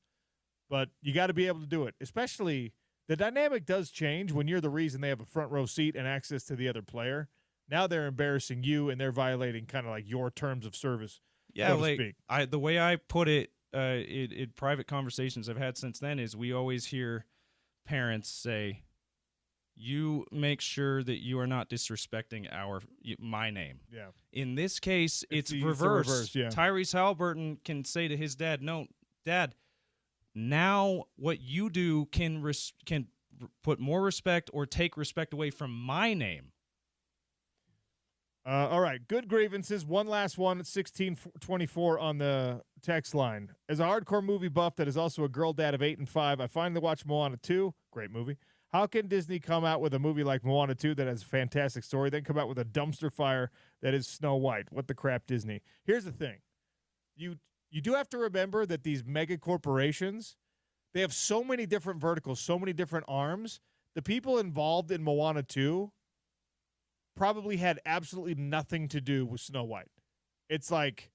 But you got to be able to do it. Especially, the dynamic does change when you're the reason they have a front row seat and access to the other player. Now they're embarrassing you, and they're violating kind of like your terms of service, so to speak. The way I put it in private conversations I've had since then is we always hear parents say, you make sure that you are not disrespecting my name. Yeah. In this case, it's reverse. Tyrese Halliburton can say to his dad, "No, Dad, now what you do can put more respect or take respect away from my name." All right, good grievances. One last one at 1624 on the text line. As a hardcore movie buff that is also a girl dad of 8 and 5, I finally watched Moana 2. Great movie. How can Disney come out with a movie like Moana 2 that has a fantastic story, then come out with a dumpster fire that is Snow White? What the crap, Disney? Here's the thing. You do have to remember that these mega corporations, they have so many different verticals, so many different arms. The people involved in Moana 2 probably had absolutely nothing to do with Snow White. It's like,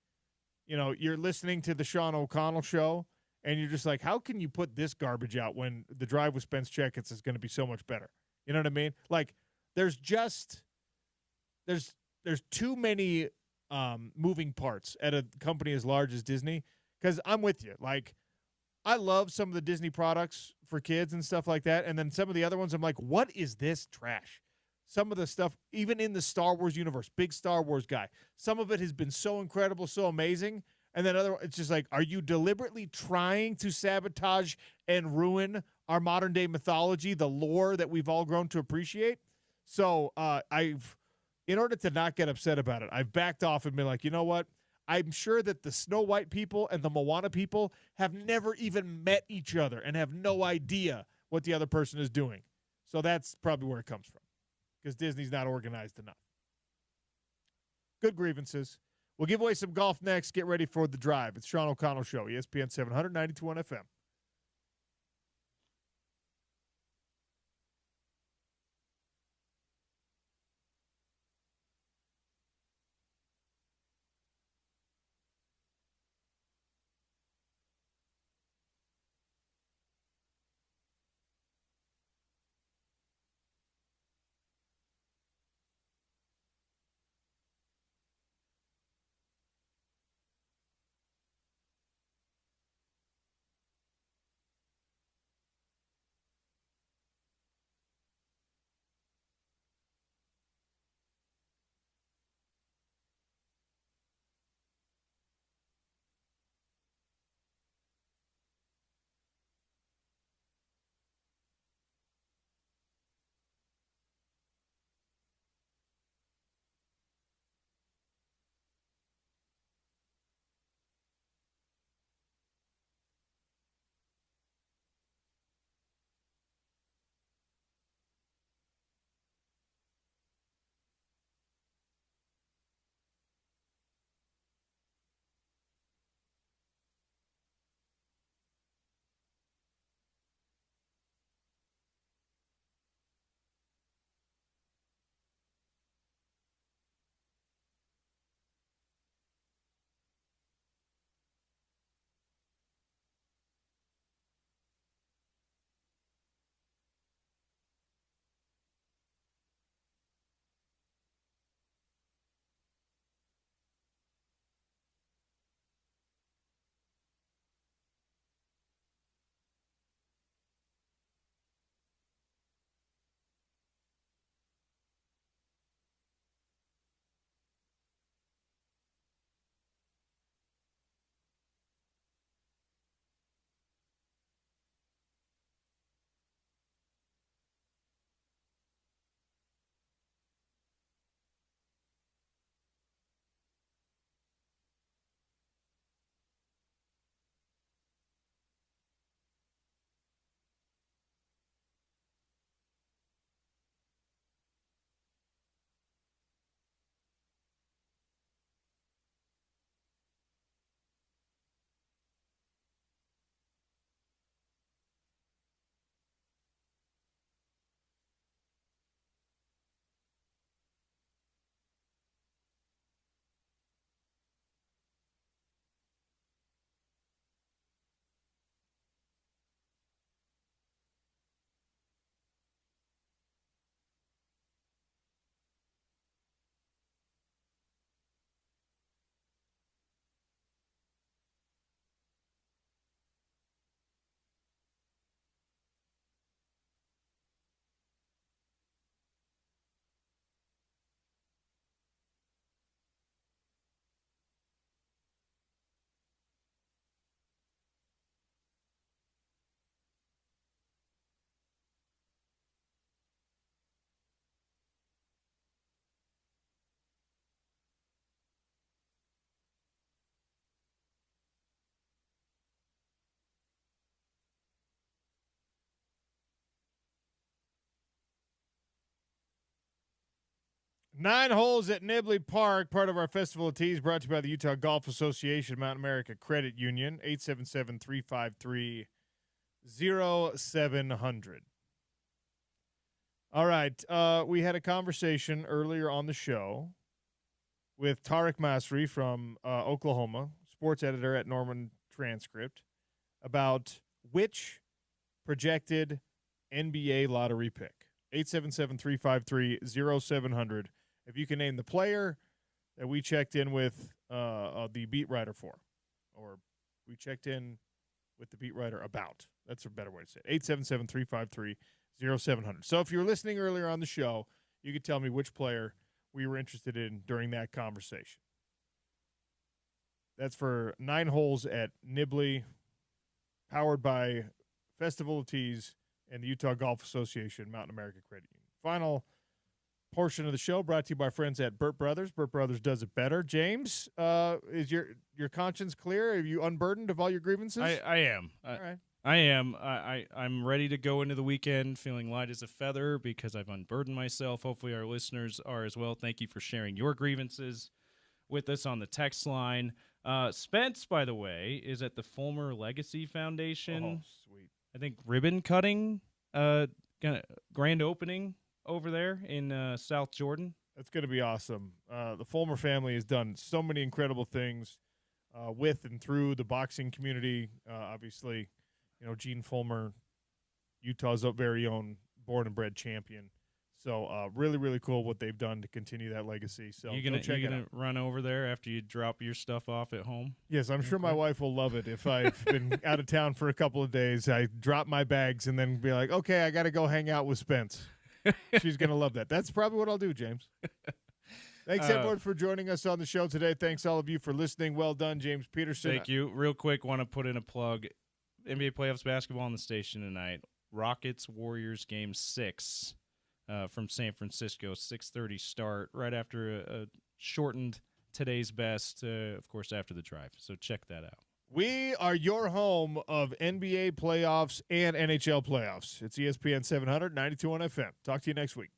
you're listening to the Sean O'Connell show, and you're just like, how can you put this garbage out when The Drive with Spence Checketts is going to be so much better? You know what I mean? Like, there's too many moving parts at a company as large as Disney. Because I'm with you. Like, I love some of the Disney products for kids and stuff like that. And then some of the other ones, I'm like, what is this trash? Some of the stuff, even in the Star Wars universe, big Star Wars guy, some of it has been so incredible, so amazing. And then it's just like, are you deliberately trying to sabotage and ruin our modern day mythology, the lore that we've all grown to appreciate? So in order to not get upset about it, I've backed off and been like, you know what? I'm sure that the Snow White people and the Moana people have never even met each other and have no idea what the other person is doing. So that's probably where it comes from, because Disney's not organized enough. Good grievances. We'll give away some golf next. Get ready for The Drive. It's Sean O'Connell Show, ESPN 700, 92.1 FM. 9 holes at Nibley Park, part of our Festival of Tees, brought to you by the Utah Golf Association, Mountain America Credit Union, 877-353-0700. All right, we had a conversation earlier on the show with Tariq Masri from Oklahoma, sports editor at Norman Transcript, about which projected NBA lottery pick. 877-353-0700. If you can name the player that we checked in with the beat writer for, or we checked in with the beat writer about. That's a better way to say it. 877-353-0700. So if you were listening earlier on the show, you could tell me which player we were interested in during that conversation. That's for 9 holes at Nibley, powered by Festival of Tees and the Utah Golf Association, Mountain America Credit Union. Final portion of the show brought to you by our friends at Burt Brothers. Burt Brothers does it better. James, is your conscience clear? Are you unburdened of all your grievances? I am. All right. I am. I'm ready to go into the weekend feeling light as a feather because I've unburdened myself. Hopefully our listeners are as well. Thank you for sharing your grievances with us on the text line. Spence, by the way, is at the Fulmer Legacy Foundation. Oh, sweet. I think ribbon cutting, grand opening over there in South Jordan. That's going to be awesome. The Fulmer family has done so many incredible things with and through the boxing community. Obviously, Gene Fulmer, Utah's very own born and bred champion. So really, really cool what they've done to continue that legacy. So you gonna run over there after you drop your stuff off at home? Yes, I'm sure my wife will love it. If I've been out of town for a couple of days, I drop my bags and then be like, okay, I got to go hang out with Spence. She's going to love that. That's probably what I'll do, James. Thanks, everyone, for joining us on the show today. Thanks, all of you, for listening. Well done, James Peterson. Thank you. Real quick, want to put in a plug. NBA playoffs basketball on the station tonight. Rockets-Warriors Game 6 from San Francisco. 6:30 start, right after a shortened today's best, of course, after the drive. So check that out. We are your home of NBA playoffs and NHL playoffs. It's ESPN 700, 92.1 FM. Talk to you next week.